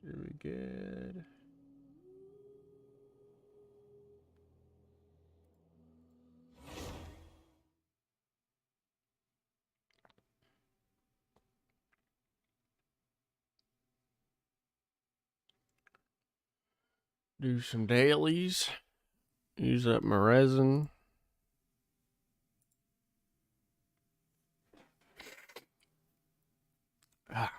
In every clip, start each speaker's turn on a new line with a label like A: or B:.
A: Should be good. Do some dailies. Use up my resin. Ah.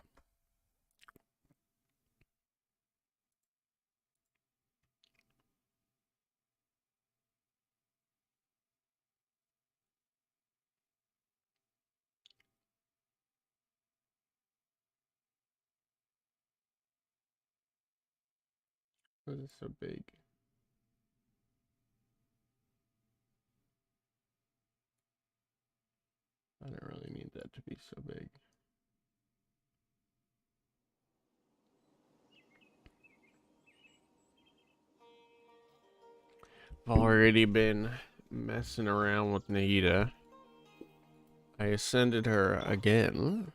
A: Why is it so big? I don't really need that to be so big. I've already been messing around with Nahida. I ascended her again.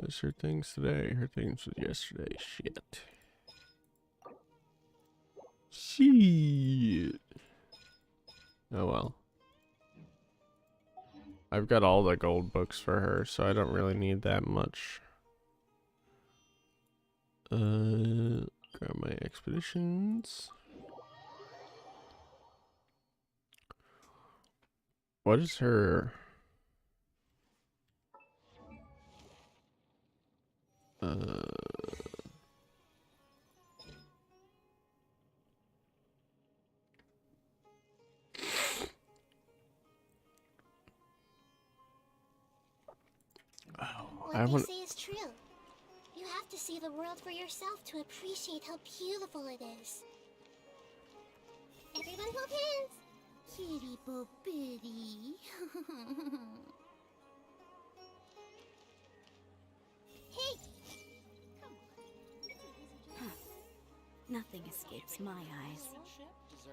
A: Is her things today? Her things was yesterday. Shit. Shit. Oh well. I've got all the gold books for her, so I don't really need that much. Grab my expeditions. What is her?
B: What they say is true. You have to see the world for yourself to appreciate how beautiful it is. Everyone hold hands! Kitty bo bitty. Hey!
C: Nothing escapes my eyes.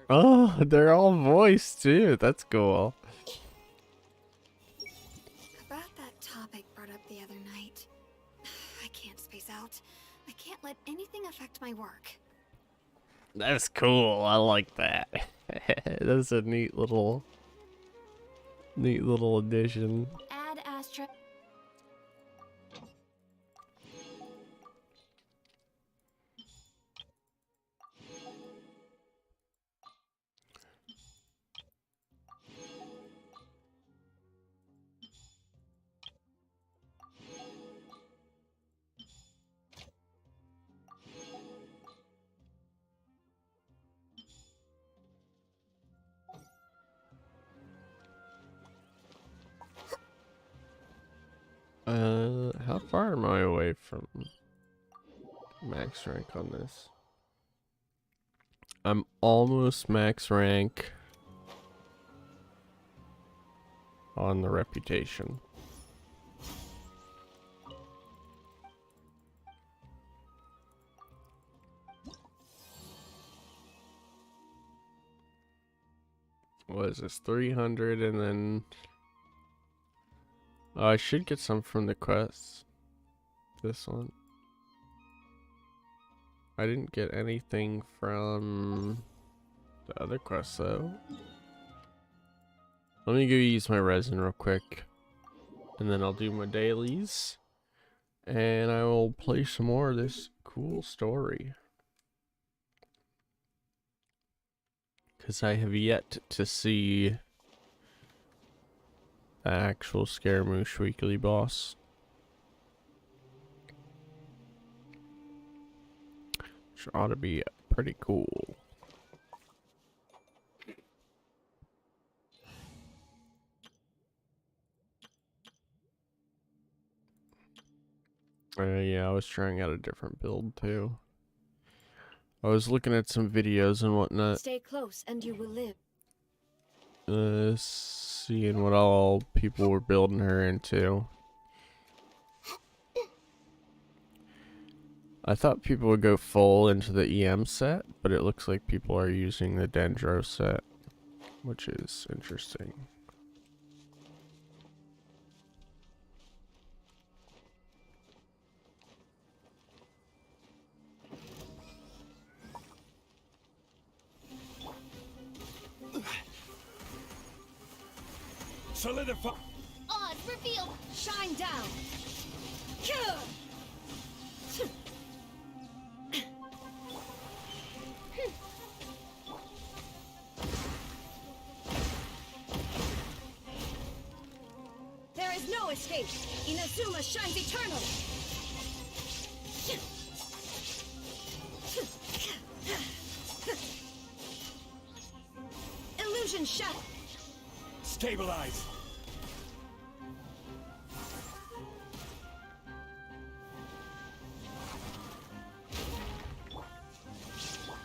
A: Oh, they're all voiced too. That's cool.
D: About that topic brought up the other night. I can't space out. I can't let anything affect my work.
A: That's cool. I like that. That's a neat little addition.
D: Add Astra.
A: How far am I away from max rank on this? I'm almost max rank on the reputation. What is this? 300 and then... Oh, I should get some from the quests. This one. I didn't get anything from the other quest though. Let me go use my resin real quick. And then I'll do my dailies. And I will play some more of this cool story. Because I have yet to see the actual Scaramouche weekly boss. Which ought to be pretty cool. Yeah, I was trying out a different build too. I was looking at some videos and whatnot.
C: Stay close and you will live.
A: Seeing what all people were building her into. I thought people would go full into the EM set, but it looks like people are using the Dendro set, which is interesting.
E: Solidify.
B: Odd, reveal!
C: Shine down. There is no escape. Inazuma shines eternal. Illusion shadow.
E: Stabilize.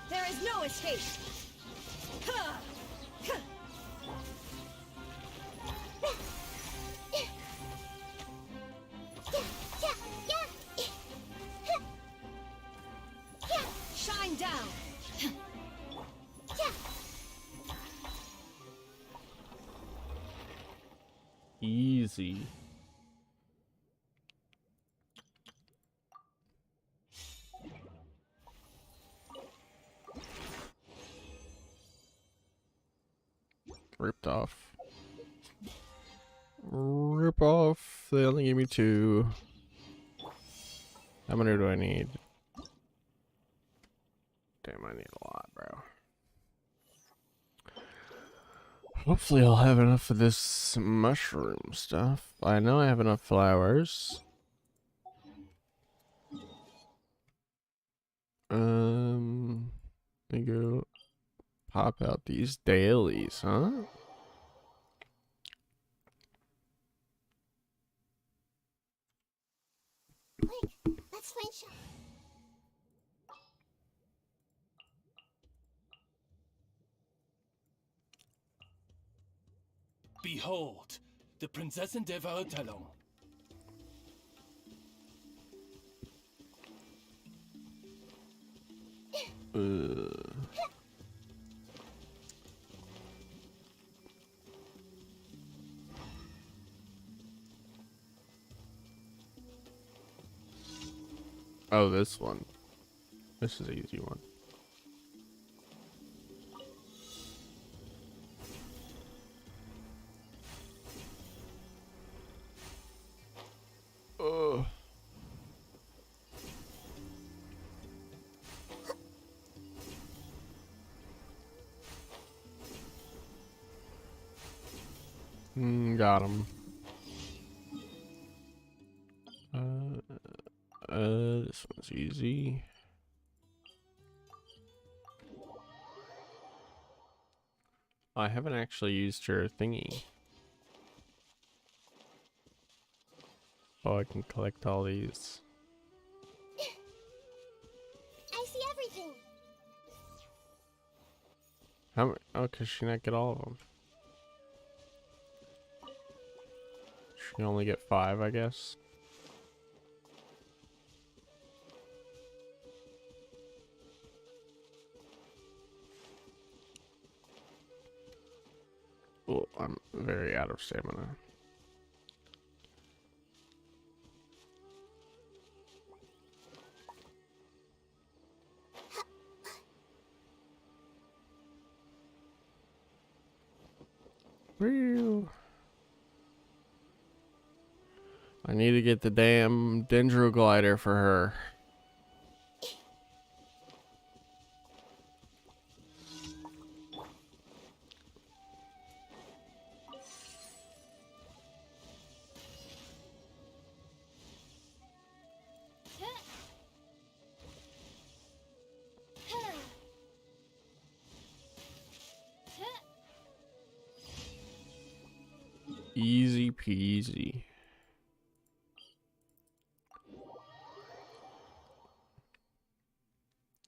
C: There is no escape. Shine down.
A: Easy. Ripped off. Rip off. They only gave me 2. How many do I need? Damn, I need a lot, bro. Hopefully I'll have enough of this mushroom stuff. I know I have enough flowers. Let me go pop out these dailies, huh?
B: Quick, let's find Shaw.
E: Behold, the Prinzessin der Verurteilung.
A: Oh, this one. This is an easy one. Oh. Got him. This one's easy. I haven't actually used her thingy. Oh, I can collect all these.
B: I see everything.
A: How many? Oh, cause she not get all of them. She can only get 5, I guess. Oh, I'm very out of stamina. Whew. I need to get the damn Dendro glider for her. Easy peasy.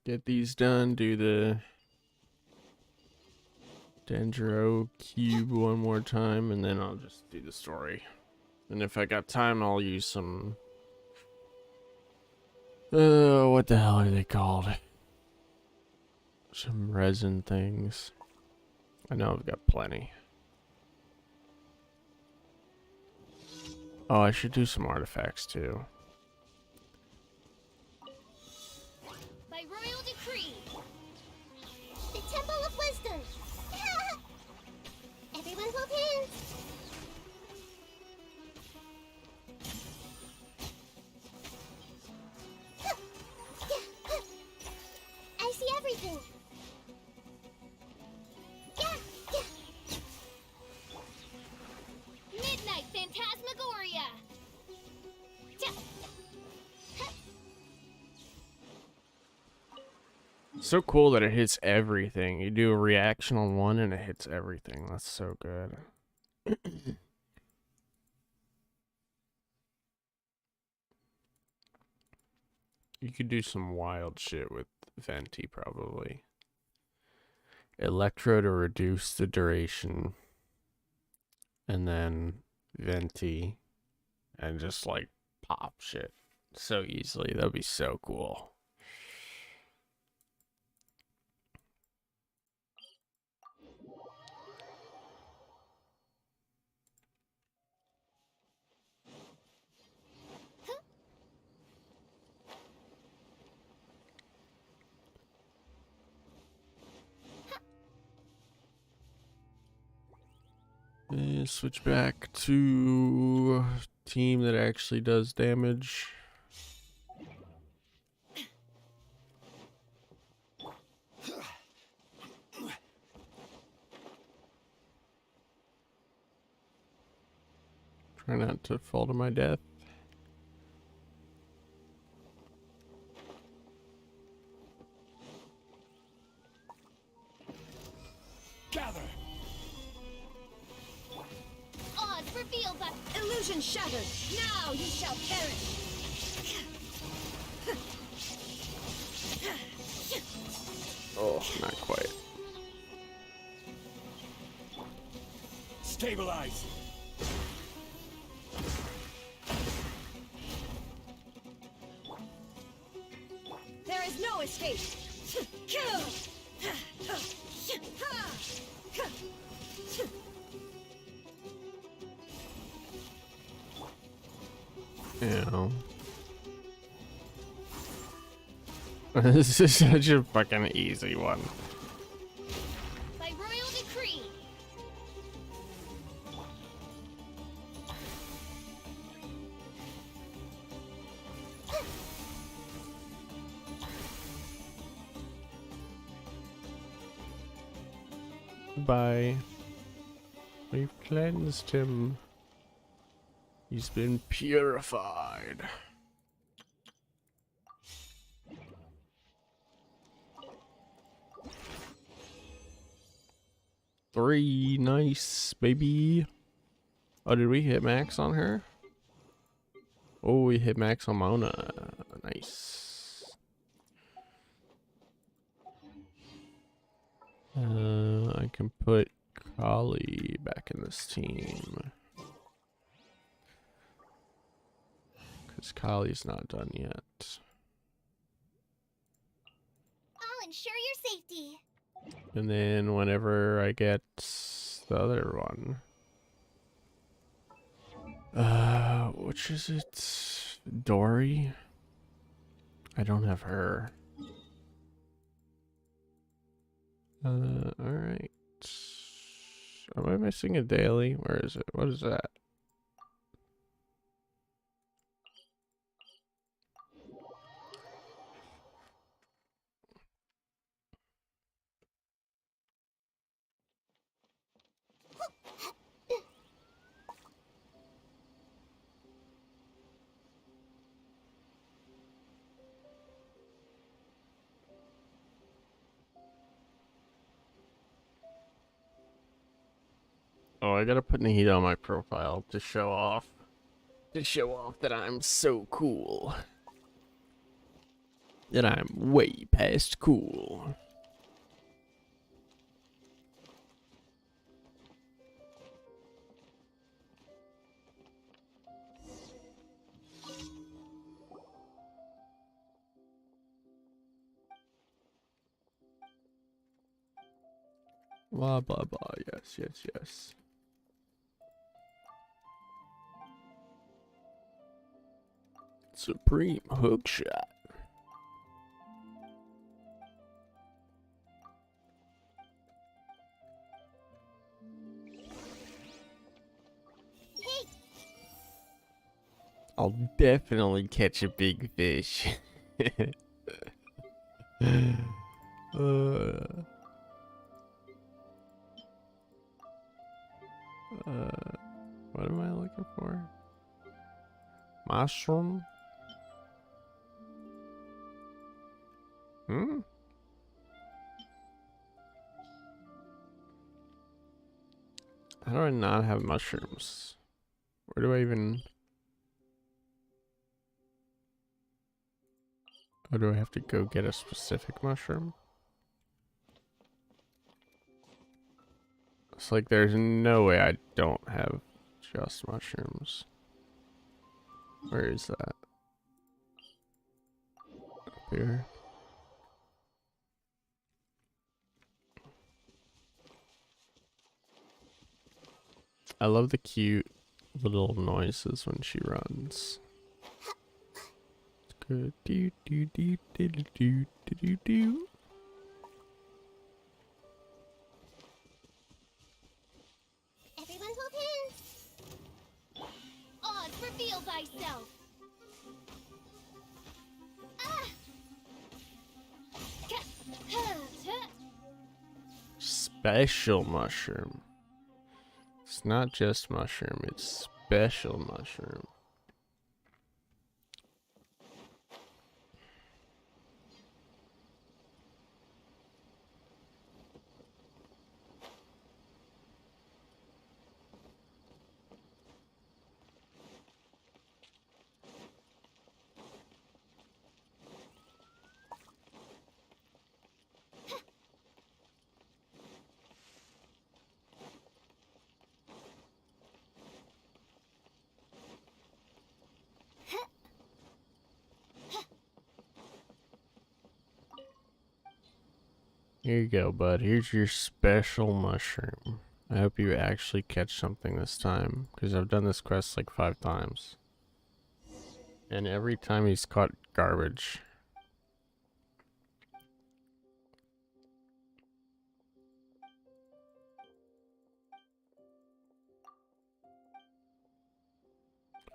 A: Get these done, do the Dendro cube one more time, and then I'll just do the story. And if I got time, I'll use some What the hell are they called? Some resin things. I know I've got plenty. Oh, I should do some artifacts too.
B: By royal decree, the Temple of Wisdom. Everyone hold hands. I see everything. Midnight Phantasmagoria.
A: So cool that it hits everything. You do a reaction on one and it hits everything. That's so good. You could do some wild shit with Venti probably. Electro to reduce the duration. And then Venti. And just like pop shit so easily. That'd be so cool. And switch back to team that actually does damage. Try not to fall to my death.
E: Gather!
C: Odds revealed by illusion shattered. Now you shall perish.
A: Oh, not quite.
E: Stabilize!
C: There is no escape.
A: Ew. This is such a fucking easy one.
B: By royal decree.
A: Bye. We've cleansed him. He's been purified. Three, nice, baby. Oh, did we hit max on her? Oh, we hit max on Mona. Nice. I can put Kali back in this team. Because Kali's not done yet.
B: I'll ensure your safety.
A: And then whenever I get the other one. Which is it? Dory? I don't have her. Alright. Am I missing a daily? Where is it? What is that? Oh, I gotta put Nahida on my profile to show off. To show off that I'm so cool. That I'm way past cool. Blah, blah, blah. Yes, yes, yes. Supreme hook shot.
B: Hey,
A: I'll definitely catch a big fish. uh, what am I looking for? Mushroom? Hmm? How do I not have mushrooms? Where do I even... Or do I have to go get a specific mushroom? It's like there's no way I don't have just mushrooms. Where is that? Up here. I love the cute little noises when she runs. It's good. Do do do do do do do do.
B: everyone hold hands.
C: Oz, reveal thyself.
B: Ah!
A: Special mushroom. It's not just mushroom, it's special mushroom. Here you go, bud. Here's your special mushroom. I hope you actually catch something this time, because I've done this quest like 5 times. And every time he's caught garbage.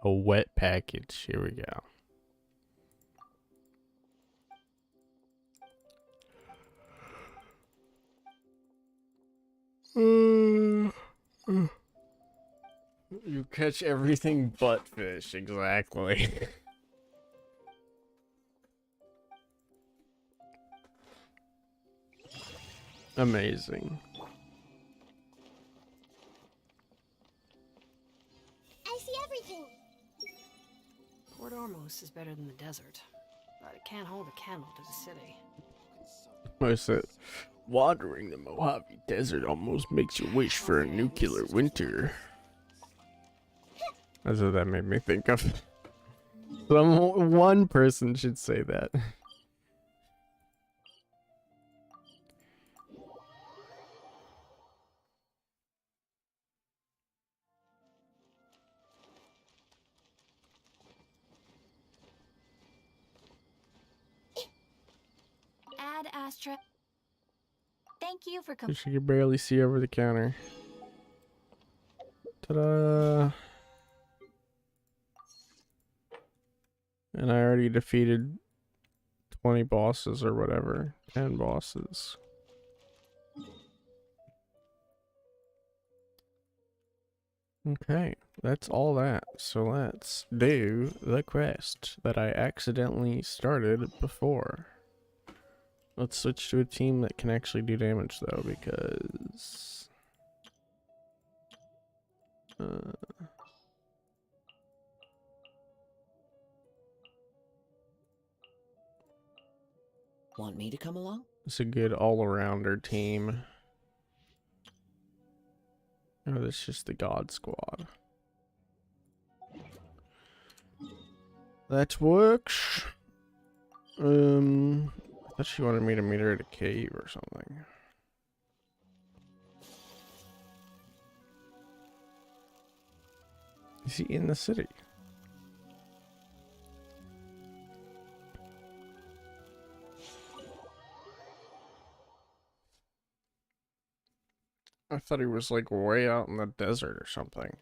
A: A wet package. Here we go. You catch everything but fish, exactly. Amazing.
B: I see everything.
F: Port Ormos is better than the desert, but it can't hold a candle to the city.
A: Most it. Wandering the Mojave Desert almost makes you wish for a nuclear winter. That's what that made me think of. One person should say that.
D: Ad Astra. Thank you for coming.
A: She could barely see over the counter. Ta-da! And I already defeated 20 bosses or whatever. 10 bosses. Okay, that's all that. So let's do the quest that I accidentally started before. Let's switch to a team that can actually do damage though, because...
G: Want me to come along?
A: it's a good all-arounder team. Oh, that's just the God Squad. That works. I thought she wanted me to meet her at a cave or something. Is he in the city? I thought he was like way out in the desert or something.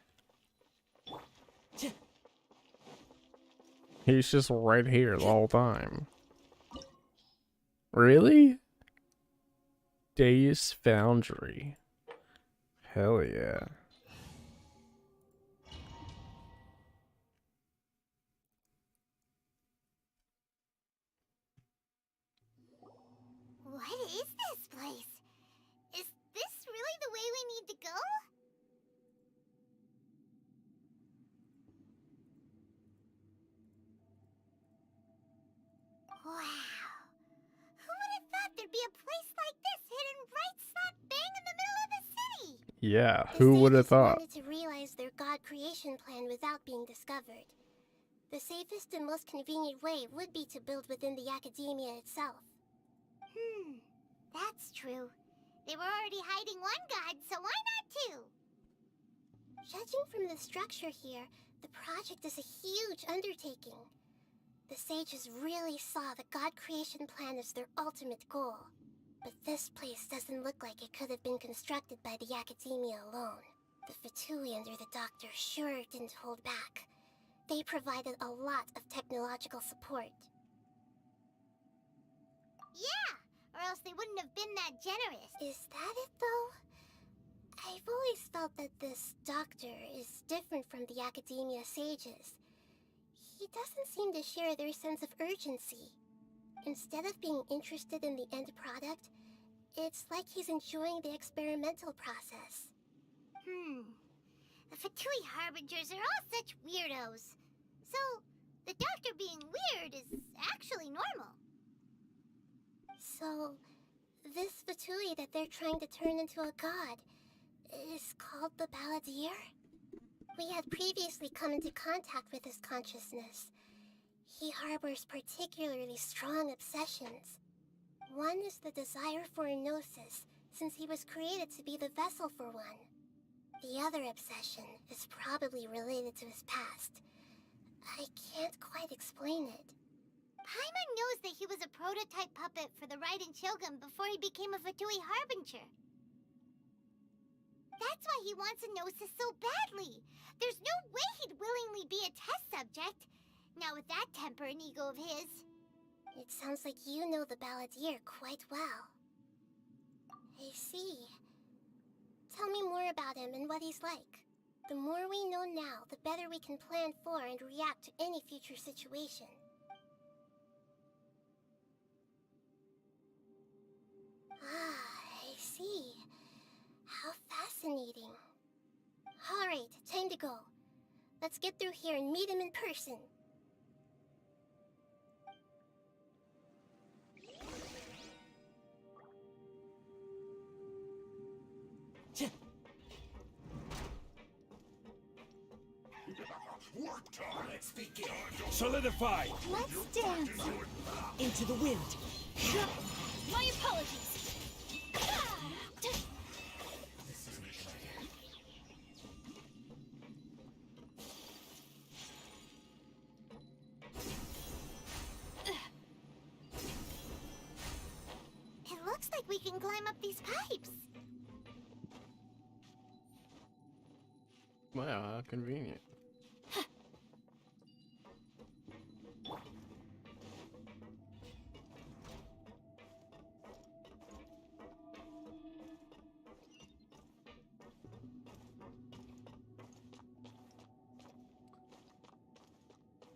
A: He's just right here the whole time. Really? Days Foundry. Hell yeah.
B: What is this place? Is this really the way we need to go? Wow. Who would have thought there'd be a place like this hidden right slap bang in the middle of the city?
A: Yeah,
B: The
A: who would have
B: sages
A: thought?
B: wanted to realize their god creation plan without being discovered. The safest and most convenient way would be to build within the academia itself. That's true. They were already hiding one god, so why not two? Judging from the structure here, the project is a huge undertaking. The sages really saw the god creation plan as their ultimate goal. But this place doesn't look like it could have been constructed by the academia alone. The Fatui under the doctor sure didn't hold back. They provided a lot of technological support. Yeah, or else they wouldn't have been that generous. Is that it, though? I've always felt that this doctor is different from the academia sages. He doesn't seem to share their sense of urgency. Instead of being interested in the end product, it's like he's enjoying the experimental process. The Fatui Harbingers are all such weirdos. So, the doctor being weird is actually normal. So, this Fatui that they're trying to turn into a god is called the Balladeer? We had previously come into contact with his consciousness. He harbors particularly strong obsessions. One is the desire for a gnosis, since he was created to be the vessel for one. The other obsession is probably related to his past. I can't quite explain it. Paimon knows that he was a prototype puppet for the Raiden Shogun before he became a Fatui Harbinger. That's why he wants a gnosis so badly. There's no way he'd willingly be a test subject. Now with that temper and ego of his. It sounds like you know the Balladeer quite well. I see. Tell me more about him and what he's like. The more we know now, the better we can plan for and react to any future situation. I see. How fascinating. Alright, time to go. Let's get through here and meet him in person.
E: Let's begin. Solidify.
C: Let's dance. Into the wind. My apologies.
B: It looks like we can climb up these pipes.
A: Wow, how convenient.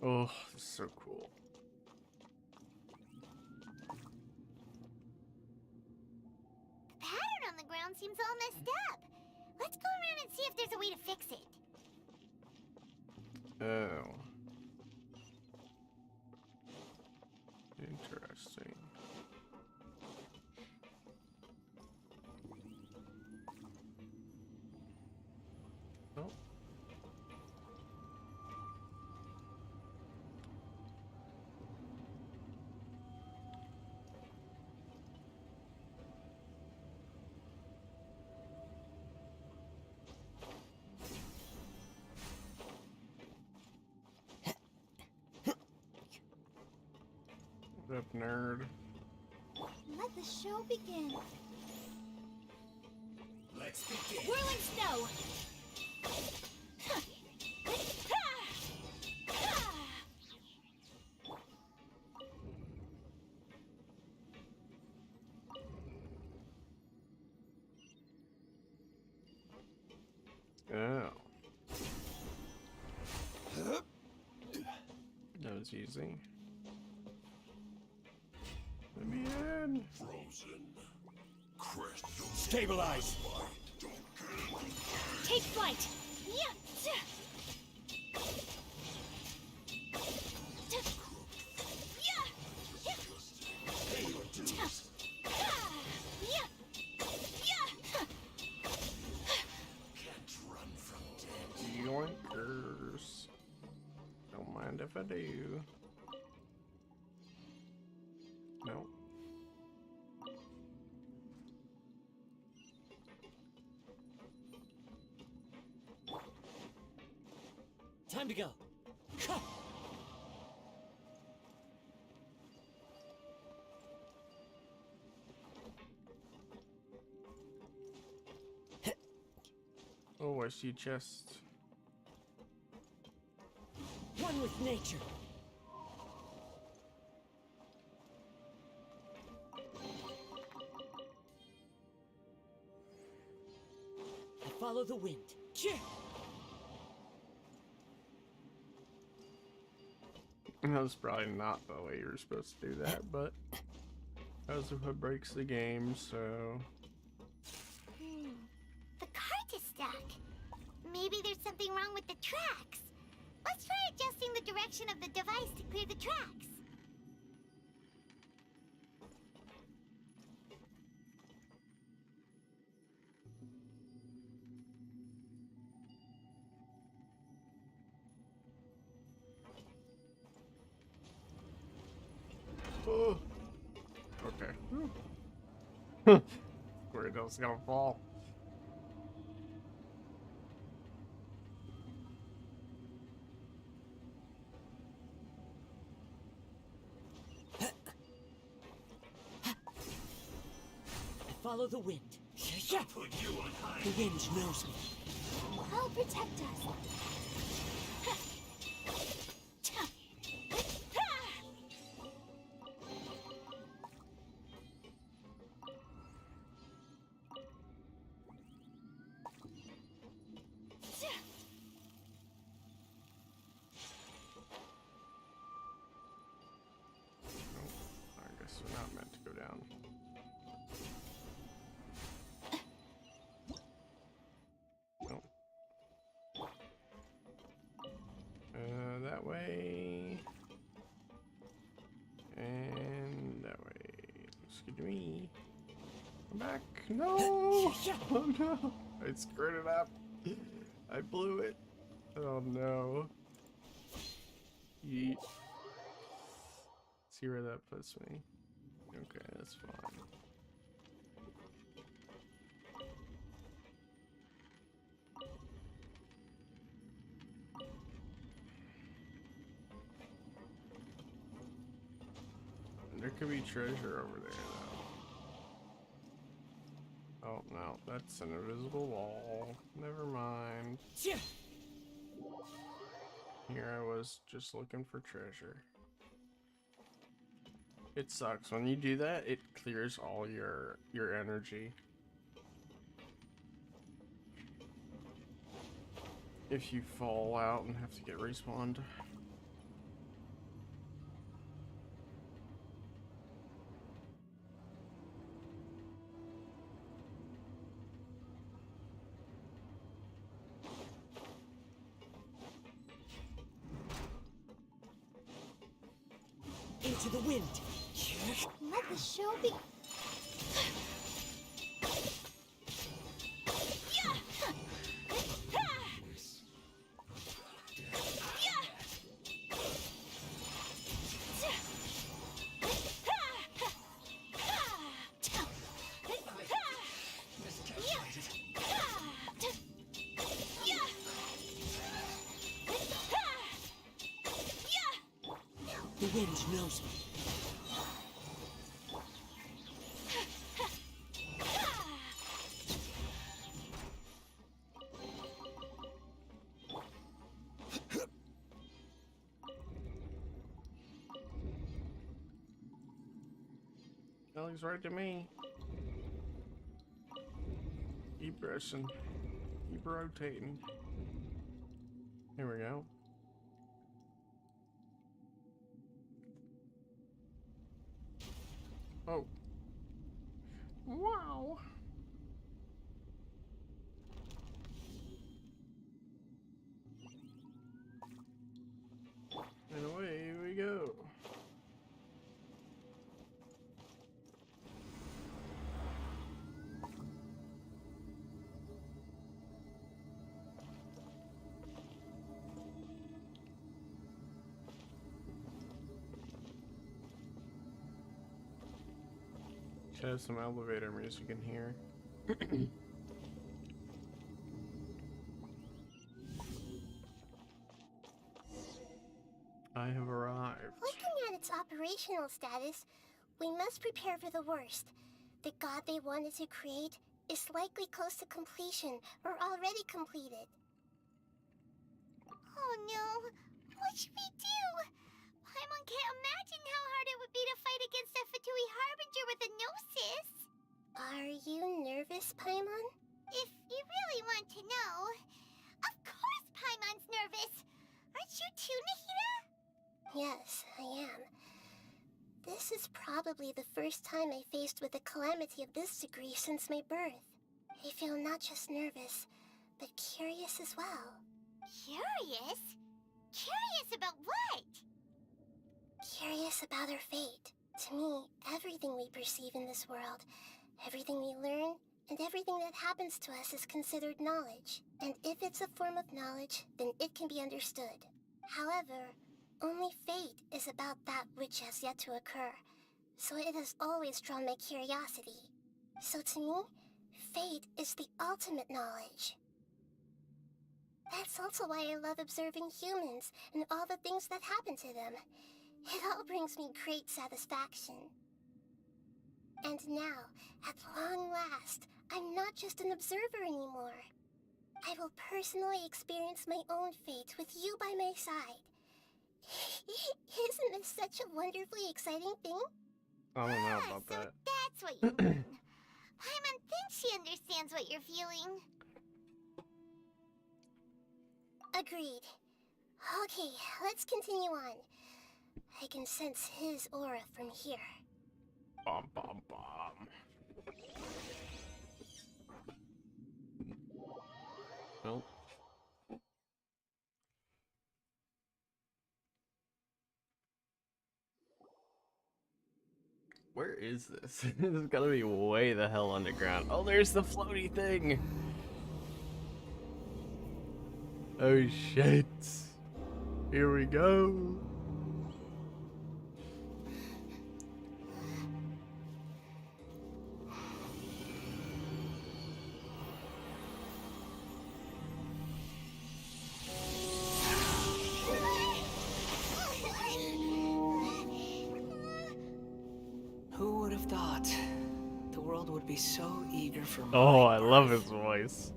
A: Oh, this is so cool.
B: The pattern on the ground seems all messed up. Let's go around and see if there's a way to fix it.
A: Oh. Interesting. Oh. That nerd.
B: Let the show begin.
E: Let's begin.
C: Whirling snow!
A: Oh. That was easy. Let me in.
E: Frozen. Crystal. Stabilize.
C: Take flight! Yeah!
E: Can't run from death.
A: Yoinkers. Don't mind if I do. No.
F: Time to go.
A: Oh, I see chest.
F: One with nature. I follow the wind.
A: That was probably not the way you were supposed to do that, but that was what breaks the game, so...
B: The cart is stuck. Maybe there's something wrong with the tracks. Let's try adjusting the direction of the device to clear the tracks.
A: Oh. Okay. Where it else gonna fall?
F: I follow the wind.
E: Put you on high.
F: The wind knows me.
B: I'll protect us.
A: I guess we're not meant to go down. No. That way. And that way. Excuse me. Come back. No! Oh no! I screwed it up. I blew it. Oh no. Yeet. See where that puts me. Okay, that's fine. There could be treasure over there, though. Oh, no, that's an invisible wall. Never mind. Here I was just looking for treasure. It sucks. When you do that, it clears all your energy. If you fall out and have to get respawned.
F: Into the wind.
B: Let the show be.
F: The wind knows me.
A: That looks right to me. Keep pressing. Keep rotating. Here we go. Oh. Wow. And away we go. Should have some elevator music in here. I have arrived.
B: Looking at its operational status, we must prepare for the worst. The god they wanted to create is likely close to completion or already completed. Oh no! What should we do? Paimon can't imagine how hard it would be to fight against a Fatui Harbinger with a Gnosis! Are you nervous, Paimon? If you really want to know... Of course Paimon's nervous! Aren't you too, Nahida? Yes, I am. This is probably the first time I faced with a calamity of this degree since my birth. I feel not just nervous, but curious as well. Curious? Curious about what? Curious about our fate. To me, everything we perceive in this world, everything we learn, and everything that happens to us is considered knowledge. And if it's a form of knowledge, then it can be understood. However, only fate is about that which has yet to occur, so it has always drawn my curiosity. So to me, fate is the ultimate knowledge. That's also why I love observing humans and all the things that happen to them. It all brings me great satisfaction. And now, at long last, I'm not just an observer anymore. I will personally experience my own fate with you by my side. Isn't this such a wonderfully exciting thing?
A: I don't know about that.
B: That's what you mean. Paimon thinks she understands what you're feeling. Agreed. Okay, let's continue on. I can sense his aura from here.
A: Bom, bom, bom. Nope. Where is this? This is gotta be way the hell underground. Oh, there's the floaty thing! Oh shit! Here we go!
F: Who would have thought the world would be so eager for my
A: Oh, I love his
F: birth?
A: voice.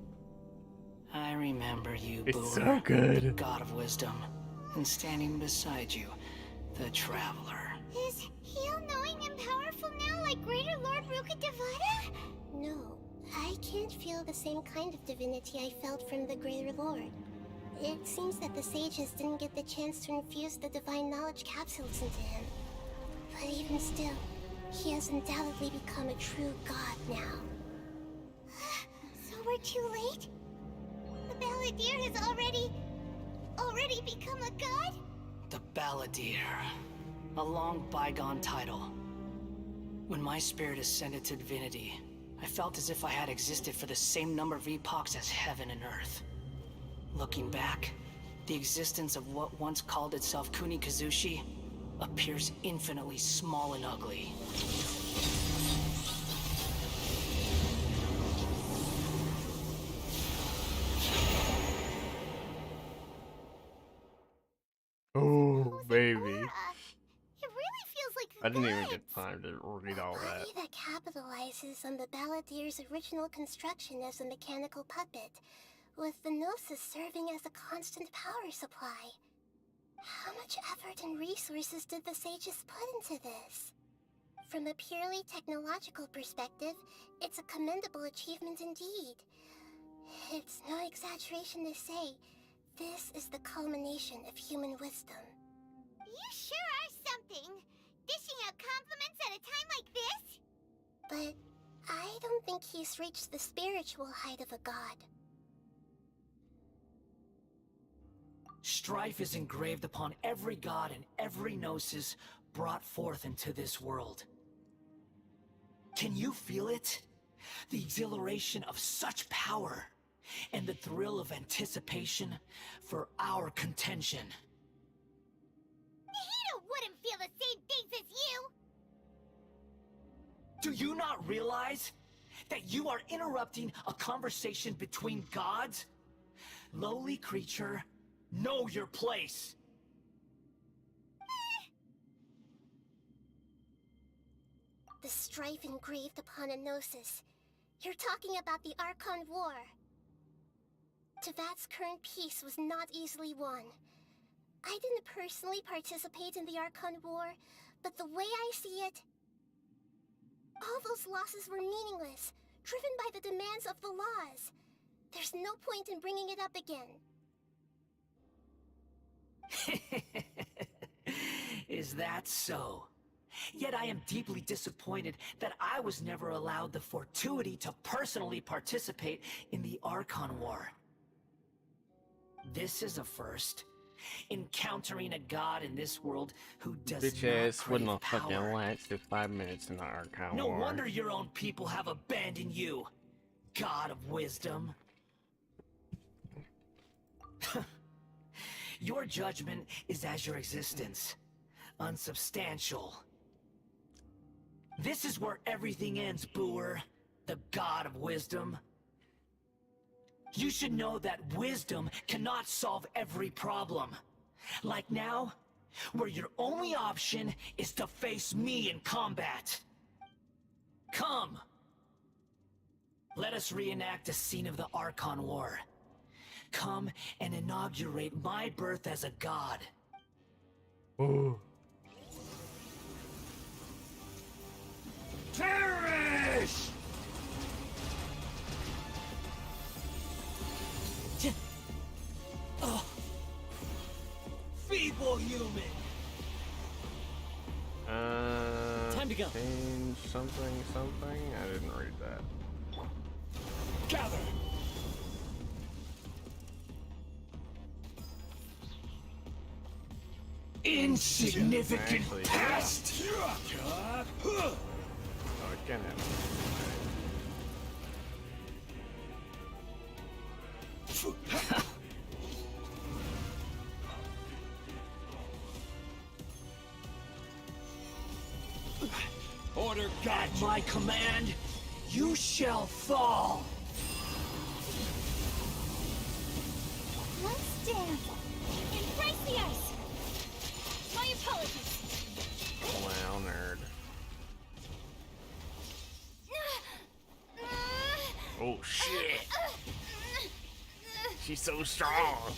F: I remember you,
A: It's
F: Boomer,
A: so good.
F: the god of wisdom, and standing beside you, the traveler.
B: Is he all-knowing and powerful now like Greater Lord Rukkhadevata? No, I can't feel the same kind of divinity I felt from the Greater Lord. It seems that the sages didn't get the chance to infuse the divine knowledge capsules into him. But even still, he has undoubtedly become a true god now. So we're too late? The Balladeer has already become a god?
F: The Balladeer. A long bygone title. When my spirit ascended to divinity, I felt as if I had existed for the same number of epochs as heaven and earth. Looking back, the existence of what once called itself Kunikazushi appears infinitely small and ugly.
A: Oh, baby.
B: It really feels like
A: I didn't even
B: gods.
A: get time to read all
B: A
A: that.
B: body that capitalizes on the Balladeer's original construction as a mechanical puppet, with the Gnosis serving as a constant power supply. How much effort and resources did the sages put into this? From a purely technological perspective, it's a commendable achievement indeed. It's no exaggeration to say, this is the culmination of human wisdom.
G: You sure are something! Dishing out compliments at a time like this?
B: But I don't think he's reached the spiritual height of a god.
F: Strife is engraved upon every god and every gnosis brought forth into this world. Can you feel it? The exhilaration of such power, and the thrill of anticipation for our contention.
G: Nahida wouldn't feel the same things as you!
F: Do you not realize that you are interrupting a conversation between gods? Lowly creature, know your place.
B: The strife engraved upon a gnosis. You're talking about the Archon War. Tevat's current peace was not easily won. I didn't personally participate in the Archon War, but the way I see it, all those losses were meaningless, driven by the demands of the laws. There's no point in bringing it up again.
F: Is that so? Yet I am deeply disappointed that I was never allowed the fortuity to personally participate in the Archon War. This is a first. Encountering a god in this world who does
A: Bitch
F: not
A: ass
F: crave
A: wouldn't have fucking
F: power.
A: lasted 5 minutes in the Archon
F: No
A: War.
F: wonder your own people have abandoned you, God of Wisdom. Your judgment is as your existence, unsubstantial. This is where everything ends, Booer, the God of Wisdom. You should know that wisdom cannot solve every problem. Like now, where your only option is to face me in combat. Come! Let us reenact a scene of the Archon War. Come and inaugurate my birth as a god.
A: Oh.
E: Perish!
F: Feeble human!
E: Time to go.
A: Change something. I didn't read that.
E: Gather!
F: Insignificant
A: Actually,
F: pest!
A: Oh, it can happen.
E: Order
F: At
E: God.
F: my command, you shall fall!
G: Let's dance! Embrace the ice! My apologies!
A: Wow, nerd. Oh shit! She's so strong.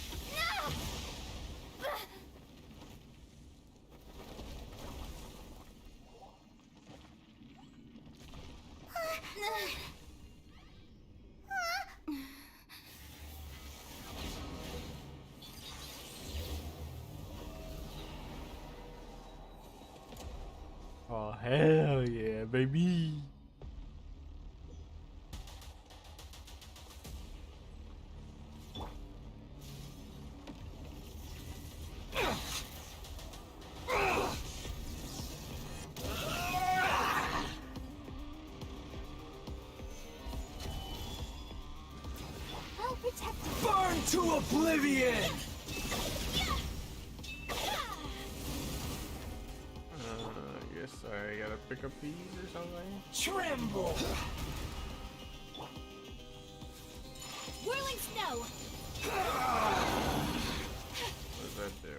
A: Oh hell yeah, baby!
G: I'll protect you!
F: Burn to oblivion!
A: I guess I gotta pick up these or something.
F: Tremble!
C: Whirling snow!
A: What does that do?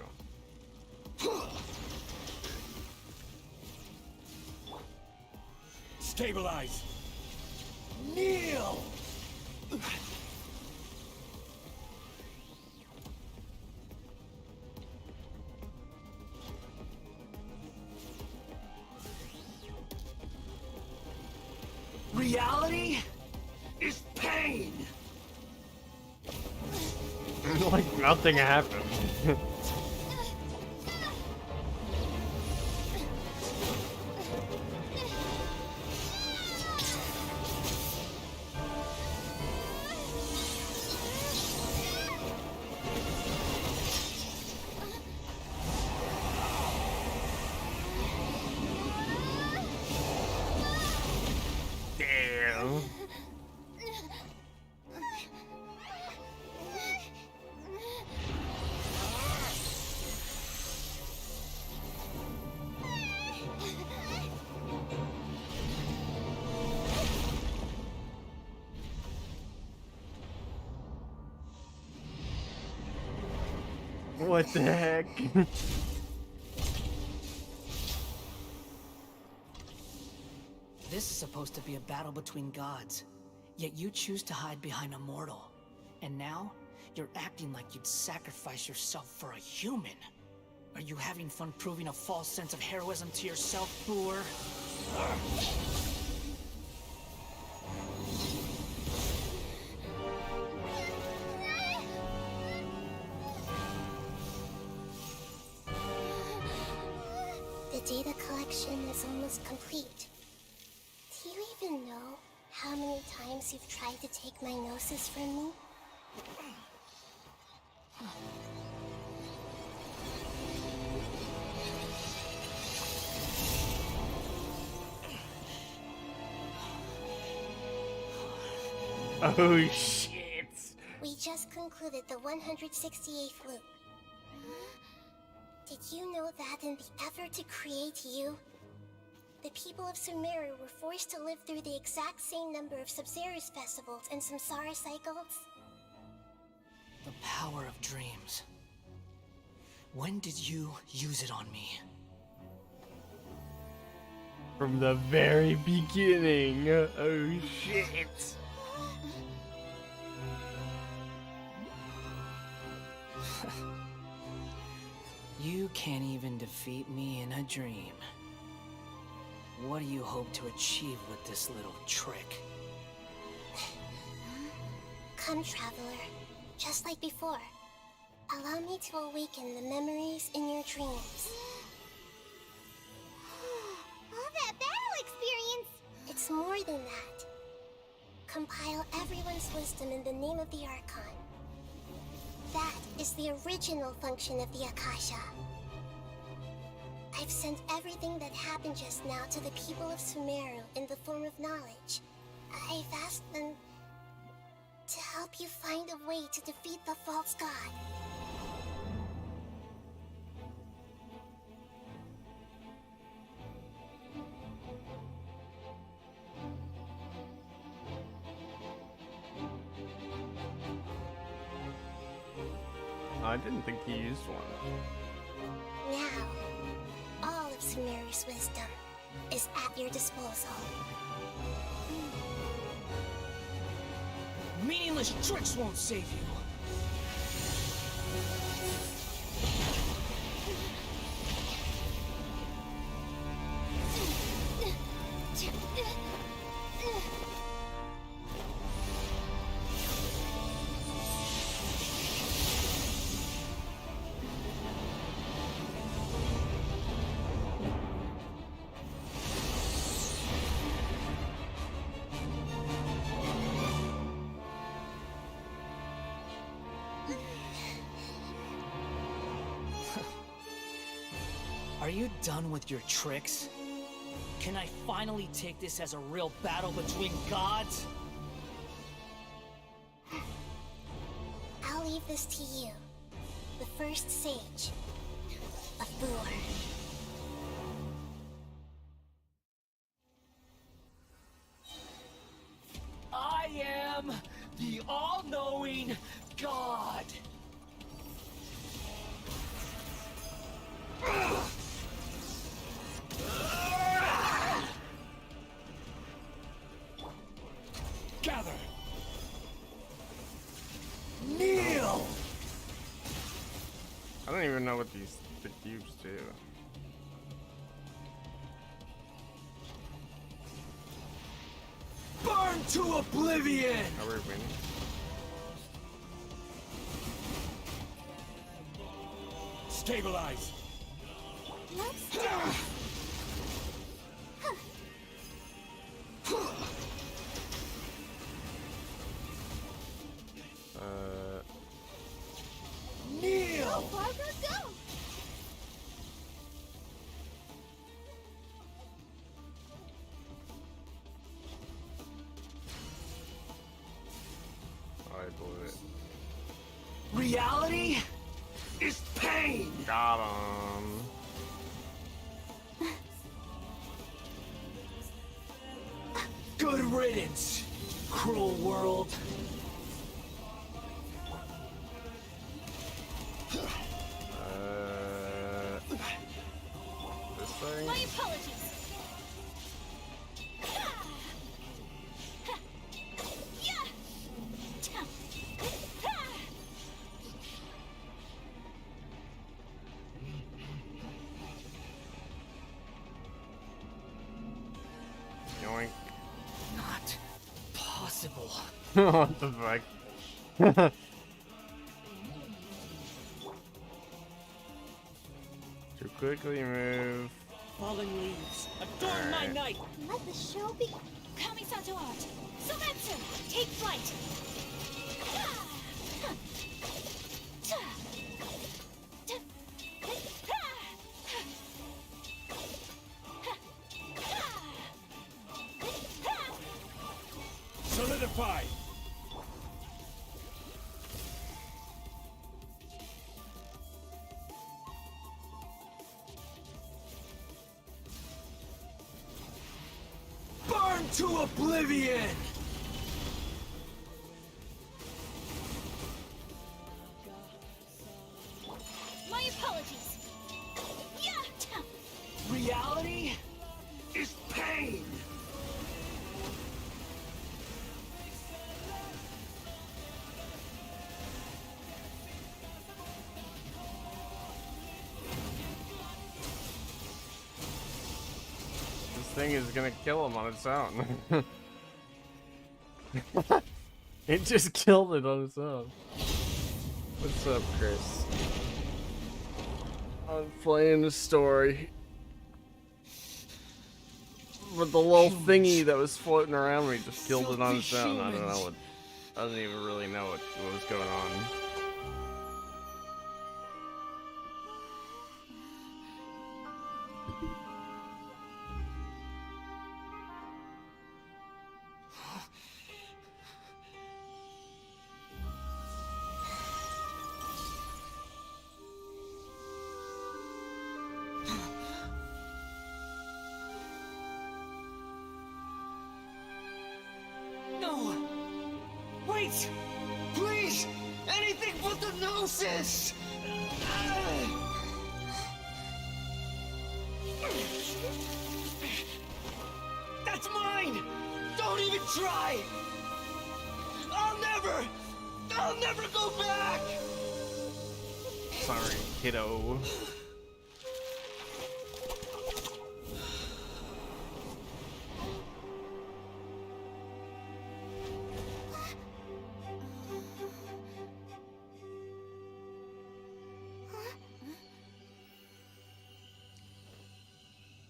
E: Stabilize!
F: Kneel! Reality is pain.
A: Like nothing happened. Damn. What the heck?
F: This is supposed to be a battle between gods, yet you choose to hide behind a mortal. And now, you're acting like you'd sacrifice yourself for a human. Are you having fun proving a false sense of heroism to yourself, Boor?
B: The data collection is almost complete. Do you even know how many times you've tried to take my gnosis from me?
A: Oh shit.
B: We just concluded the 168th loop. Did you know that in the effort to create you, the people of Sumeru were forced to live through the exact same number of Sub-Zerus festivals and Samsara cycles?
F: The power of dreams. When did you use it on me?
A: From the very beginning. Oh shit.
F: You can't even defeat me in a dream. What do you hope to achieve with this little trick?
B: Come, Traveler. Just like before. Allow me to awaken the memories in your dreams.
G: All that battle experience!
B: It's more than that. Compile everyone's wisdom in the name of the Archon. That is the original function of the Akasha. I've sent everything that happened just now to the people of Sumeru in the form of knowledge. I've asked them to help you find a way to defeat the false god.
A: I didn't think he used one.
B: Now, all of Sumeru's wisdom is at your disposal.
F: Meaningless tricks won't save you. Are you done with your tricks? Can I finally take this as a real battle between gods?
B: I'll leave this to you, the first sage of Boor.
F: I am the all-knowing God! Gather! Kneel!
A: I don't even know what the cubes do.
E: to oblivion!
A: Are we winning?
E: Stabilize!
B: Let's do it.
E: Kneel!
B: Barbara, go!
A: I blew it.
E: Reality is pain!
A: Got him.
E: Good riddance, cruel world.
A: This thing?
C: My apologies.
A: Yoink.
F: Not possible.
A: What the fuck? Too quickly move.
C: Falling leaves, adorn my
A: Alright.
C: night.
B: Let the show be.
C: Kamisato art. Sometsu, take flight.
E: Solidify! Burn to oblivion!
C: My apologies.
E: Reality is pain!
A: This thing is gonna kill him on its own. It just killed it on its own. What's up, Chris? I'm playing the story. But the little thingy that was floating around me just killed it on its own. I don't know what. I don't even really know what was going on.
E: No! Wait! Please! Anything but the Gnosis! That's mine! Don't even try! I'll never go back!
A: Sorry, kiddo.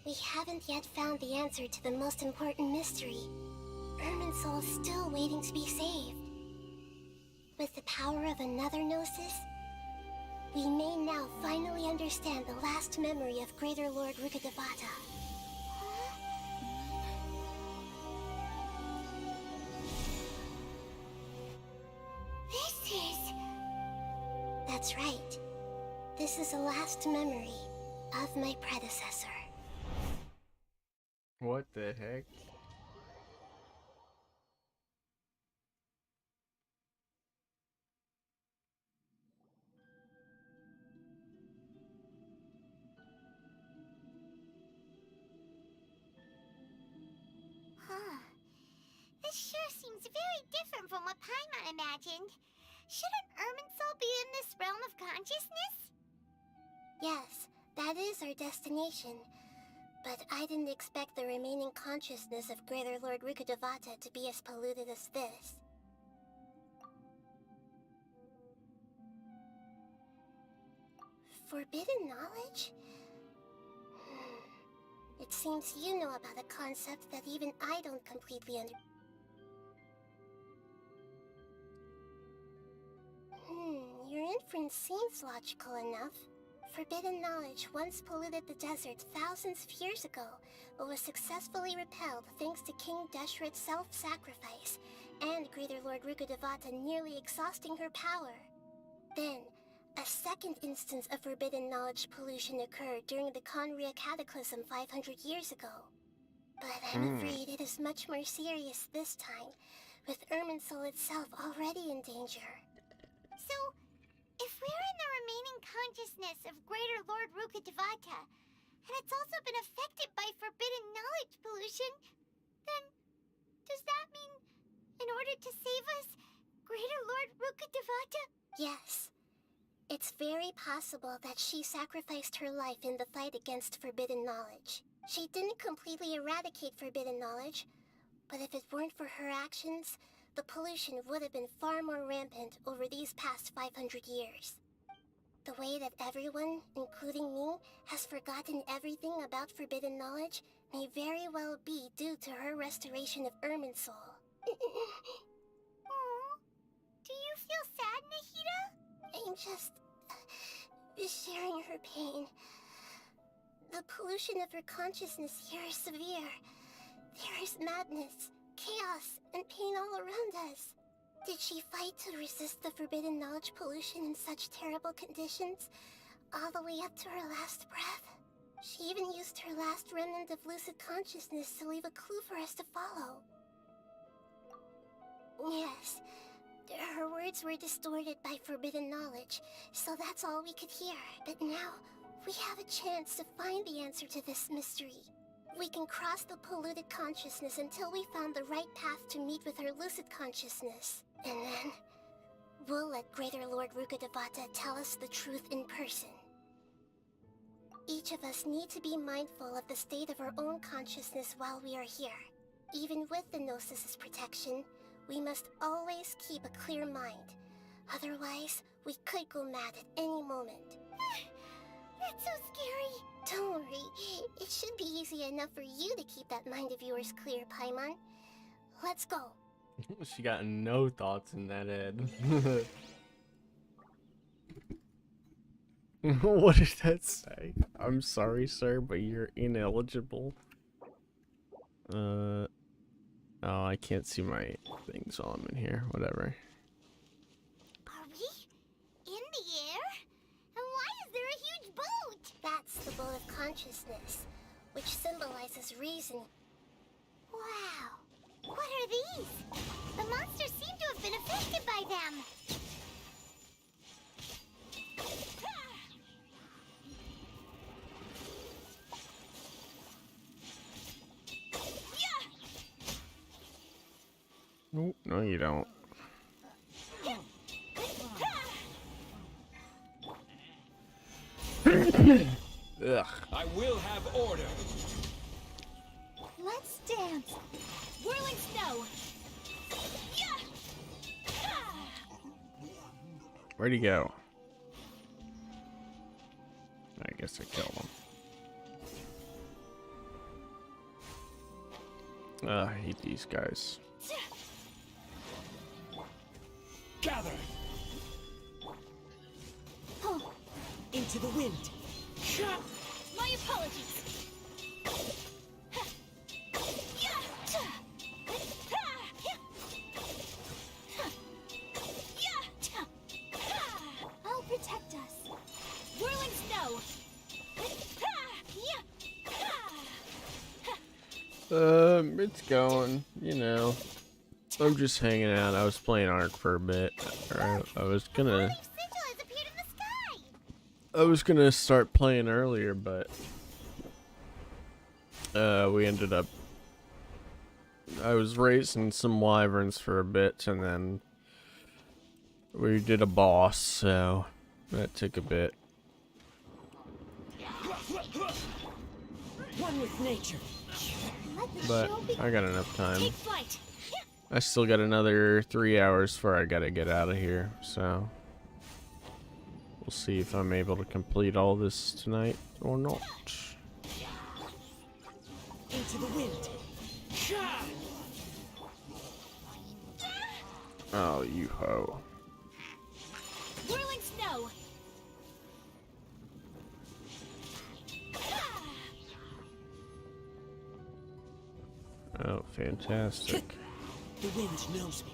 B: We haven't yet found the answer to the most important mystery. Irminsul is still waiting to be saved. With the power of another Gnosis, we may now finally understand the last memory of Greater Lord Rukkhadevata.
G: This is...
B: That's right. This is the last memory of my predecessor.
A: What the heck?
G: Huh. This sure seems very different from what Paimon imagined. Shouldn't Irminsul be in this realm of consciousness?
B: Yes, that is our destination. But I didn't expect the remaining consciousness of Greater Lord Rukkhadevata to be as polluted as this. Forbidden knowledge? It seems you know about a concept that even I don't completely understand. Your inference seems logical enough. Forbidden knowledge once polluted the desert thousands of years ago, but was successfully repelled thanks to King Deshret's self-sacrifice, and Greater Lord Rukkhadevata nearly exhausting her power. Then, a second instance of forbidden knowledge pollution occurred during the Conria Cataclysm 500 years ago. But I'm afraid it is much more serious this time, with Irminsul itself already in danger.
G: So, if we're in the remaining consciousness of Greater Lord Rukkhadevata, and it's also been affected by forbidden knowledge pollution, then does that mean, in order to save us, Greater Lord Rukkhadevata?
B: Yes. It's very possible that she sacrificed her life in the fight against forbidden knowledge. She didn't completely eradicate forbidden knowledge, but if it weren't for her actions, the pollution would have been far more rampant over these past 500 years. The way that everyone, including me, has forgotten everything about forbidden knowledge may very well be due to her restoration of Irminsul.
G: Aww. Do you feel sad, Nahida?
B: I'm just sharing her pain. The pollution of her consciousness here is severe. There is madness, chaos, and pain all around us. Did she fight to resist the forbidden knowledge pollution in such terrible conditions, all the way up to her last breath? She even used her last remnant of lucid consciousness to leave a clue for us to follow. Yes, her words were distorted by forbidden knowledge, so that's all we could hear. But now, we have a chance to find the answer to this mystery. We can cross the polluted consciousness until we found the right path to meet with her lucid consciousness. And then, we'll let Greater Lord Rukkhadevata tell us the truth in person. Each of us need to be mindful of the state of our own consciousness while we are here. Even with the Gnosis' protection, we must always keep a clear mind. Otherwise, we could go mad at any moment.
G: That's so scary.
B: Don't worry, it should be easy enough for you to keep that mind of yours clear, Paimon. Let's go.
A: She got no thoughts in that head. What did that say? I'm sorry, sir, but you're ineligible. Oh, I can't see my things while I'm in here. Whatever.
G: Are we in the air? And why is there a huge boat?
B: That's the boat of consciousness, which symbolizes reason.
G: Wow. What are these? The monsters seem to have been affected by them.
A: Nope, no you don't. Ugh.
E: I will have order.
C: Let's dance. Whirling snow.
A: Where'd he go? I guess I killed him. I hate these guys.
E: Gather.
C: Oh,
H: Into the wind.
C: my apologies. I'll protect us. Whirling snow.
A: It's going, you know. I'm just hanging out. I was playing Ark for a bit. Or I was gonna
G: Sigil has appeared in the sky.
A: I was gonna start playing earlier, but we ended up I was raising some wyverns for a bit, and then we did a boss, so that took a bit.
C: One with nature.
G: Let the
A: But
G: show begin.
A: I got enough time.
C: Take flight.
A: I still got another 3 hours before I gotta get out of here, so we'll see if I'm able to complete all this tonight or not.
C: Into the wind.
A: Oh, you ho.
C: Whirling snow.
A: Oh, fantastic.
C: The wind knows me.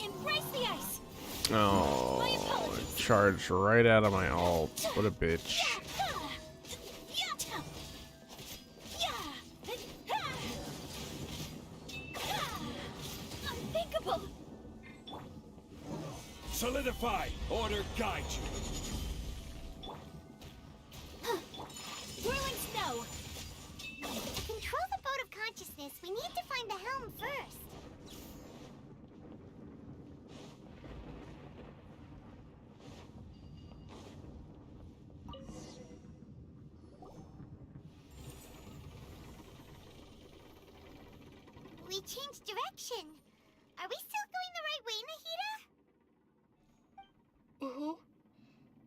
C: Embrace the ice.
A: Oh, it charged right out of my ult. What a bitch.
C: Unthinkable.
E: Solidify. Order guide you.
C: Whirling snow.
G: To control the boat of consciousness, we need to find the helm first. We changed direction. Are we still going the right way, Nahida?
B: Mm-hmm.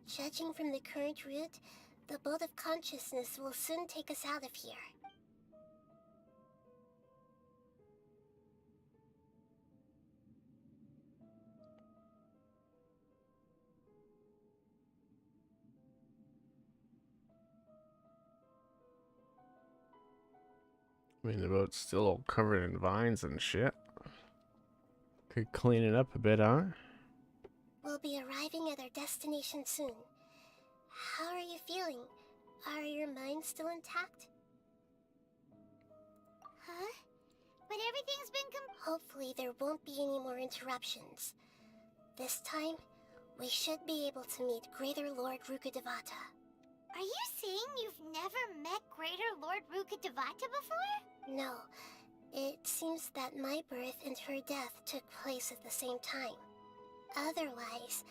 B: Judging from the current route, the boat of consciousness will soon take us out of here.
A: I mean, the boat's still all covered in vines and shit. Could clean it up a bit, huh?
B: We'll be arriving at our destination soon. How are you feeling? Are your minds still intact?
G: Huh? But everything's been
B: Hopefully there won't be any more interruptions. This time, we should be able to meet Greater Lord Rukkhadevata.
G: Are you saying you've never met Greater Lord Rukkhadevata before?
B: No, it seems that my birth and her death took place at the same time. Otherwise,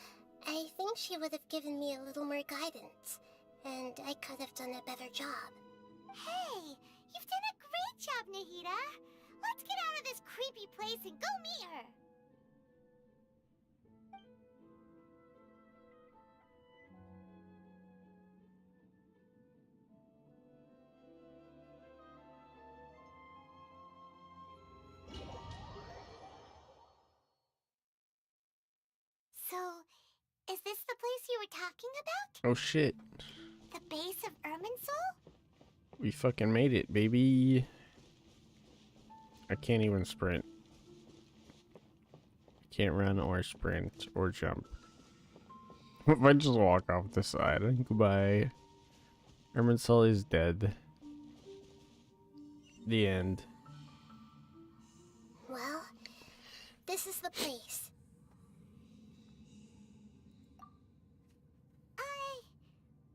B: I think she would have given me a little more guidance, and I could have done a better job.
G: Hey, you've done a great job, Nahida. Let's get out of this creepy place and go meet her. So, is this the place you were talking about?
A: Oh shit.
G: The base of Irminsul?
A: We fucking made it, baby. I can't even sprint. Can't run or sprint or jump. If I just walk off the side, goodbye. Irminsul is dead. The end.
B: Well, this is the place.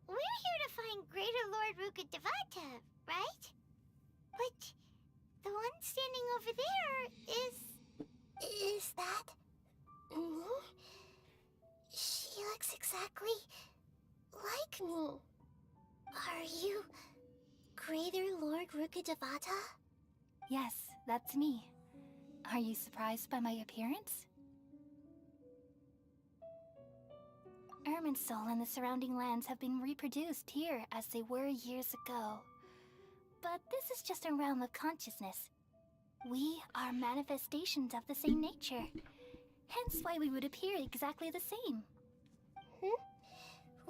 G: We're here to find Greater Lord Rukkhadevata, right? But the one standing over there is...
B: Is that... me? She looks exactly like me. Are you Greater Lord Rukkhadevata?
D: Yes, that's me. Are you surprised by my appearance? Irminsul and the surrounding lands have been reproduced here as they were years ago. But this is just a realm of consciousness. We are manifestations of the same nature. Hence why we would appear exactly the same.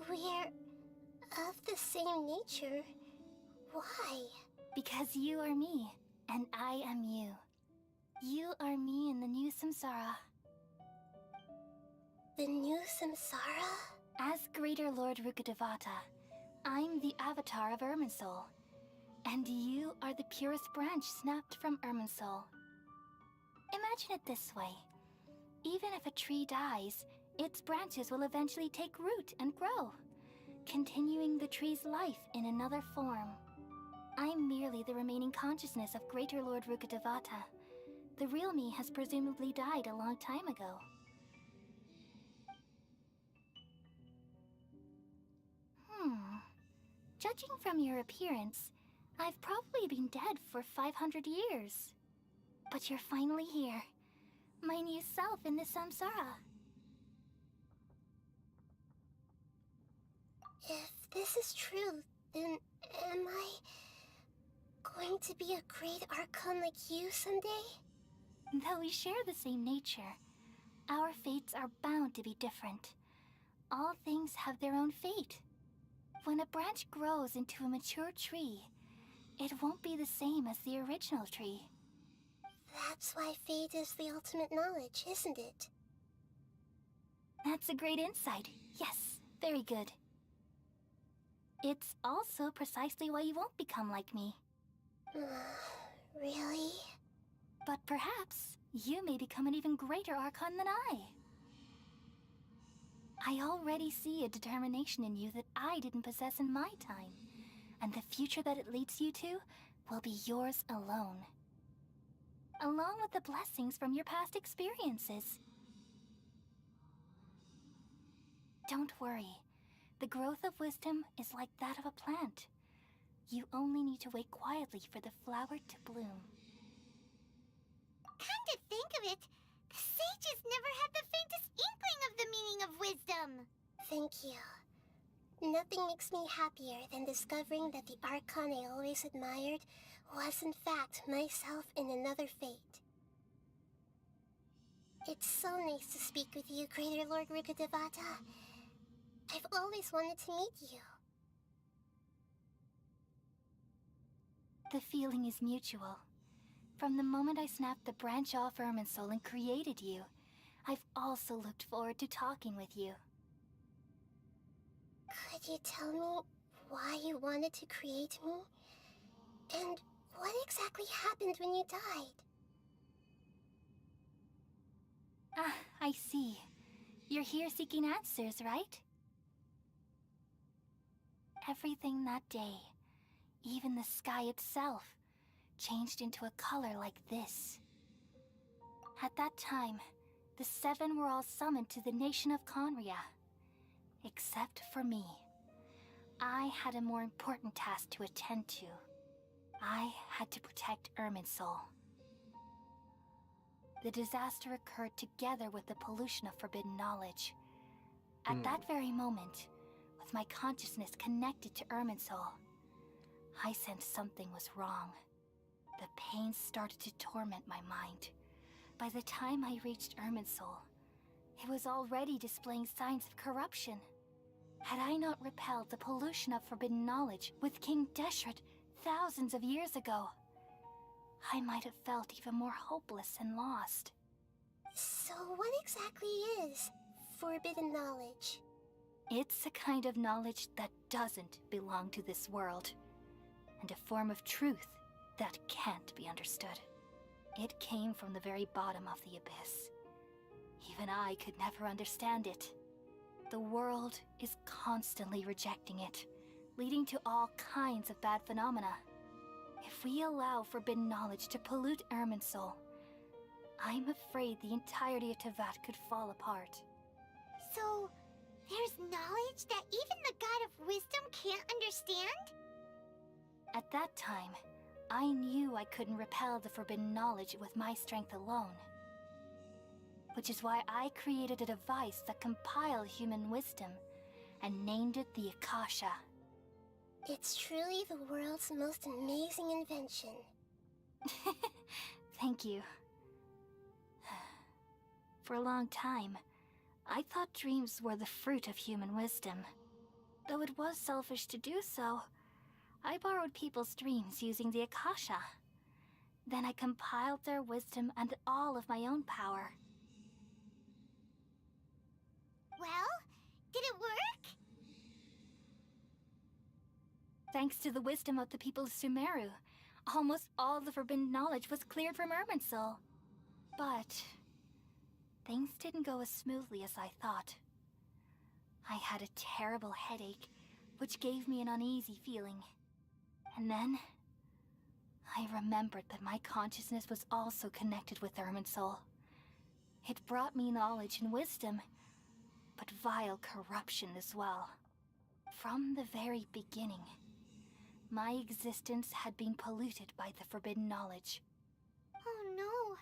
B: We're of the same nature. Why?
D: Because you are me, and I am you. You are me in the new samsara.
B: The new samsara?
D: As Greater Lord Rukkhadevata, I'm the avatar of Irminsul. And you are the purest branch snapped from Irminsul. Imagine it this way. Even if a tree dies, its branches will eventually take root and grow, continuing the tree's life in another form. I'm merely the remaining consciousness of Greater Lord Rukkhadevata. The real me has presumably died a long time ago. Judging from your appearance, I've probably been dead for 500 years. But you're finally here. My new self in the samsara.
B: If this is true, then am I going to be a great Archon like you someday?
D: Though we share the same nature, our fates are bound to be different. All things have their own fate. When a branch grows into a mature tree, it won't be the same as the original tree.
B: That's why fate is the ultimate knowledge, isn't it?
D: That's a great insight. Yes, very good. It's also precisely why you won't become like me.
B: Really?
D: But perhaps you may become an even greater Archon than I. I already see a determination in you that I didn't possess in my time, and the future that it leads you to will be yours alone. Along with the blessings from your past experiences. Don't worry. The growth of wisdom is like that of a plant. You only need to wait quietly for the flower to bloom.
G: Come to think of it, the sages never had the faintest inkling of the meaning of wisdom.
B: Thank you. Nothing makes me happier than discovering that the Archon I always admired was in fact myself in another fate. It's so nice to speak with you, Greater Lord Rukkhadevata. I've always wanted to meet you.
D: The feeling is mutual. From the moment I snapped the branch off Irminsul and created you, I've also looked forward to talking with you.
B: Could you tell me why you wanted to create me? And what exactly happened when you died?
D: Ah, I see. You're here seeking answers, right? Everything that day, even the sky itself, changed into a color like this. At that time, the seven were all summoned to the nation of Conria. Except for me. I had a more important task to attend to. I had to protect Irminsul. The disaster occurred together with the pollution of forbidden knowledge. At that very moment, with my consciousness connected to Irminsul, I sensed something was wrong. The pain started to torment my mind. By the time I reached Irminsul, it was already displaying signs of corruption. Had I not repelled the pollution of forbidden knowledge with King Deshret thousands of years ago, I might have felt even more hopeless and lost.
B: So what exactly is forbidden knowledge?
D: It's a kind of knowledge that doesn't belong to this world, and a form of truth that can't be understood. It came from the very bottom of the abyss. Even I could never understand it. The world is constantly rejecting it, leading to all kinds of bad phenomena. If we allow forbidden knowledge to pollute Irminsul, I'm afraid the entirety of Teyvat could fall apart.
G: So, there's knowledge that even the God of wisdom can't understand?
D: At that time, I knew I couldn't repel the forbidden knowledge with my strength alone. Which is why I created a device that compiled human wisdom and named it the Akasha.
B: It's truly the world's most amazing invention.
D: Thank you. For a long time, I thought dreams were the fruit of human wisdom. Though it was selfish to do so, I borrowed people's dreams using the Akasha. Then I compiled their wisdom and all of my own power.
G: Well, did it work?
D: Thanks to the wisdom of the people of Sumeru, almost all the forbidden knowledge was cleared from Irminsul. But things didn't go as smoothly as I thought. I had a terrible headache, which gave me an uneasy feeling. And then, I remembered that my consciousness was also connected with Irminsul. It brought me knowledge and wisdom, but vile corruption as well. From the very beginning, My existence had been polluted by the forbidden knowledge.
G: Oh no.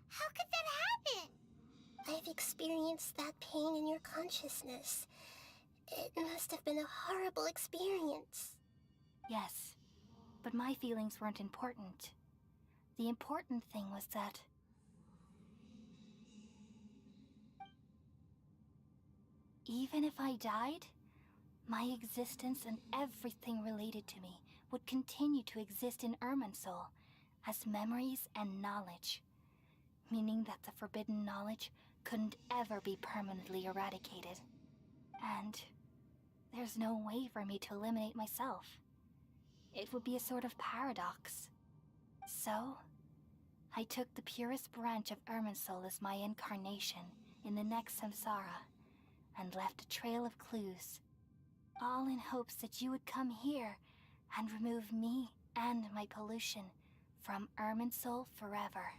G: How could that happen?
B: I've experienced that pain in your consciousness. It must have been a horrible experience.
D: Yes, but my feelings weren't important. The important thing was that even if I died, my existence and everything related to me would continue to exist in Irminsul as memories and knowledge, meaning that the forbidden knowledge couldn't ever be permanently eradicated. And there's no way for me to eliminate myself. It would be a sort of paradox. So, I took the purest branch of Irminsul as my incarnation in the next samsara, and left a trail of clues, all in hopes that you would come here and remove me and my pollution from Irminsul forever.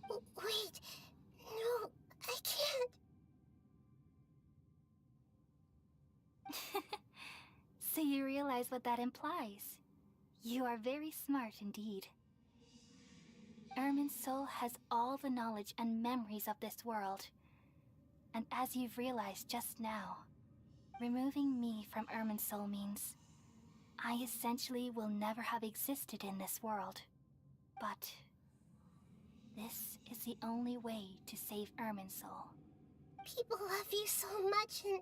B: Wait, no, I can't.
D: So you realize what that implies. You are very smart indeed. Irminsul has all the knowledge and memories of this world. And as you've realized just now, removing me from Irminsul means I essentially will never have existed in this world. But this is the only way to save Irminsul.
B: People love you so much, and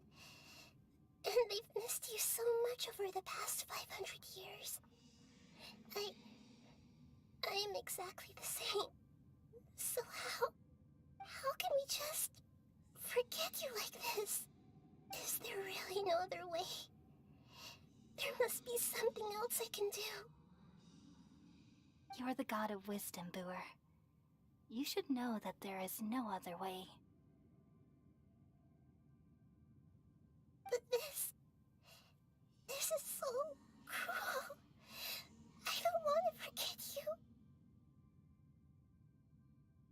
B: they've missed you so much over the past 500 years. I am exactly the same. So how can we just forget you like this? Is there really no other way? There must be something else I can do.
D: You're the god of wisdom, Booer. You should know that there is no other way.
B: But this is so cruel. I don't want to forget you.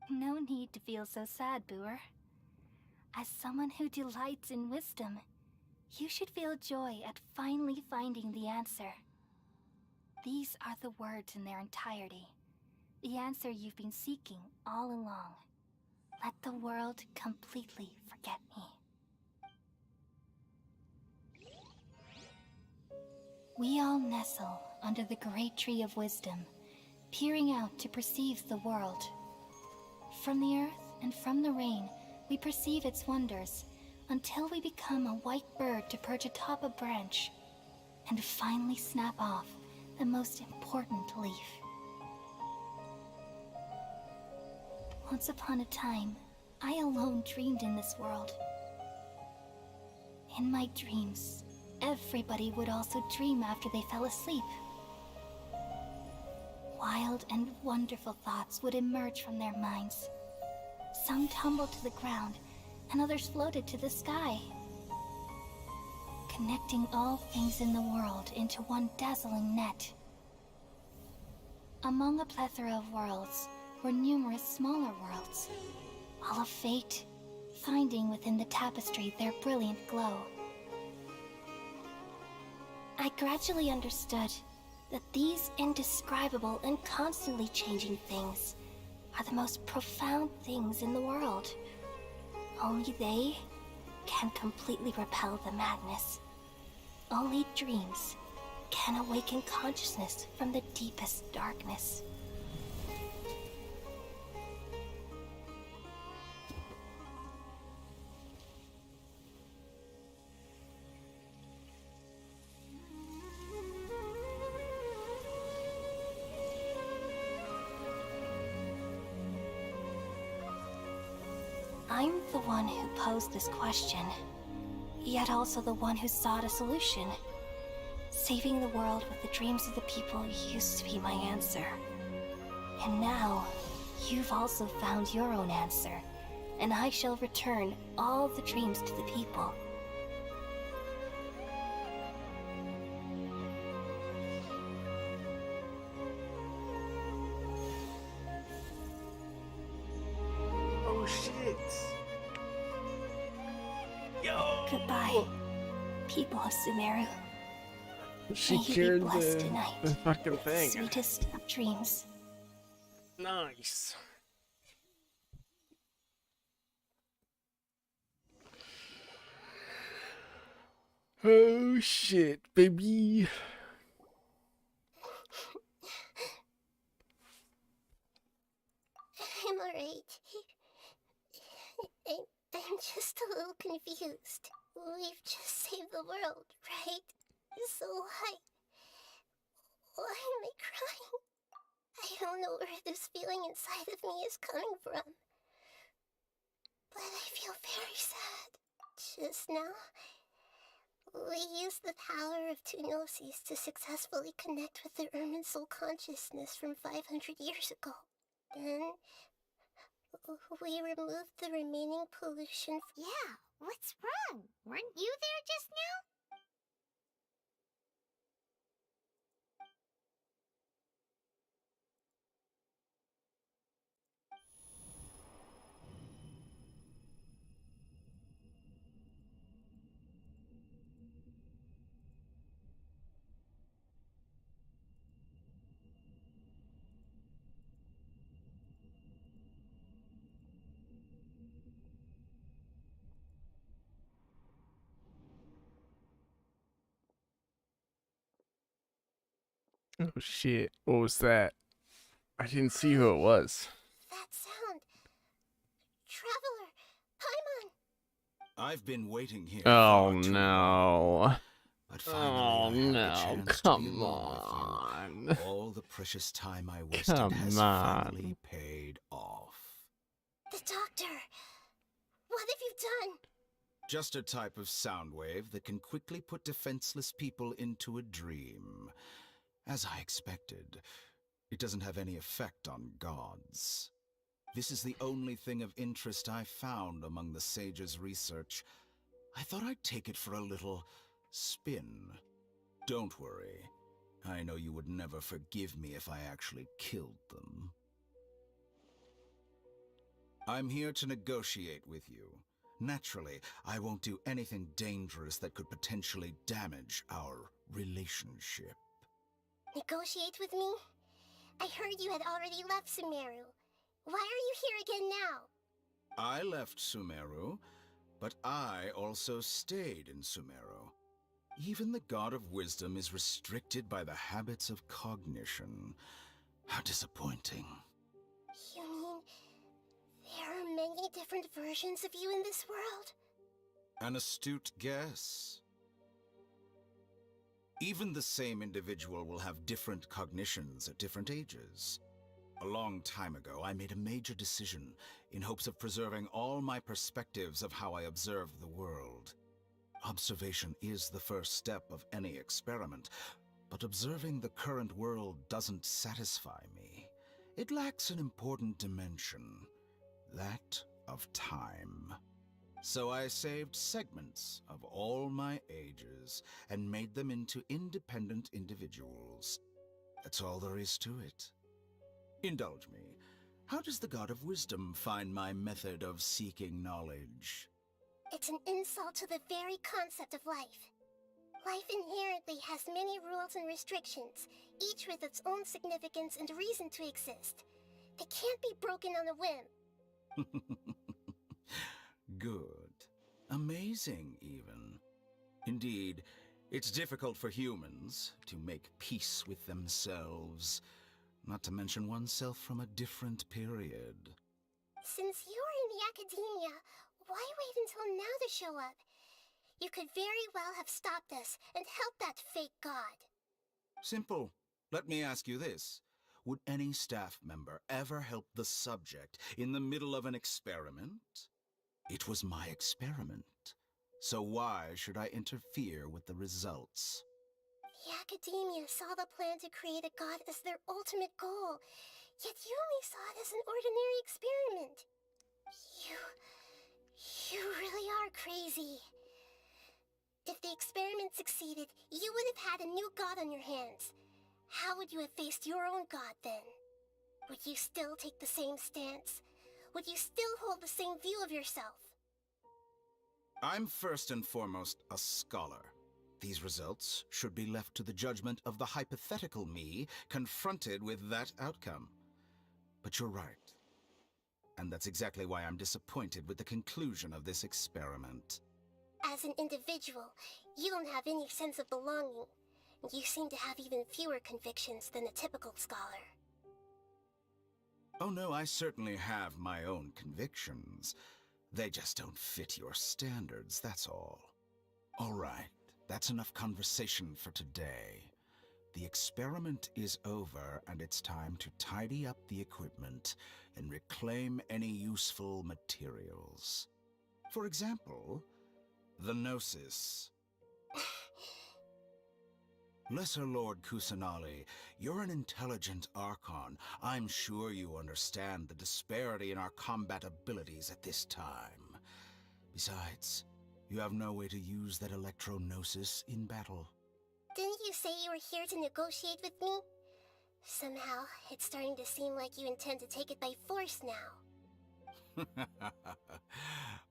D: No need to feel so sad, Booer. As someone who delights in wisdom, you should feel joy at finally finding the answer. These are the words in their entirety. The answer you've been seeking all along. Let the world completely forget me. We all nestle under the great tree of wisdom, peering out to perceive the world. From the earth and from the rain, we perceive its wonders, until we become a white bird to perch atop a branch, and finally snap off the most important leaf. Once upon a time, I alone dreamed in this world. In my dreams, everybody would also dream after they fell asleep. Wild and wonderful thoughts would emerge from their minds. Some tumbled to the ground, and others floated to the sky, connecting all things in the world into one dazzling net. Among a plethora of worlds were numerous smaller worlds, all of fate, finding within the tapestry their brilliant glow. I gradually understood that these indescribable and constantly changing things are the most profound things in the world. Only they can completely repel the madness. Only dreams can awaken consciousness from the deepest darkness. I'm the one who posed this question, yet also the one who sought a solution. Saving the world with the dreams of the people used to be my answer. And now, you've also found your own answer, and I shall return all the dreams to the people.
A: Oh shit! Yo!
D: Goodbye, people of Sumeru.
A: She
D: May he be
A: cured
D: blessed
A: the
D: tonight
A: fucking
D: with the
A: thing.
D: sweetest of dreams.
A: Nice. Oh shit, baby.
B: I'm alright. I'm just a little confused. We've just saved the world, right? So why am I crying? I don't know where this feeling inside of me is coming from. But I feel very sad. Just now, we used the power of two gnosis to successfully connect with the Ermin soul consciousness from 500 years ago. Then, we removed the remaining pollution.
G: Yeah, what's wrong? Weren't you there just now?
A: Oh shit, what was that? I didn't see who it was.
B: That sound. Traveler, Paimon.
H: I've been waiting here
A: Oh
H: far too long,
A: no.
H: but finally
A: Oh
H: I have
A: no,
H: the chance to be
A: come
H: alone with
A: on.
H: you. All the precious time I wasted has
A: Come on.
H: finally paid off.
B: The doctor. What have you done?
H: Just a type of sound wave that can quickly put defenseless people into a dream. As I expected, it doesn't have any effect on gods. This is the only thing of interest I found among the sage's research. I thought I'd take it for a little spin. Don't worry. I know you would never forgive me if I actually killed them. I'm here to negotiate with you. Naturally, I won't do anything dangerous that could potentially damage our relationship.
B: Negotiate with me? I heard you had already left Sumeru. Why are you here again now?
H: I left Sumeru, but I also stayed in Sumeru. Even the God of Wisdom is restricted by the habits of cognition. How disappointing.
B: You mean there are many different versions of you in this world?
H: An astute guess. Even the same individual will have different cognitions at different ages. A long time ago, I made a major decision in hopes of preserving all my perspectives of how I observe the world. Observation is the first step of any experiment, but observing the current world doesn't satisfy me. It lacks an important dimension, that of time. So I saved segments of all my ages and made them into independent individuals. That's all there is to it. Indulge me. How does the God of Wisdom find my method of seeking knowledge?
B: It's an insult to the very concept of life. Life inherently has many rules and restrictions, each with its own significance and reason to exist. They can't be broken on a whim.
H: Good. Amazing, even. Indeed, it's difficult for humans to make peace with themselves, not to mention oneself from a different period.
B: Since you're in the academia, why wait until now to show up? You could very well have stopped us and helped that fake god.
H: Simple. Let me ask you this. Would any staff member ever help the subject in the middle of an experiment? It was my experiment. So why should I interfere with the results?
B: The academia saw the plan to create a god as their ultimate goal, yet you only saw it as an ordinary experiment. You really are crazy. If the experiment succeeded, you would have had a new god on your hands. How would you have faced your own god then? Would you still take the same stance? Would you still hold the same view of yourself?
H: I'm first and foremost a scholar. These results should be left to the judgment of the hypothetical me confronted with that outcome. But you're right. And that's exactly why I'm disappointed with the conclusion of this experiment.
B: As an individual, you don't have any sense of belonging. You seem to have even fewer convictions than a typical scholar.
H: Oh no, I certainly have my own convictions. They just don't fit your standards, that's all. All right, that's enough conversation for today. The experiment is over, and it's time to tidy up the equipment and reclaim any useful materials. For example, the Gnosis. Lesser Lord Kusanali, you're an intelligent Archon. I'm sure you understand the disparity in our combat abilities at this time. Besides, you have no way to use that Electro-Gnosis in battle.
B: Didn't you say you were here to negotiate with me? Somehow, it's starting to seem like you intend to take it by force now.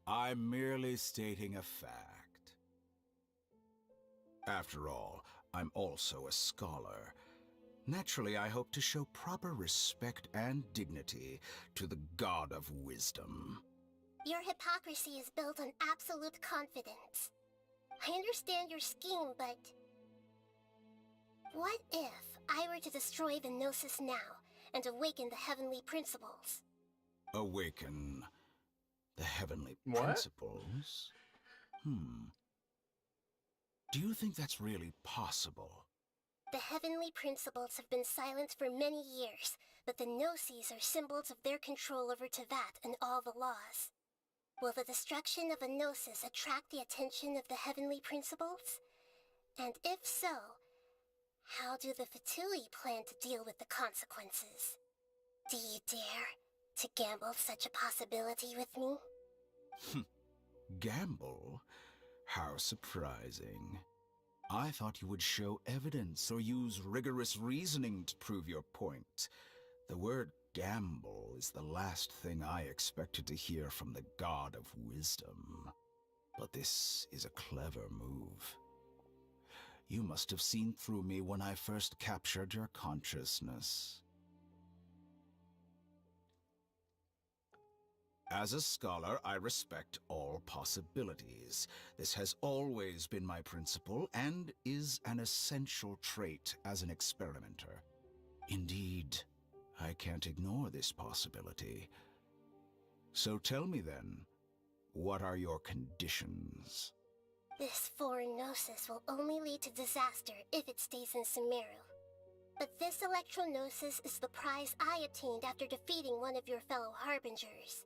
H: I'm merely stating a fact. After all, I'm also a scholar. Naturally, I hope to show proper respect and dignity to the God of Wisdom.
B: Your hypocrisy is built on absolute confidence. I understand your scheme, but... what if I were to destroy the Gnosis now and awaken the heavenly principles?
H: Awaken the heavenly
A: What?
H: principles? Do you think that's really possible?
B: The heavenly principles have been silent for many years, but the Gnosis are symbols of their control over Teyvat and all the laws. Will the destruction of a Gnosis attract the attention of the heavenly principles? And if so, how do the Fatui plan to deal with the consequences? Do you dare to gamble such a possibility with me?
H: Gamble? How surprising. I thought you would show evidence or use rigorous reasoning to prove your point. The word gamble is the last thing I expected to hear from the God of Wisdom. But this is a clever move. You must have seen through me when I first captured your consciousness. As a scholar, I respect all possibilities. This has always been my principle and is an essential trait as an experimenter. Indeed, I can't ignore this possibility. So tell me then, what are your conditions?
B: This foreign Gnosis will only lead to disaster if it stays in Sumeru. But this Electro-Gnosis is the prize I obtained after defeating one of your fellow Harbingers.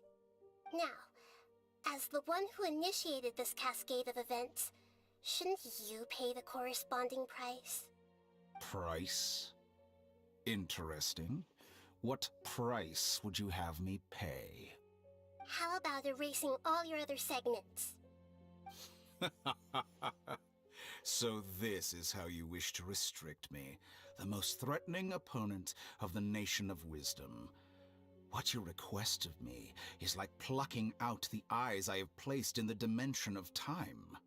B: Now, as the one who initiated this cascade of events, shouldn't you pay the corresponding price?
H: Price? Interesting. What price would you have me pay?
B: How about erasing all your other segments?
H: So this is how you wish to restrict me, the most threatening opponent of the Nation of Wisdom. What you request of me is like plucking out the eyes I have placed in the dimension of time.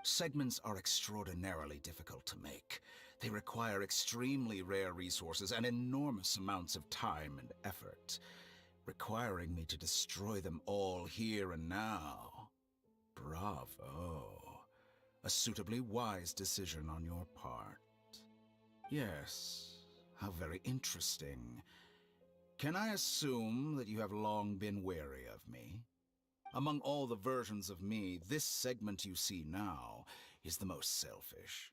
H: Segments are extraordinarily difficult to make. They require extremely rare resources and enormous amounts of time and effort, requiring me to destroy them all here and now. Bravo. A suitably wise decision on your part. Yes, how very interesting. Can I assume that you have long been wary of me? Among all the versions of me, this segment you see now is the most selfish.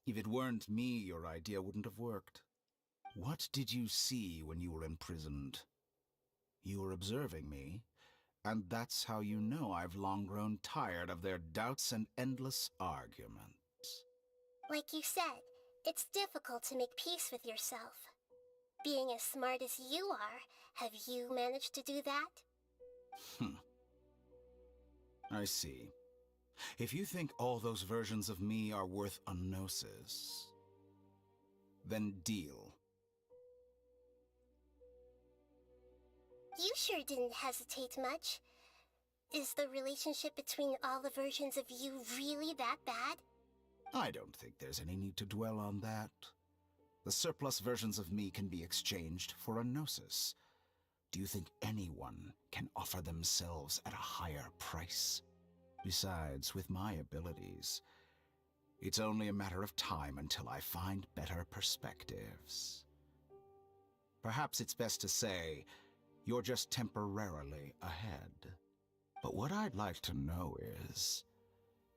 H: If it weren't me, your idea wouldn't have worked. What did you see when you were imprisoned? You were observing me, and that's how you know I've long grown tired of their doubts and endless arguments.
B: Like you said, it's difficult to make peace with yourself. Being as smart as you are, have you managed to do that?
H: I see. If you think all those versions of me are worth a gnosis, then deal.
B: You sure didn't hesitate much. Is the relationship between all the versions of you really that bad?
H: I don't think there's any need to dwell on that. The surplus versions of me can be exchanged for a gnosis. Do you think anyone can offer themselves at a higher price? Besides, with my abilities, it's only a matter of time until I find better perspectives. Perhaps it's best to say, you're just temporarily ahead. But what I'd like to know is,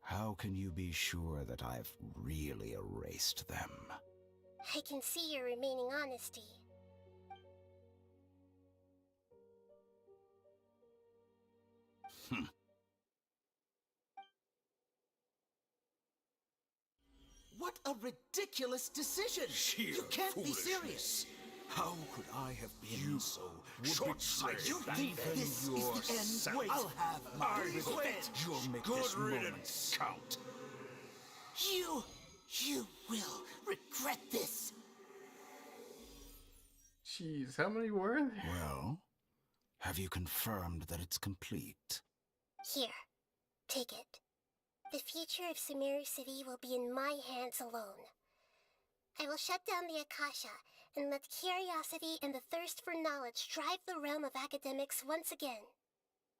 H: how can you be sure that I've really erased them?
B: I can see your remaining honesty.
I: What a ridiculous decision!
H: Sheer
I: You can't be
H: foolishness.
I: serious!
H: How could I have been so short-sighted?
I: You think this is the end? Wait, I'll have my revenge!
H: You'll make this moment count.
I: You will regret this!
A: Jeez, how many were there?
H: Well, have you confirmed that it's complete?
B: Here, take it. The future of Sumeru City will be in my hands alone. I will shut down the Akasha and let curiosity and the thirst for knowledge drive the realm of academics once again.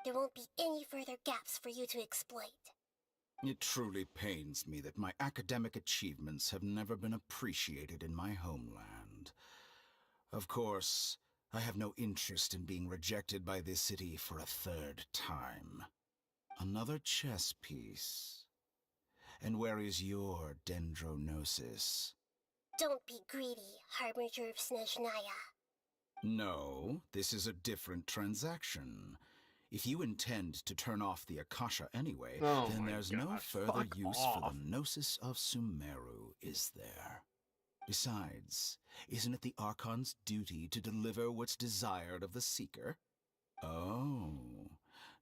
B: There won't be any further gaps for you to exploit.
H: It truly pains me that my academic achievements have never been appreciated in my homeland. Of course, I have no interest in being rejected by this city for a third time. Another chess piece. And where is your dendronosis?
B: Don't be greedy, Harbinger of Snezhnaya.
H: No, this is a different transaction. If you intend to turn off the Akasha anyway,
A: Oh
H: then
A: my
H: there's no
A: gosh,
H: further
A: fuck
H: use
A: off.
H: for the Gnosis of Sumeru, is there? Besides, isn't it the Archon's duty to deliver what's desired of the Seeker? Oh,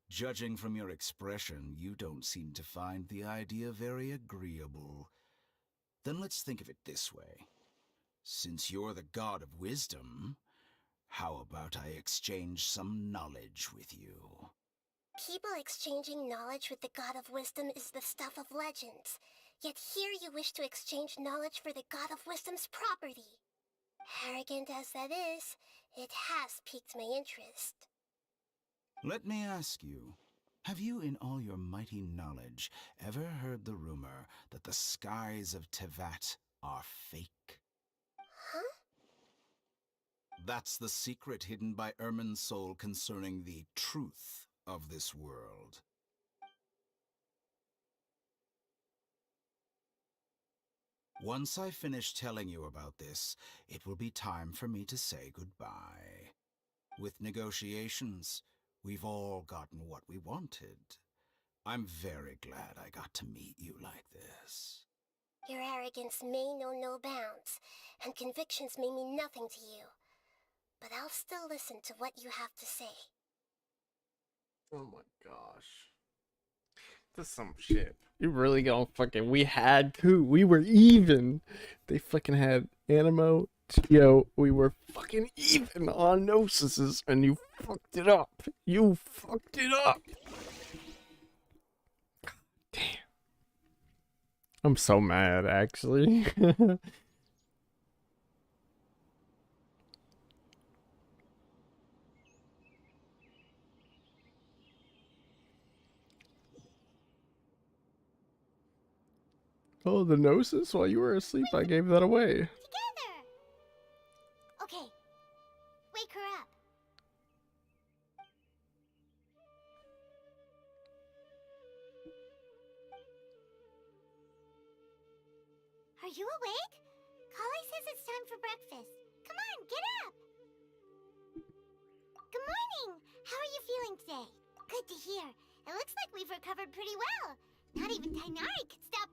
H: judging from your expression, you don't seem to find the idea very agreeable. Then let's think of it this way. Since you're the god of wisdom, how about I exchange some knowledge with you?
B: People exchanging knowledge with the God of Wisdom is the stuff of legends. Yet here you wish to exchange knowledge for the God of Wisdom's property. Arrogant as that is, it has piqued my interest.
H: Let me ask you, have you in all your mighty knowledge ever heard the rumor that the skies of Tevat are fake?
B: Huh?
H: That's the secret hidden by Irminsul concerning the truth of this world. Once I finish telling you about this, it will be time for me to say goodbye. With negotiations, we've all gotten what we wanted. I'm very glad I got to meet you like this.
B: Your arrogance may know no bounds, and convictions may mean nothing to you. But I'll still listen to what you have to say.
A: Oh my gosh. This is some shit. You really gonna fucking... We had to. We were even. They fucking had Animo, Tio. We were fucking even on Gnosises, and you fucked it up. You fucked it up. God damn. I'm so mad, actually. Oh, the Gnosis? While you were asleep, I gave that away.
G: Together! Okay. Wake her up. Are you awake? Kali says it's time for breakfast. Come on, get up! Good morning! How are you feeling today? Good to hear. It looks like we've recovered pretty well. Not even Tainari could stop...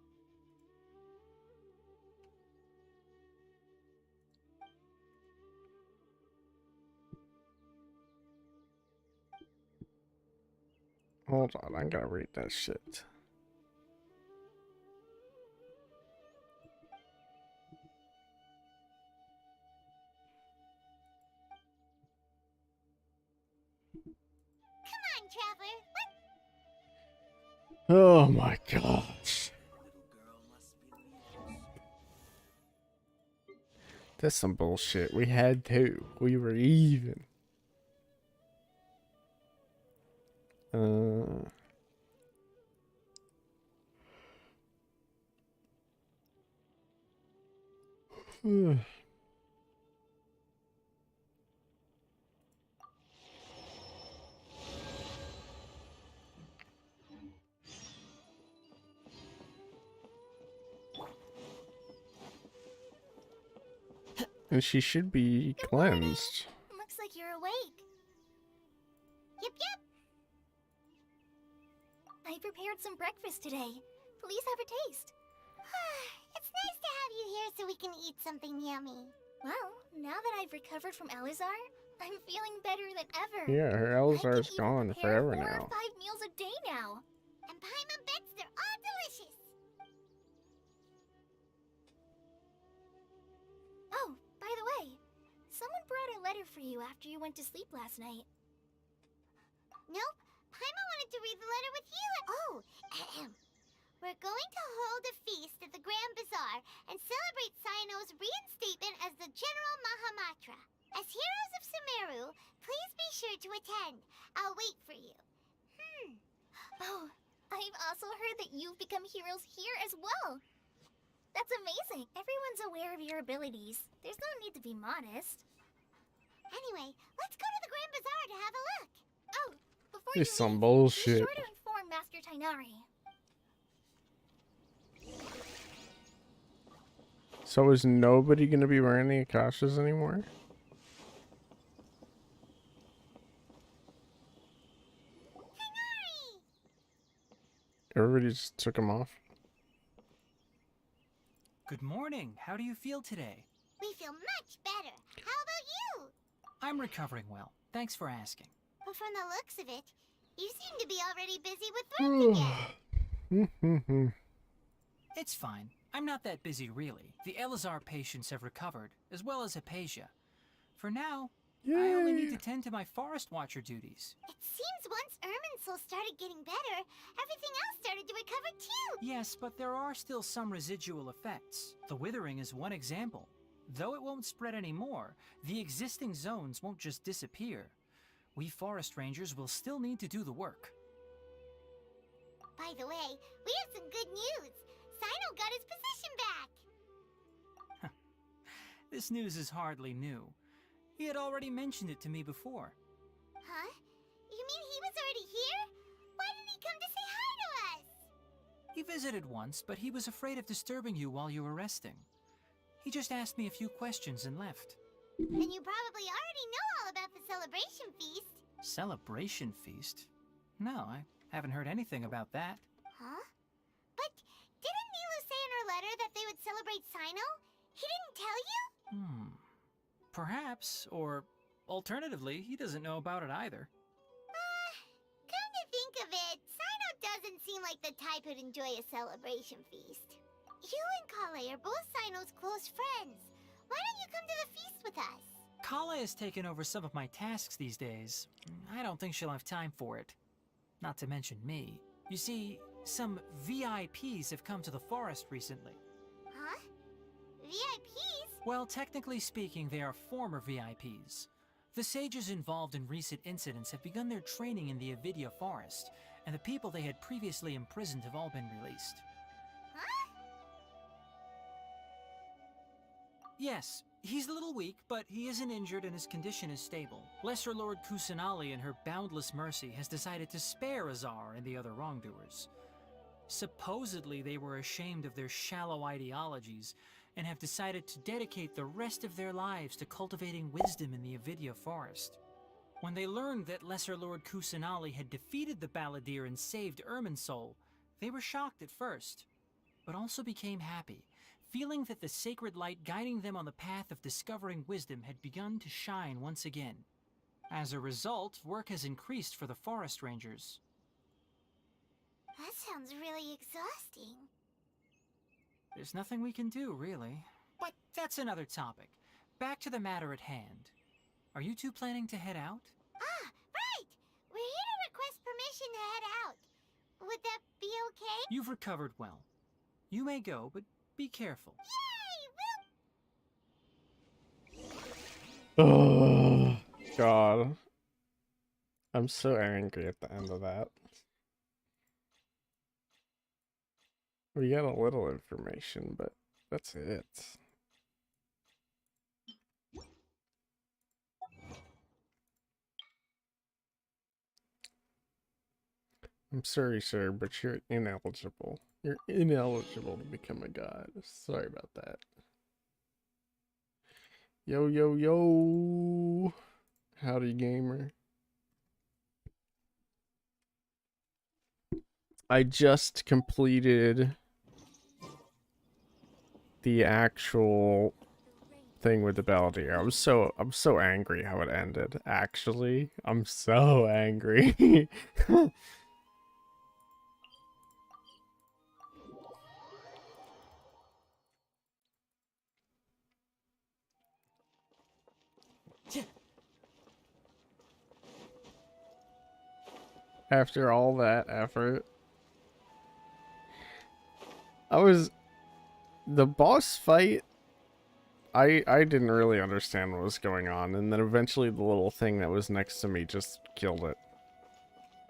A: Hold on, I gotta read that shit.
G: Come on, Traveler.
A: Oh my gosh. That's some bullshit. We had two. We were even. And she should be cleansed.
G: Looks like you're awake. Yep, yep.
D: I prepared some breakfast today. Please have a taste.
G: It's nice to have you here so we can eat something yummy.
D: Well, now that I've recovered from Elizar, I'm feeling better than ever.
A: Yeah, her
D: I
A: Elzar's
D: can even
A: gone
D: prepare
A: forever
D: 4 or
A: now.
D: 5 meals a day now.
G: And Paimon bets they're all delicious.
D: Oh, by the way, someone brought a letter for you after you went to sleep last night.
G: Nope, Paimon wanted to read the letter with you. Oh, ahem. We're going to hold a feast at the Grand Bazaar and celebrate Sino's reinstatement as the General Mahamatra. As heroes of Sumeru, please be sure to attend. I'll wait for you.
D: Oh, I've also heard that you've become heroes here as well. That's amazing. Everyone's aware of your abilities. There's no need to be modest.
G: Anyway, let's go to the Grand Bazaar to have a look.
D: Oh, before
A: This
D: you
A: some
D: leave,
A: bullshit.
D: be sure to inform Master Tainari.
A: So is nobody gonna be wearing the Akashas anymore? Everybody just took them off.
J: Good morning. How do you feel today?
G: We feel much better. How about you?
J: I'm recovering well. Thanks for asking.
G: But from the looks of it, you seem to be already busy with work again.
J: It's fine. I'm not that busy, really. The Elazar patients have recovered, as well as Hypatia. For now, I only need to tend to my Forest Watcher duties.
G: It seems once Irminsul started getting better, everything else started to recover too.
J: Yes, but there are still some residual effects. The withering is one example. Though it won't spread anymore, the existing zones won't just disappear. We Forest Rangers will still need to do the work.
G: By the way, we have some good news. Sino got his position back.
J: This news is hardly new. He had already mentioned it to me before.
G: Huh? You mean he was already here? Why didn't he come to say hi to us?
J: He visited once, but he was afraid of disturbing you while you were resting. He just asked me a few questions and left.
G: Then you probably already know all about the celebration feast.
J: Celebration feast? No, I haven't heard anything about that.
G: Huh? But didn't Nilu say in her letter that they would celebrate Sino? He didn't tell you?
J: Perhaps, or alternatively, he doesn't know about it either.
G: Come to think of it, Sino doesn't seem like the type who'd enjoy a celebration feast. You and Kale are both Sino's close friends. Why don't you come to the feast with us?
J: Kala has taken over some of my tasks these days. I don't think she'll have time for it. Not to mention me. You see, some VIPs have come to the forest recently.
G: Huh? VIPs?
J: Well, technically speaking, they are former VIPs. The sages involved in recent incidents have begun their training in the Avidya forest, and the people they had previously imprisoned have all been released.
G: Huh?
J: Yes, he's a little weak, but he isn't injured and his condition is stable. Lesser Lord Kusanali, in her boundless mercy, has decided to spare Azar and the other wrongdoers. Supposedly, they were ashamed of their shallow ideologies and have decided to dedicate the rest of their lives to cultivating wisdom in the Avidya forest. When they learned that Lesser Lord Kusanali had defeated the Balladeer and saved Irminsul, they were shocked at first, but also became happy, feeling that the sacred light guiding them on the path of discovering wisdom had begun to shine once again. As a result, work has increased for the Forest Rangers.
G: That sounds really exhausting.
J: There's nothing we can do, really. But that's another topic. Back to the matter at hand. Are you two planning to head out?
G: Ah, right! We're here to request permission to head out. Would that be okay?
J: You've recovered well. You may go, but be careful.
G: Yay!
A: Oh, God. I'm so angry at the end of that. We got a little information, but that's it. I'm sorry, sir, but you're ineligible. You're ineligible to become a god. Sorry about that. Yo, yo, yo. Howdy, gamer. I just completed the actual thing with the Belvedere. I'm so angry how it ended. Actually, I'm so angry. After all that effort, the boss fight. I didn't really understand what was going on, and then eventually the little thing that was next to me just killed it.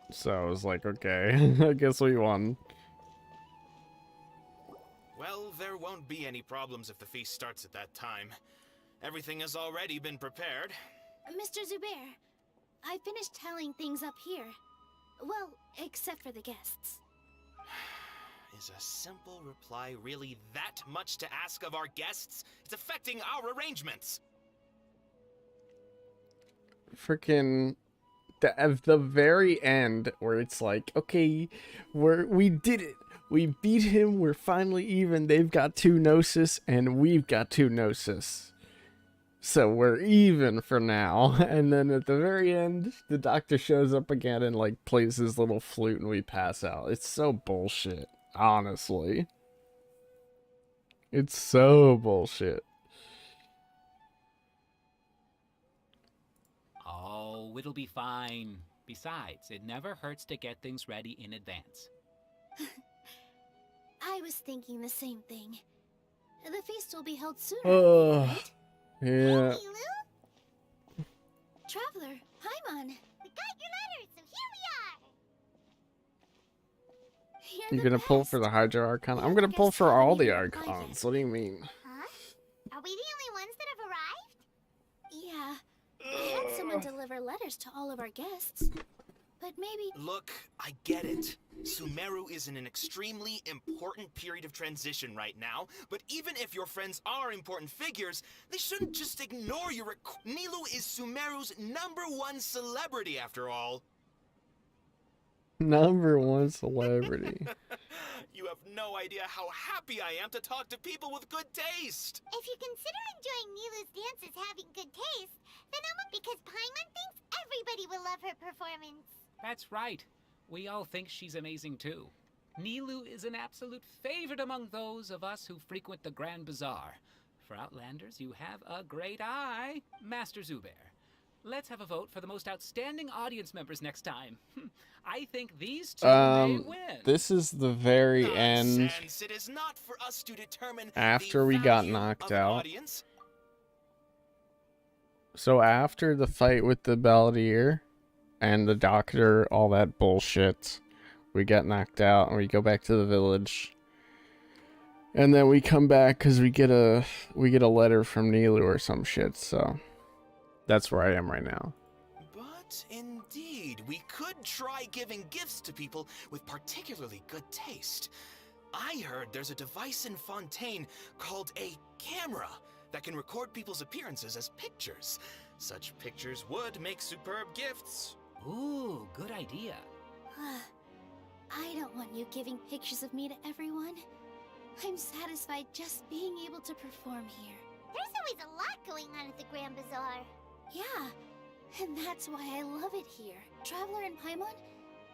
A: So I was like, okay, I guess we won.
K: Well, there won't be any problems if the feast starts at that time. Everything has already been prepared.
D: Mr. Zubair, I finished tallying things up here. Well, except for the guests.
K: Is a simple reply really that much to ask of our guests? It's affecting our arrangements.
A: Freaking at the very end where it's like, okay, we did it. We beat him. We're finally even. They've got 2 Gnosis and we've got 2 Gnosis. So we're even for now. And then at the very end, the doctor shows up again and like plays his little flute and we pass out. It's so bullshit. Honestly. It's so bullshit.
L: Oh, it'll be fine. Besides, it never hurts to get things ready in advance.
D: I was thinking the same thing. The feast will be held soon,
A: right? Yeah.
G: Hey, Lou?
D: Traveler, Paimon.
G: We got your letter, so here we are.
A: You're gonna pull for the Hydra Archon? I'm gonna pull for all the Archons. What do you mean?
G: Huh? Are we the only ones that have arrived?
D: Yeah. I had someone deliver letters to all of our guests. But maybe...
K: Look, I get it. Sumeru is in an extremely important period of transition right now, but even if your friends are important figures, they shouldn't just ignore your Nilu is Sumeru's #1 celebrity after all.
A: #1 celebrity.
K: You have no idea how happy I am to talk to people with good taste.
G: If you consider enjoying Nilu's dances having good taste, then because Paimon thinks everybody will love her performance.
L: That's right. We all think she's amazing too. Nilu is an absolute favorite among those of us who frequent the Grand Bazaar. For Outlanders, you have a great eye, Master Zubair. Let's have a vote for the most outstanding audience members next time. I think these 2 may win.
A: This is the very end.
K: It is not for us to determine
A: after we got knocked out. So after the fight with the Belvedere and the doctor, all that bullshit, we get knocked out and we go back to the village. And then we come back because we get a letter from Nilu or some shit, so that's where I am right now.
K: But indeed, we could try giving gifts to people with particularly good taste. I heard there's a device in Fontaine called a camera that can record people's appearances as pictures. Such pictures would make superb gifts.
L: Ooh, good idea.
D: I don't want you giving pictures of me to everyone. I'm satisfied just being able to perform here.
G: There's always a lot going on at the Grand Bazaar.
D: Yeah, and that's why I love it here. Traveler and Paimon,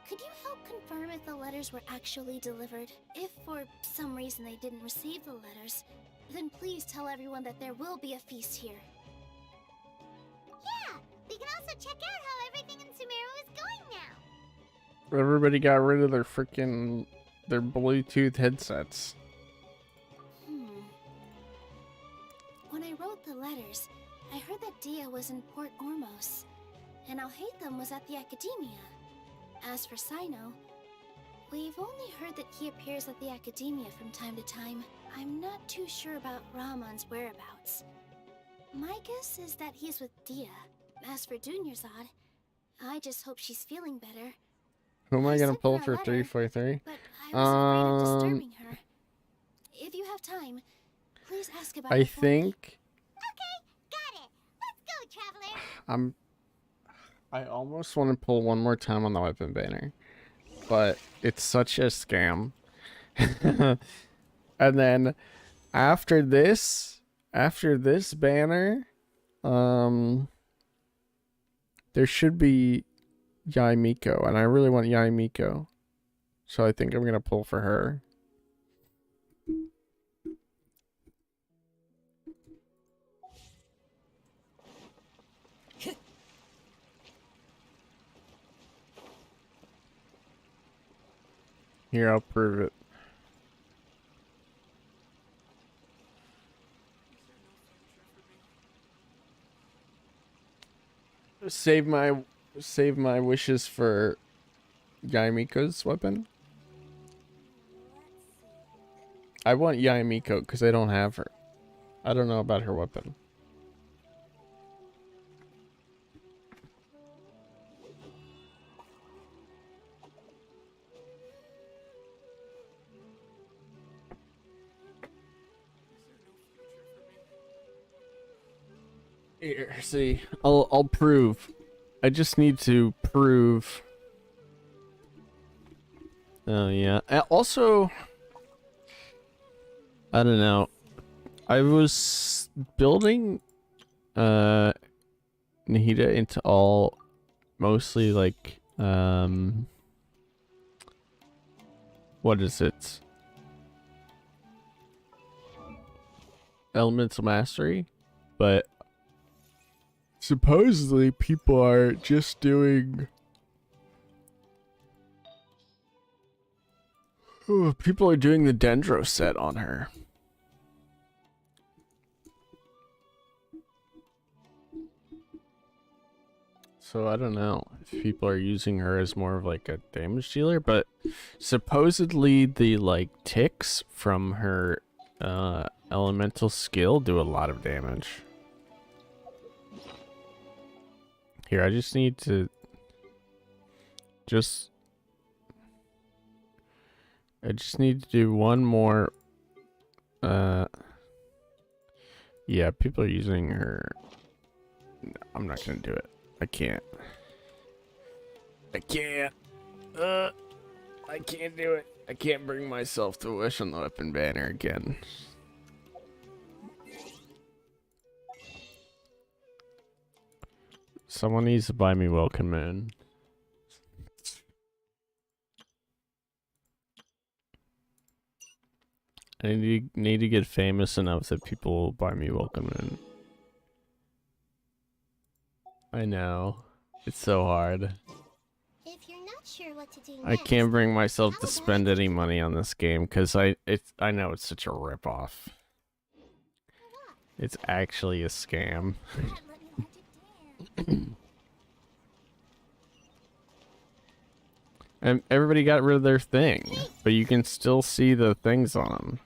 D: could you help confirm if the letters were actually delivered? If for some reason they didn't receive the letters, then please tell everyone that there will be a feast here.
G: Yeah, we can also check out how everything in Sumeru is going now.
A: Everybody got rid of their freaking their Bluetooth headsets.
M: When I wrote the letters, I heard that Dia was in Port Ormos, and Alhaitham was at the Academia. As for Sino, we've only heard that he appears at the Academia from time to time. I'm not too sure about Rahman's whereabouts. My guess is that he's with Dia. As for Dunyarzad, I just hope she's feeling better.
A: Who am I gonna
M: sent
A: pull
M: her a
A: for
M: letter,
A: 343?
M: But I was afraid of disturbing her. If you have time, please ask about
A: I
M: her for me.
A: think
G: Okay, got it. Let's go, Traveler.
A: I almost want to pull one more time on the weapon banner, but it's such a scam. And then after this banner, there should be Yai Miko, and I really want Yai Miko, so I think I'm gonna pull for her. Here, I'll prove it. Save my wishes for Yaimiko's weapon. I want Yaimiko because I don't have her. I don't know about her weapon. Here, see, I'll prove. I just need to prove. Oh yeah. Also, I don't know. I was building Nahida into all mostly like what is it? Elemental mastery, but supposedly people are just doing people are doing the Dendro set on her. So I don't know if people are using her as more of like a damage dealer, but supposedly the like ticks from her elemental skill do a lot of damage. Here, I just need to I just need to do one more. Yeah, people are using her. No, I'm not gonna do it. I can't. I can't do it. I can't bring myself to wish on the weapon banner again. Someone needs to buy me Welcome Moon. I need to get famous enough that people will buy me Welcome Moon. I know. It's so hard.
B: If you're not sure what to do
A: I
B: next,
A: can't bring myself to spend any money on this game because I know it's such a ripoff. It's actually a scam. And everybody got rid of their thing, but you can still see the things on them.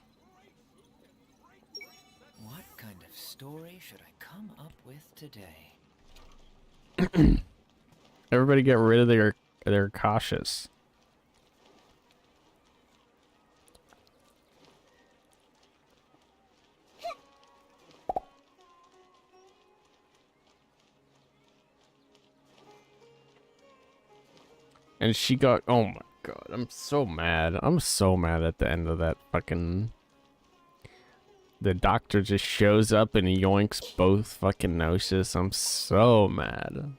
N: What kind of story should I come up with today?
A: Everybody get rid of their cautious. And she got, oh my god, I'm so mad. I'm so mad at the end of that fucking... The doctor just shows up and yoinks both fucking Gnosis. I'm so mad.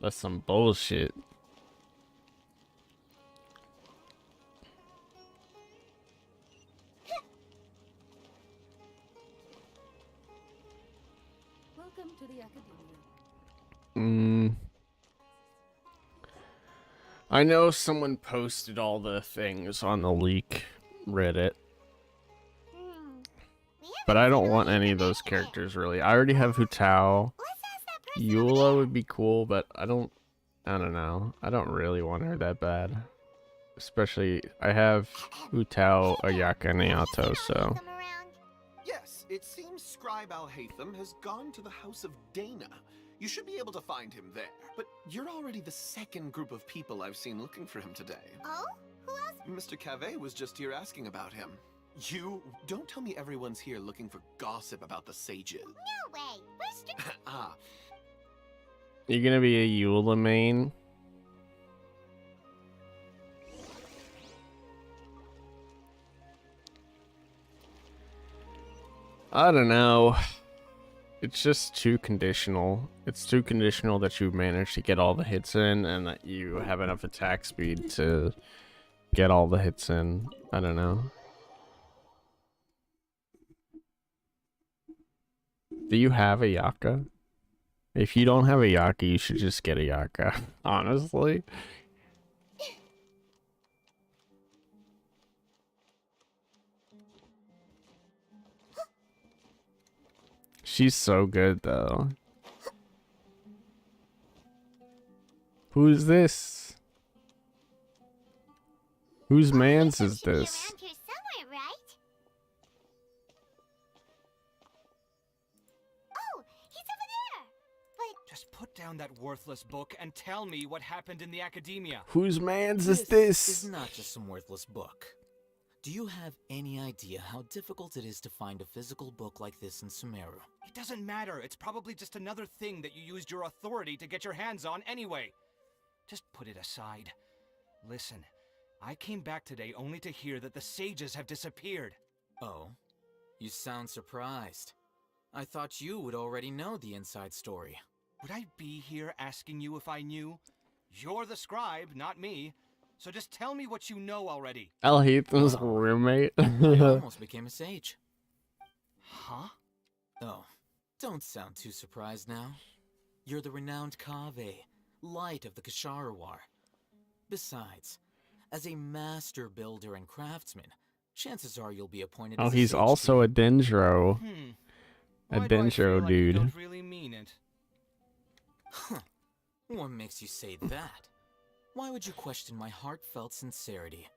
A: That's some bullshit.
C: Welcome to the Academia.
A: I know someone posted all the things on the leak Reddit. But I don't want any of those characters, really. I already have Hu Tao. Eula would be cool, but I don't know. I don't really want her that bad. Especially, I have Hu Tao, Ayaka, and Ayato, so...
I: Yes, it seems Scribe Al-Haytham has gone to the House of Dana. You should be able to find him there. But you're already the second group of people I've seen looking for him today.
G: Oh? Who else?
I: Mr. Cave was just here asking about him. You don't tell me everyone's here looking for gossip about the sages.
G: No way.
I: Ah.
A: You gonna be a Eula main? I don't know. It's just too conditional. It's too conditional that you manage to get all the hits in and that you have enough attack speed to get all the hits in. I don't know. Do you have a Yaka? If you don't have a Yaka, you should just get a Yaka, honestly. She's so good, though. Who's this? Whose man's is this?
O: Just put down that worthless book and tell me what happened in the academia.
A: Whose man's is
N: This
A: this?
N: is not just some worthless book. Do you have any idea how difficult it is to find a physical book like this in Sumeru?
O: It doesn't matter. It's probably just another thing that you used your authority to get your hands on anyway. Just put it aside. Listen, I came back today only to hear that the sages have disappeared.
N: Oh, you sound surprised. I thought you would already know the inside story.
O: Would I be here asking you if I knew? You're the scribe, not me. So just tell me what you know already.
A: Al-Haytham's roommate.
N: I almost became a sage.
O: Huh?
N: Oh, don't sound too surprised now. You're the renowned Kaveh, light of the Kasharawar. Besides, as a master builder and craftsman, chances are you'll be appointed as a
A: He's
N: sage
A: also a Dendro. A
O: Why do I feel
A: Dendro
O: like you
A: dude.
O: don't really mean it?
N: Huh. What makes you say that? Why would you question my heartfelt sincerity?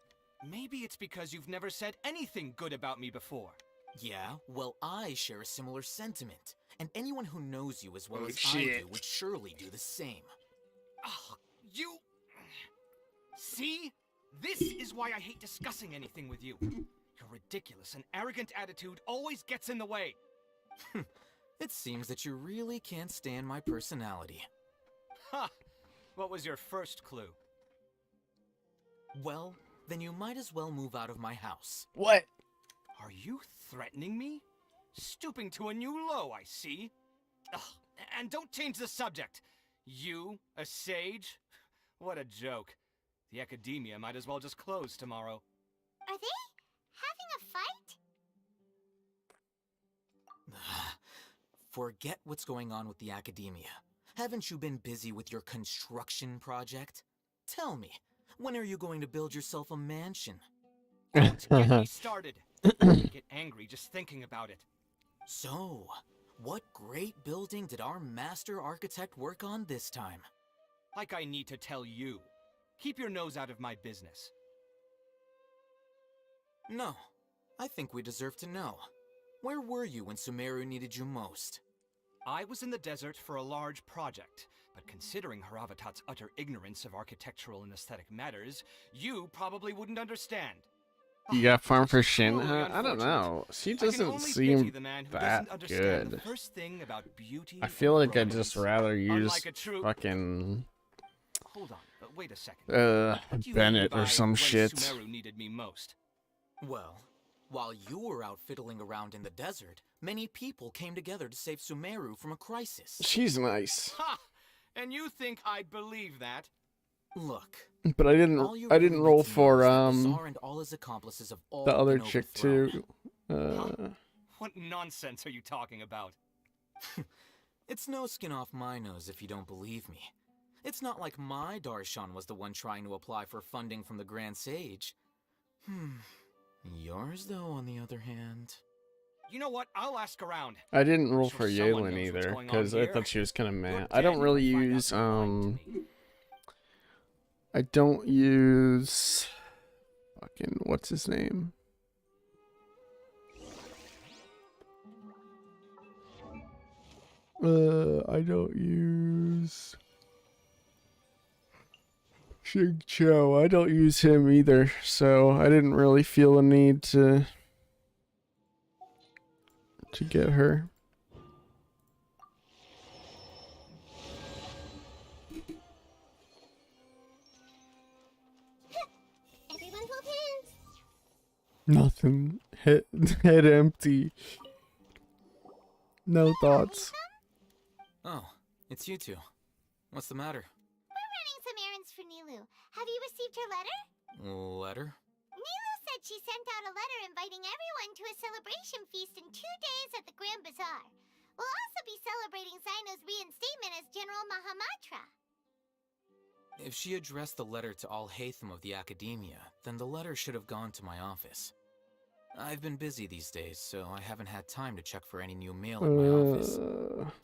O: Maybe it's because you've never said anything good about me before.
N: Yeah, well, I share a similar sentiment, and anyone who knows you as well as I
A: shit.
N: do would surely do the same.
O: Oh, you... See? This is why I hate discussing anything with you. Your ridiculous and arrogant attitude always gets in the way.
N: It seems that you really can't stand my personality.
O: Ha! What was your first clue?
N: Well, then you might as well move out of my house.
A: What?
O: Are you threatening me? Stooping to a new low, I see. Ugh, and don't change the subject. You, a sage? What a joke. The academia might as well just close tomorrow.
G: Are they having a fight?
N: Forget what's going on with the academia. Haven't you been busy with your construction project? Tell me, when are you going to build yourself a mansion?
O: Don't get me started. I get angry just thinking about it.
N: So, what great building did our master architect work on this time?
O: Like I need to tell you. Keep your nose out of my business.
N: No, I think we deserve to know. Where were you when Sumeru needed you most?
O: I was in the desert for a large project, but considering Haravatat's utter ignorance of architectural and aesthetic matters, you probably wouldn't understand.
A: You got farm for Shin?
O: Truly
A: I don't know. She doesn't
O: only
A: seem
O: pity the man who
A: that
O: doesn't understand the
A: good.
O: first thing about beauty
A: I feel
O: and
A: like I'd just
O: romance.
A: rather use
O: Unlike a true...
A: fucking
O: Hold on, but wait a second. What do you
A: Bennett
O: mean
A: or
O: by
A: some
O: when
A: shit.
O: Sumeru needed me most?
N: Well, while you were out fiddling around in the desert, many people came together to save Sumeru from a crisis.
A: She's nice.
O: Ha! And you think I'd believe that?
N: Look,
A: But I didn't roll for
N: Tsar and all his accomplices have all
A: the other
N: been
A: chick
N: overthrown.
A: too.
O: What nonsense are you talking about?
N: It's no skin off my nose if you don't believe me. It's not like my Darshan was the one trying to apply for funding from the Grand Sage. Yours, though, on the other hand...
O: You know what? I'll ask around.
A: I didn't roll
O: Sure
A: for
O: someone
A: Yalen
O: knows what's
A: either,
O: going on
A: because I
O: here.
A: thought she was kind of mad.
O: Good
A: I don't
O: Daniel
A: really
O: will find out
A: use,
O: you're lying to me.
A: I don't use... Fucking, what's his name? I don't use... Xing Chow. I don't use him either, so I didn't really feel a need to get her.
B: Everyone hold hands.
A: Nothing. Head empty. No thoughts.
N: Oh, it's you two. What's the matter?
G: We're running some errands for Nilu. Have you received her letter?
N: Letter?
G: Nilu said she sent out a letter inviting everyone to a celebration feast in 2 days at the Grand Bazaar. We'll also be celebrating Zaino's reinstatement as General Mahamatra.
N: If she addressed the letter to all Hatham of the Academia, then the letter should have gone to my office. I've been busy these days, so I haven't had time to check for any new mail in my office.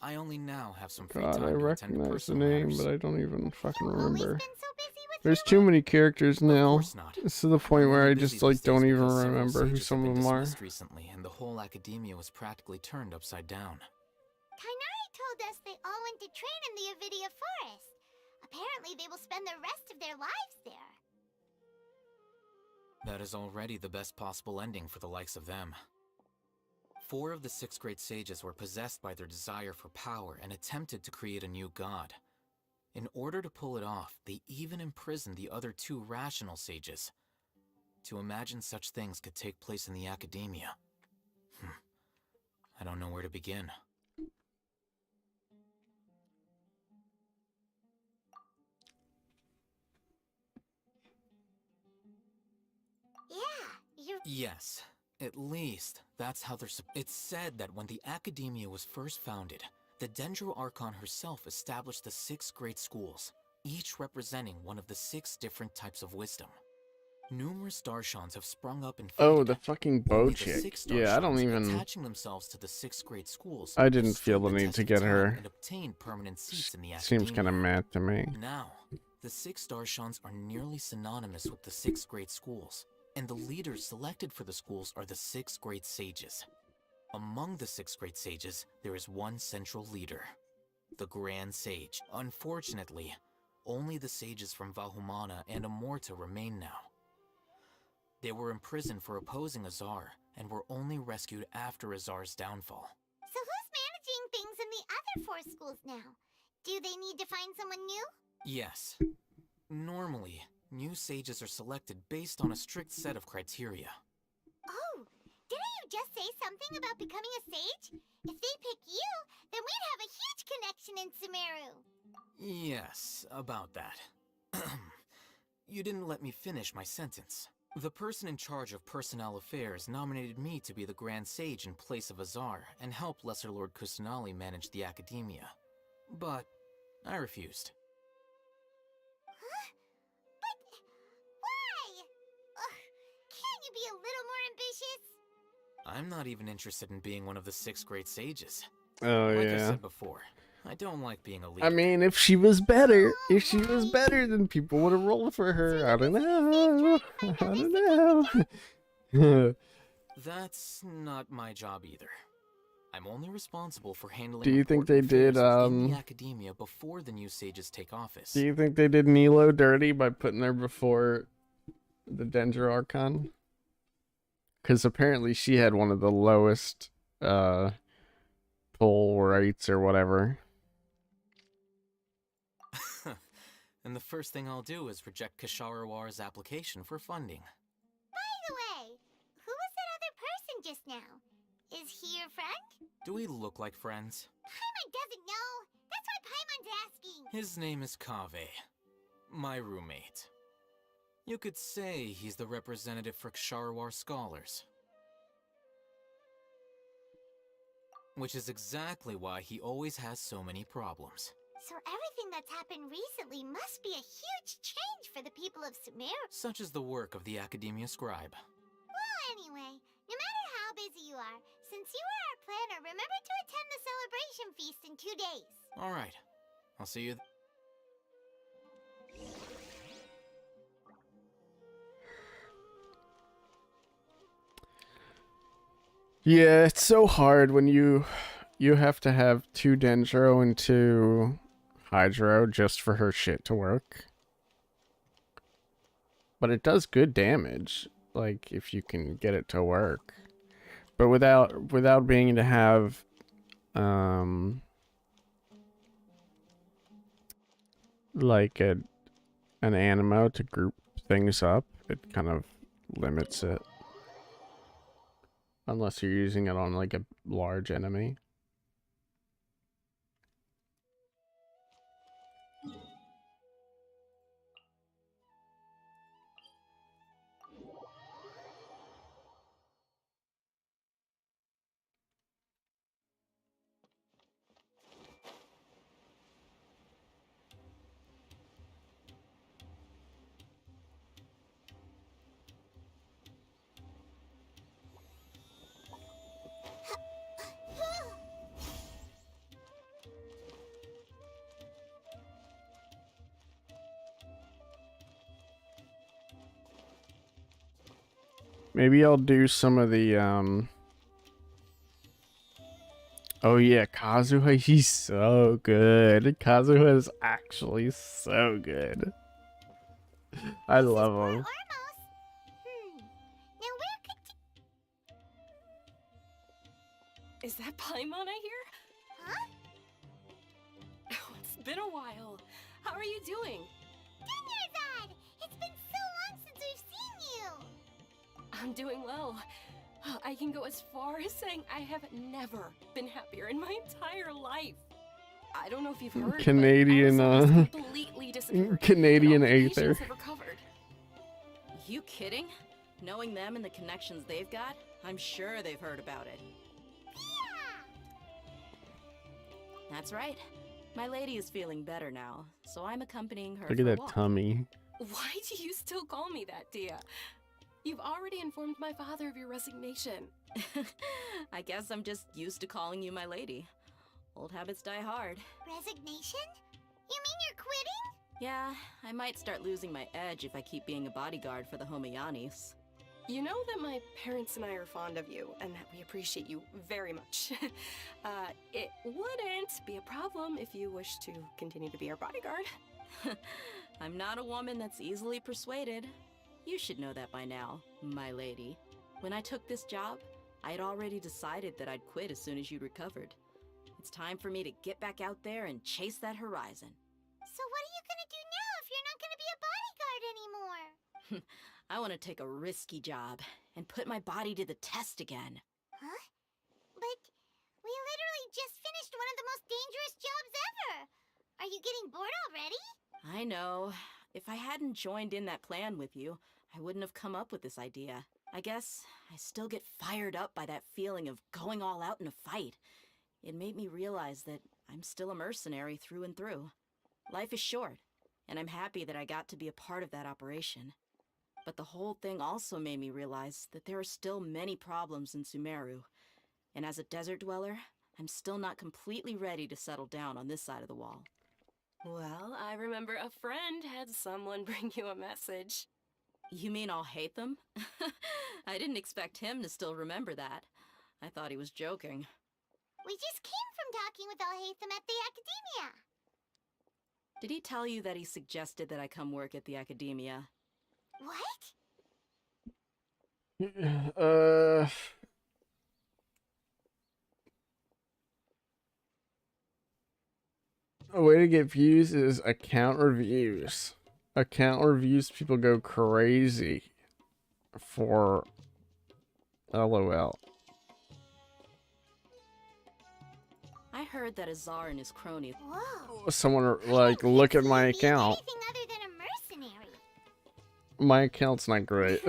N: I only now have some free
A: God,
N: time
A: I
N: to attend to
A: recognize the
N: personal
A: name,
N: matters.
A: but I don't even fucking remember.
G: So busy with
A: There's too many characters now.
N: course not.
A: It's to the point where I
N: I'm
A: just
N: busy
A: like
N: these days
A: don't even
N: because several
A: remember who
N: sages
A: some
N: have
A: of
N: been
A: them are.
N: dismissed recently, and the whole Academia was practically turned upside down.
G: Kainari told us they all went to train in the Avidia Forest. Apparently they will spend the rest of their lives there.
N: That is already the best possible ending for the likes of them. 4 of the 6 great sages were possessed by their desire for power and attempted to create a new god. In order to pull it off, they even imprisoned the other 2 rational sages. To imagine such things could take place in the Academia. I don't know where to begin.
G: Yeah, you're...
N: Yes, at least that's how they're It's said that when the Academia was first founded, the Dendro Archon herself established the 6 great schools, each representing one of the 6 different types of wisdom. Numerous Darshans have sprung up and
A: Oh,
N: faded.
A: the fucking bow
N: Only the
A: chick.
N: 6
A: Yeah, I don't
N: Darshans
A: even...
N: attaching themselves to the 6 great schools.
A: I didn't feel the
N: stood
A: need
N: test
A: to
N: of
A: get
N: time
A: her.
N: and obtained permanent seats in the
A: Seems kind of
N: Academia.
A: mad to me.
N: Now, the 6 Darshans are nearly synonymous with the 6 great schools, and the leaders selected for the schools are the 6 great sages. Among the 6 great sages, there is one central leader, the Grand Sage. Unfortunately, only the sages from Valhumana and Amorta remain now. They were imprisoned for opposing Azar, and were only rescued after Azar's downfall.
G: So who's managing things in the other 4 schools now? Do they need to find someone new?
N: Yes. Normally, new sages are selected based on a strict set of criteria.
G: Oh, didn't you just say something about becoming a sage? If they pick you, then we'd have a huge connection in Sumeru.
N: Yes, about that. You didn't let me finish my sentence. The person in charge of personnel affairs nominated me to be the Grand Sage in place of Azar and help Lesser Lord Kusanali manage the Academia. But I refused.
G: Huh? But why? Can't you be a little more ambitious?
N: I'm not even interested in being one of the 6 great sages.
A: Oh,
N: Like I
A: yeah.
N: said before, I don't like being a leader.
A: I mean, if she was better, then people would have rolled for her. I don't know. I don't know.
N: That's not my job either. I'm only responsible for handling
A: Do you think they
N: important
A: did,
N: affairs within the Academia before the new sages take office.
A: Do you think they did Nilo dirty by putting her before the Dendro Archon? Because apparently she had one of the lowest pull rates or whatever.
N: And the first thing I'll do is reject Kasharawar's application for funding.
G: By the way, who was that other person just now? Is he your friend?
N: Do we look like friends?
G: Paimon doesn't know. That's why Paimon's asking.
N: His name is Kaveh, my roommate. You could say he's the representative for Ksharawar scholars. Which is exactly why he always has so many problems.
G: So everything that's happened recently must be a huge change for the people of Sumeru.
N: Such is the work of the Academia Scribe.
G: Well, anyway, no matter how busy you are, since you are our planner, remember to attend the celebration feast in 2 days.
N: Alright, I'll see you.
A: Yeah, it's so hard when you have to have 2 Dendro and 2 Hydro just for her shit to work. But it does good damage, like if you can get it to work. But without being able to have like an animo to group things up, it kind of limits it. Unless you're using it on like a large enemy. Maybe I'll do some of the, oh yeah, Kazuha, he's so good. Kazuha is actually so good. I love him.
G: Now where could...
P: Is that Paimon I hear?
G: Huh?
P: Oh, it's been a while. How are you doing?
G: Dinnerzad! It's been so long since we've seen you!
P: I'm doing well. I can go as far as saying I have never been happier in my entire life. I don't know if you've heard,
A: Canadian,
P: but Amazon has completely disappeared.
A: Canadian
P: But all the
A: Aether.
P: patients have recovered.
Q: You kidding? Knowing them and the connections they've got, I'm sure they've heard about it. That's right. My lady is feeling better now, so I'm accompanying her
A: Look
Q: for
A: at
Q: a
A: that
Q: walk.
A: tummy.
P: Why do you still call me that, Dia? You've already informed my father of your resignation.
Q: I guess I'm just used to calling you my lady. Old habits die hard.
G: Resignation? You mean you're quitting?
Q: Yeah, I might start losing my edge if I keep being a bodyguard for the Homeyanis.
P: You know that my parents and I are fond of you, and that we appreciate you very much. It wouldn't be a problem if you wish to continue to be our bodyguard.
Q: I'm not a woman that's easily persuaded. You should know that by now, my lady. When I took this job, I had already decided that I'd quit as soon as you'd recovered. It's time for me to get back out there and chase that horizon.
G: So what are you gonna do now if you're not gonna be a bodyguard anymore?
Q: I want to take a risky job and put my body to the test again.
G: Huh? But we literally just finished one of the most dangerous jobs ever! Are you getting bored already?
Q: I know. If I hadn't joined in that plan with you, I wouldn't have come up with this idea. I guess I still get fired up by that feeling of going all out in a fight. It made me realize that I'm still a mercenary through and through. Life is short, and I'm happy that I got to be a part of that operation. But the whole thing also made me realize that there are still many problems in Sumeru. And as a desert dweller, I'm still not completely ready to settle down on this side of the wall.
P: Well, I remember a friend had someone bring you a message.
Q: You mean I'll hate them? I didn't expect him to still remember that. I thought he was joking.
G: We just came from talking with Alhaitham at the Academia.
Q: Did he tell you that he suggested that I come work at the Academia?
G: What?
A: A way to get views is account reviews. Account reviews, people go crazy for LOL.
Q: I heard that Azar and his crony.
G: Whoa.
A: Someone like look at my account.
G: Anything other than a mercenary.
A: My account's not great.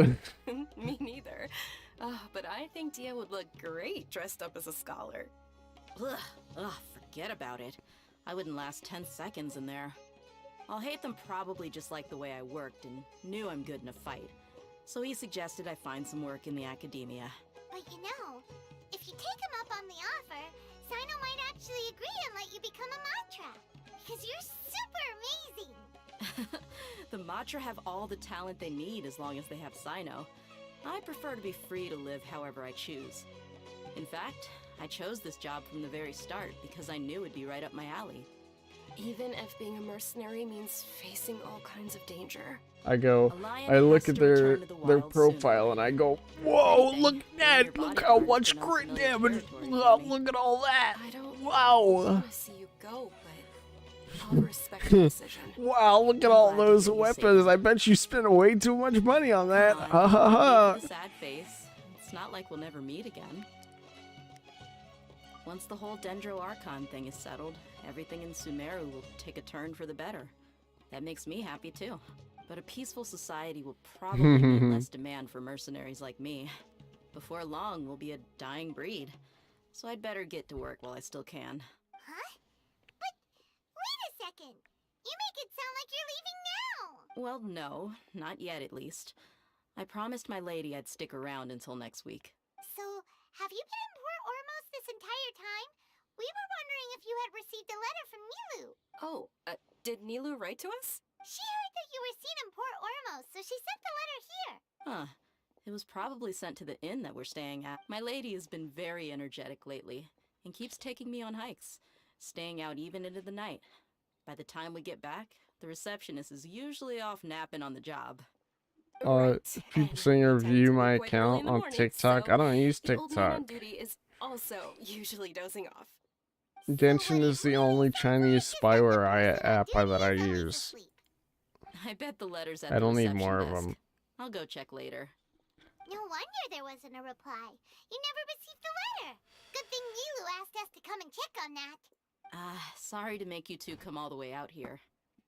P: Me neither. But I think Dia would look great dressed up as a scholar.
Q: Ugh, forget about it. I wouldn't last 10 seconds in there. I'll hate them probably just like the way I worked and knew I'm good in a fight. So he suggested I find some work in the academia.
G: But you know, if you take him up on the offer, Sino might actually agree and let you become a Matra. Because you're super amazing!
Q: The Matra have all the talent they need as long as they have Sino. I prefer to be free to live however I choose. In fact, I chose this job from the very start because I knew it'd be right up my alley.
P: Even if being a mercenary means facing all kinds of danger.
A: I look at their profile and I go, whoa, look at that! Look how much crit damage! Wow, look at all that! Wow!
P: want to see you go, but I'll respect your decision.
A: Wow, look at all those weapons! I bet you spent way too much money on that! Ha ha ha!
Q: Sad face. It's not like we'll never meet again. Once the whole Dendro Archon thing is settled, everything in Sumeru will take a turn for the better. That makes me happy too. But a peaceful society will probably mean less demand for mercenaries like me. Before long, we'll be a dying breed. So I'd better get to work while I still can.
G: Huh? But wait a second! You make it sound like you're leaving now!
Q: Well, no, not yet at least. I promised my lady I'd stick around until next week.
G: So, have you been in Port Ormos this entire time? We were wondering if you had received a letter from Nilu.
P: Oh, did Nilu write to us?
G: She heard that you were seen in Port Ormos, so she sent the letter here.
Q: Huh. It was probably sent to the inn that we're staying at. My lady has been very energetic lately and keeps taking me on hikes, staying out even into the night. By the time we get back, the receptionist is usually off napping on the job.
A: People saying review my account on TikTok. I don't use
P: The old man on
A: TikTok.
P: duty is also usually dozing off.
A: Genshin is the only Chinese spyware app that I use.
Q: I bet the letter's at
A: I
Q: the
A: don't need
Q: reception
A: more of
Q: desk.
A: them.
Q: I'll go check later.
G: No wonder there wasn't a reply. You never received the letter. Good thing Nilu asked us to come and check on that.
Q: Sorry to make you two come all the way out here.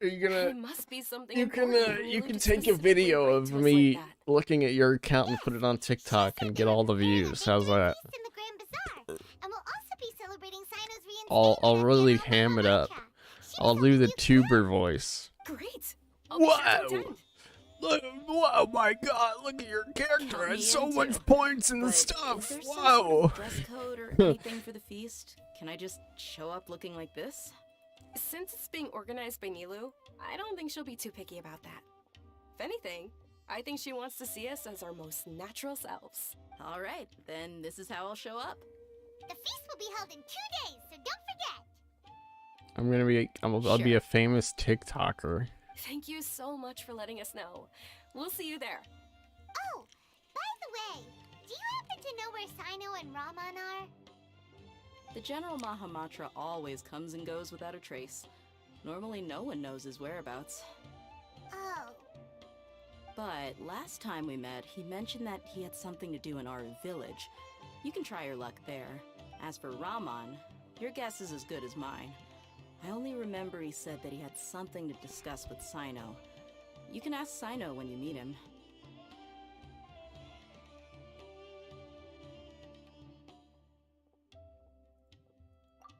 A: Are you gonna?
P: It must be something
A: You can
P: important.
A: you
P: Nilu
A: can
P: just
A: take a
P: specifically
A: video
P: write
A: of
P: to us
A: me
P: like that.
A: looking at your account and put it on TikTok and get all the views. How's that?
G: In the Grand Bazaar. And we'll also be celebrating Sino's reinstatement.
A: I'll really ham it up. I'll do the tuber voice.
P: Great. I'll be sure to
A: Wow!
P: attend.
A: Look, oh my God! Look at your character. It has so much points and
Q: But
A: stuff.
Q: is there some sort
A: Wow!
Q: of dress code or anything for the feast? Can I just show up looking like this?
P: Since it's being organized by Nilu, I don't think she'll be too picky about that. If anything, I think she wants to see us as our most natural selves.
Q: All right, then this is how I'll show up.
G: The feast will be held in 2 days, so don't forget.
A: I'm gonna be. I'll be a famous TikToker.
P: Thank you so much for letting us know. We'll see you there.
G: Oh, by the way, do you happen to know where Sino and Raman are?
Q: The General Mahamatra always comes and goes without a trace. Normally no one knows his whereabouts.
G: Oh.
Q: But last time we met, he mentioned that he had something to do in our village. You can try your luck there. As for Raman, your guess is as good as mine. I only remember he said that he had something to discuss with Sino. You can ask Sino when you meet him.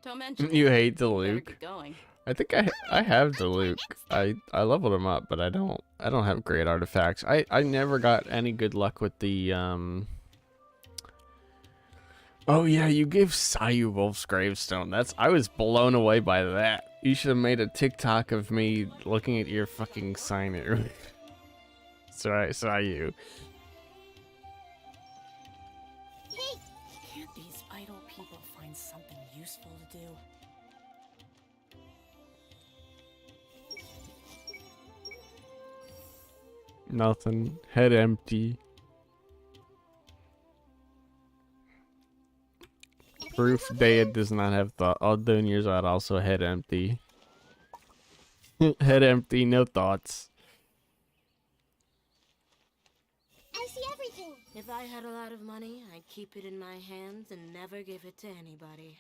Q: Don't mention
A: You
Q: it.
A: hate the
Q: You better
A: Luke.
Q: get going.
A: I think I have the Luke. I leveled him up, but I don't have great artifacts. I never got any good luck with the Oh yeah, you gave Sayu Wolf's gravestone. I was blown away by that. You should have made a TikTok of me looking at your fucking sign. Sorry, Sayu.
Q: Can't these idle people find something useful to do?
A: Nothing. Head empty. Proof Daya does not have thought. All doing yours are also head empty. Head empty, no thoughts.
G: I see everything.
R: If I had a lot of money, I'd keep it in my hands and never give it to anybody.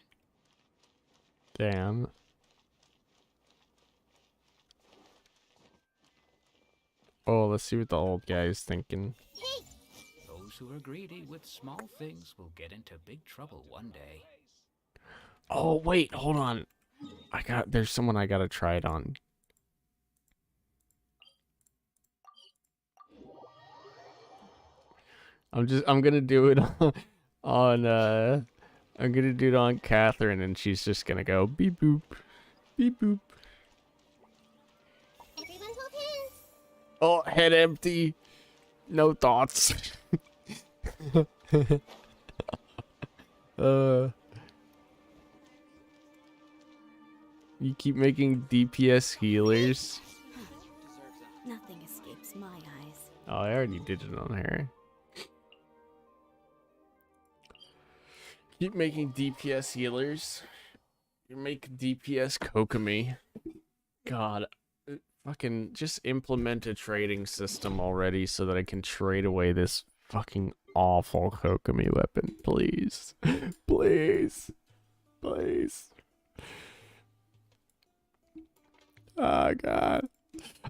A: Damn. Oh, let's see what the old guy is thinking.
L: Those who are greedy with small things will get into big trouble one day.
A: Oh, wait, hold on. There's someone I gotta try it on. I'm gonna do it I'm gonna do it on Catherine, and she's just gonna go beep boop, beep boop.
B: Everyone hold hands.
A: Oh, head empty. No thoughts. You keep making DPS healers.
R: Nothing escapes my eyes.
A: Oh, I already did it on her. Keep making DPS healers. You make DPS Kokomi. God. Fucking just implement a trading system already so that I can trade away this fucking awful Kokomi weapon. Please. Please. Please. Oh, God.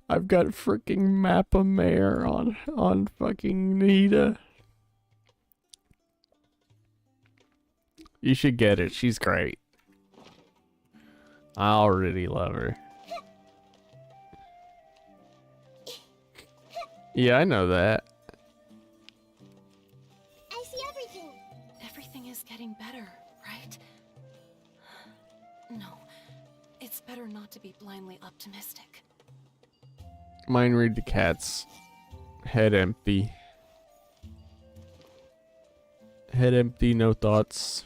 A: I've got freaking Mappa Mare on fucking Nahida. You should get it. She's great. I already love her. Yeah, I know that.
B: I see everything.
P: Everything is getting better, right? No, it's better not to be blindly optimistic.
A: Mine read the cat's head empty. Head empty, no thoughts.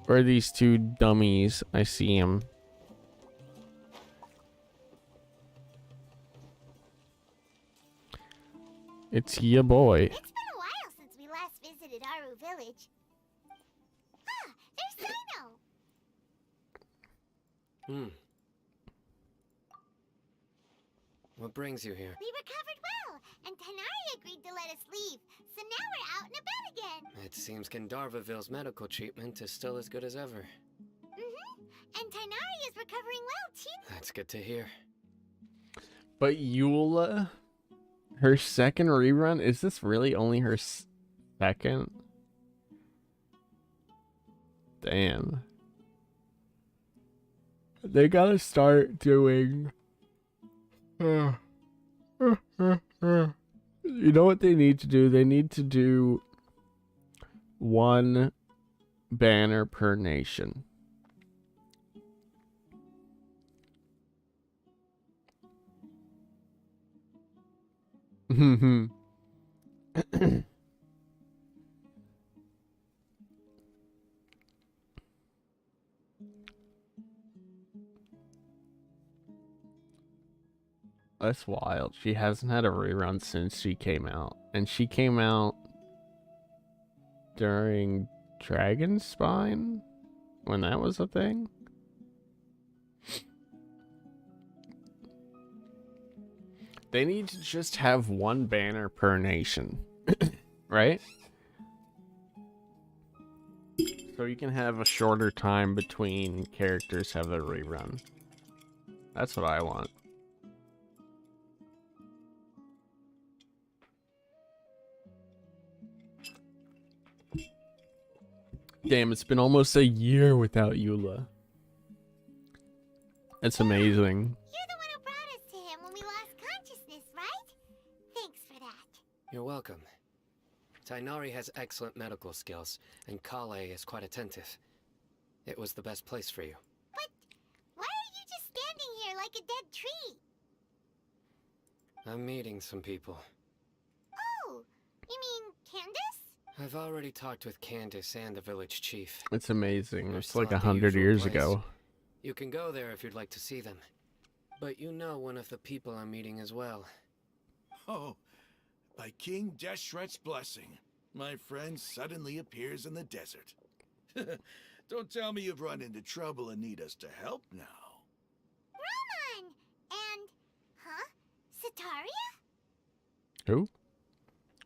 A: Where are these two dummies? I see them. It's ya boy.
G: It's been a while since we last visited Aru Village. Ah, there's Sino!
S: What brings you here?
G: We recovered well, and Tanari agreed to let us leave, so now we're out and about again.
S: It seems Gandharvaville's medical treatment is still as good as ever.
G: And Tanari is recovering well, too.
S: That's good to hear.
A: But Eula, her second rerun? Is this really only her second? Damn. They gotta start doing... You know what they need to do? They need to do one banner per nation. That's wild. She hasn't had a rerun since she came out. And she came out during Dragon's Spine? When that was a thing? They need to just have one banner per nation. Right? So you can have a shorter time between characters have their rerun. That's what I want. Damn, it's been almost a year without Eula. That's amazing.
G: You're the one who brought us to him when we lost consciousness, right? Thanks for that.
S: You're welcome. Tainari has excellent medical skills, and Kale is quite attentive. It was the best place for you.
G: But why are you just standing here like a dead tree?
S: I'm meeting some people.
G: Oh, you mean Candace?
S: I've already talked with Candace and the village chief.
A: It's amazing.
S: They're
A: It's
S: still
A: like
S: at the
A: 100
S: usual
A: years
S: place.
A: ago.
S: You can go there if you'd like to see them. But you know one of the people I'm meeting as well.
T: Oh, by King Deshret's blessing, my friend suddenly appears in the desert. Don't tell me you've run into trouble and need us to help now.
G: Roman! And... huh? Sataria?
A: Who?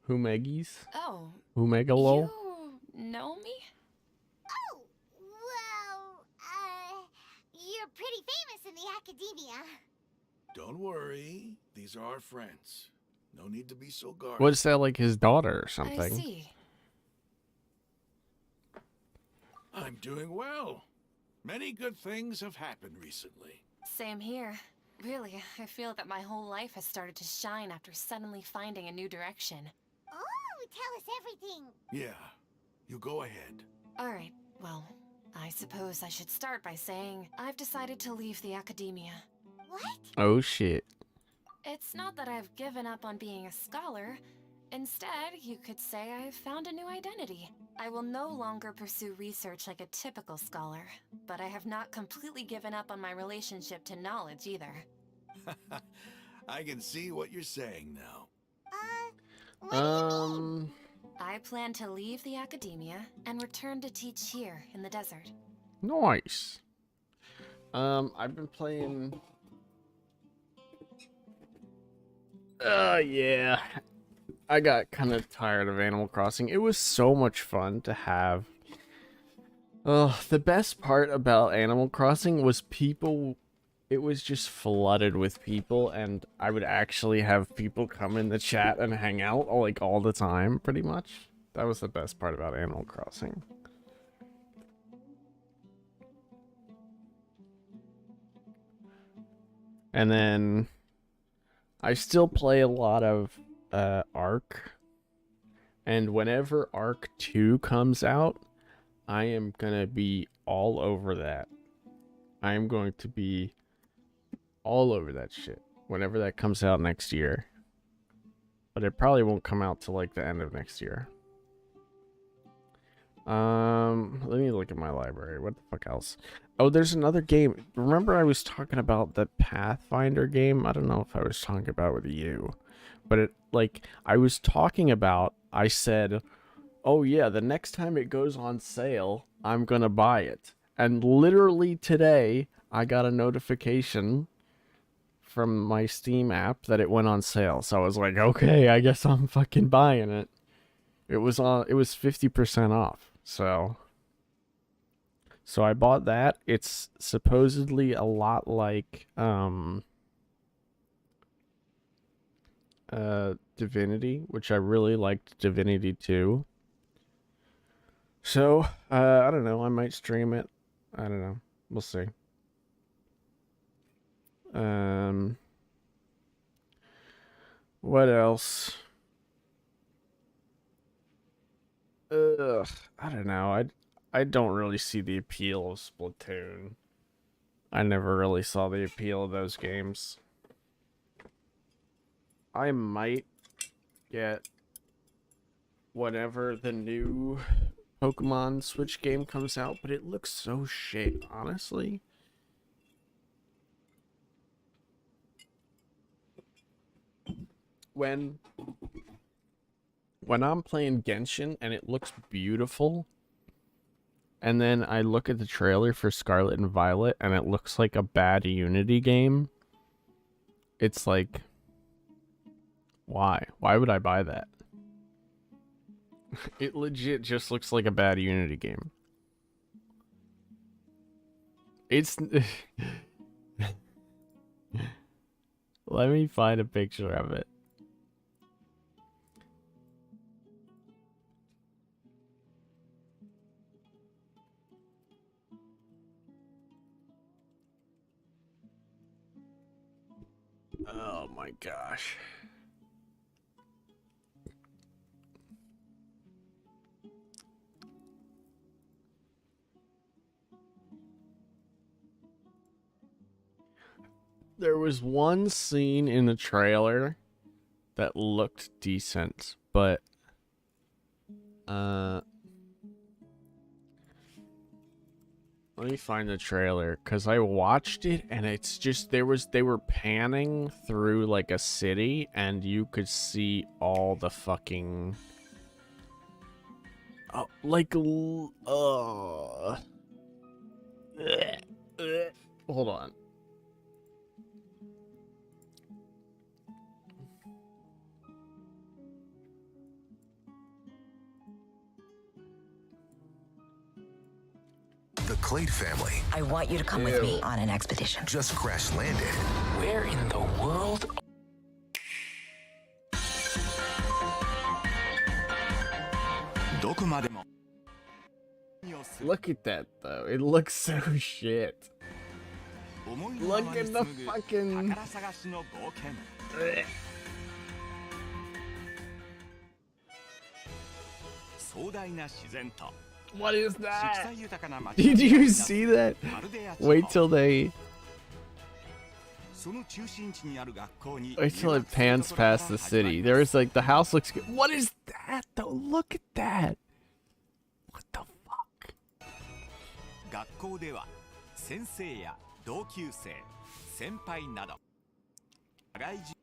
A: Who Meggies?
P: Oh.
A: Who Megalo?
P: You know me?
G: Oh, well, you're pretty famous in the academia.
T: Don't worry, these are our friends. No need to be so guarded.
A: What's that, like his daughter or something?
P: I see.
T: I I'm doing well. Many good things have happened recently.
B: Same here. Really, I feel that my whole life has started to shine after suddenly finding a new direction.
G: Oh, tell us everything.
T: Yeah, you go ahead.
B: Alright, well, I suppose I should start by saying I've decided to leave the academia.
G: What?
A: Oh shit.
B: It's not that I've given up on being a scholar. Instead, you could say I've found a new identity. I will no longer pursue research like a typical scholar, but I have not completely given up on my relationship to knowledge either.
T: I can see what you're saying now.
G: What do you mean?
B: I plan to leave the academia and return to teach here in the desert.
A: Nice. I've been playing. Yeah. I got kind of tired of Animal Crossing. It was so much fun to have. The best part about Animal Crossing was people. It was just flooded with people, and I would actually have people come in the chat and hang out like all the time, pretty much. That was the best part about Animal Crossing. And then I still play a lot of Ark. And whenever Ark 2 comes out, I am going to be all over that. I am going to be all over that shit whenever that comes out next year. But it probably won't come out till like the end of next year. Let me look at my library. What the fuck else? Oh, there's another game. Remember I was talking about the Pathfinder game? I don't know if I was talking about it with you. But it, like, I was talking about, I said, oh yeah, the next time it goes on sale, I'm gonna buy it. And literally today, I got a notification from my Steam app that it went on sale. So I was like, okay, I guess I'm fucking buying it. It was 50% off. So I bought that. It's supposedly a lot like Divinity, which I really liked Divinity 2. So, I don't know, I might stream it. I don't know. We'll see. What else? I don't know. I don't really see the appeal of Splatoon. I never really saw the appeal of those games. I might get whenever the new Pokemon Switch game comes out, but it looks so shit, honestly. When I'm playing Genshin and it looks beautiful, and then I look at the trailer for Scarlet and Violet and it looks like a bad Unity game, it's like, why? Why would I buy that? It legit just looks like a bad Unity game. It's... Let me find a picture of it. Oh my gosh. There was one scene in the trailer that looked decent, but let me find the trailer, because I watched it and it's just they were panning through like a city and you could see all the fucking hold on.
U: The Clade family.
V: I want you to come with me on an expedition.
U: Just crash landed.
S: Where in the world?
A: Look at that though. It looks so shit. Look at the fucking. Ugh. What is that? Did you see that? Wait till they. Wait till it pans past the city. There's like the house looks good. What is that though? Look at that. What the fuck?
E: 学校では先生や同級生、先輩など社会人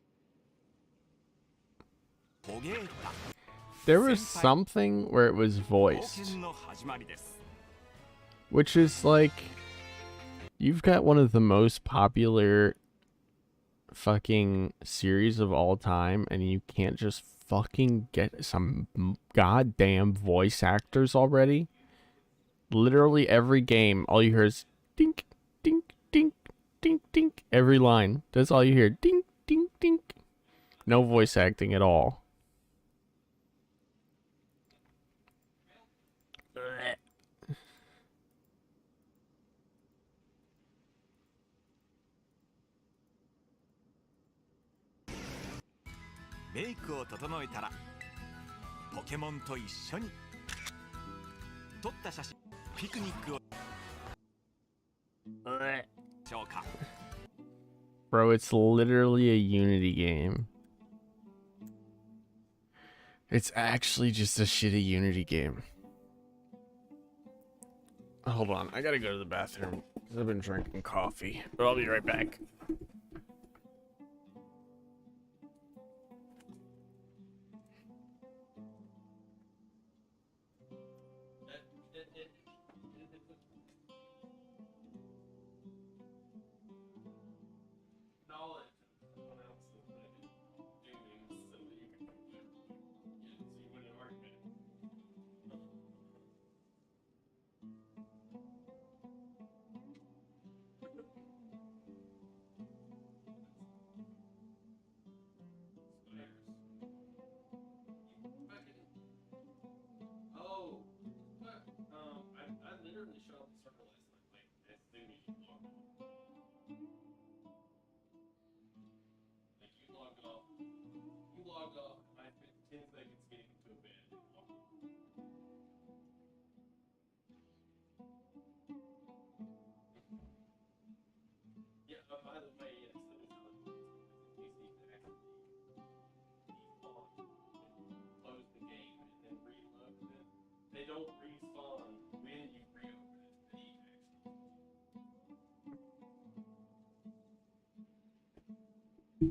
A: There was something where it was voiced, which is like, you've got one of the most popular fucking series of all time, and you can't just fucking get some goddamn voice actors already. Literally every game, all you hear is dink, dink, dink, dink, dink. Every line. That's all you hear. Dink, dink, dink. No voice acting at all. Blech.
E: メイクを整えたらポケモンと一緒に撮った写真ピクニックをしょうか
A: Bro, it's literally a Unity game. It's actually just a shitty Unity game. Hold on, I gotta go to the bathroom because I've been drinking coffee, but I'll be right back.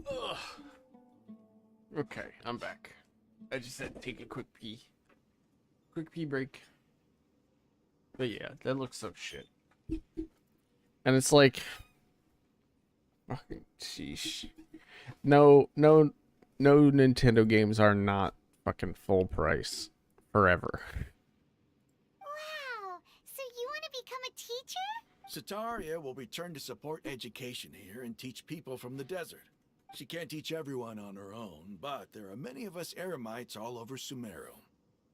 A: Ugh. Okay, I'm back. I just had to take a quick pee. Quick pee break. But yeah, that looks so shit. And it's like, fucking sheesh. No Nintendo games are not fucking full price forever.
G: Wow! So you want to become a teacher?
T: Sataria will return to support education here and teach people from the desert. She can't teach everyone on her own, but there are many of us Eremites all over Sumeru.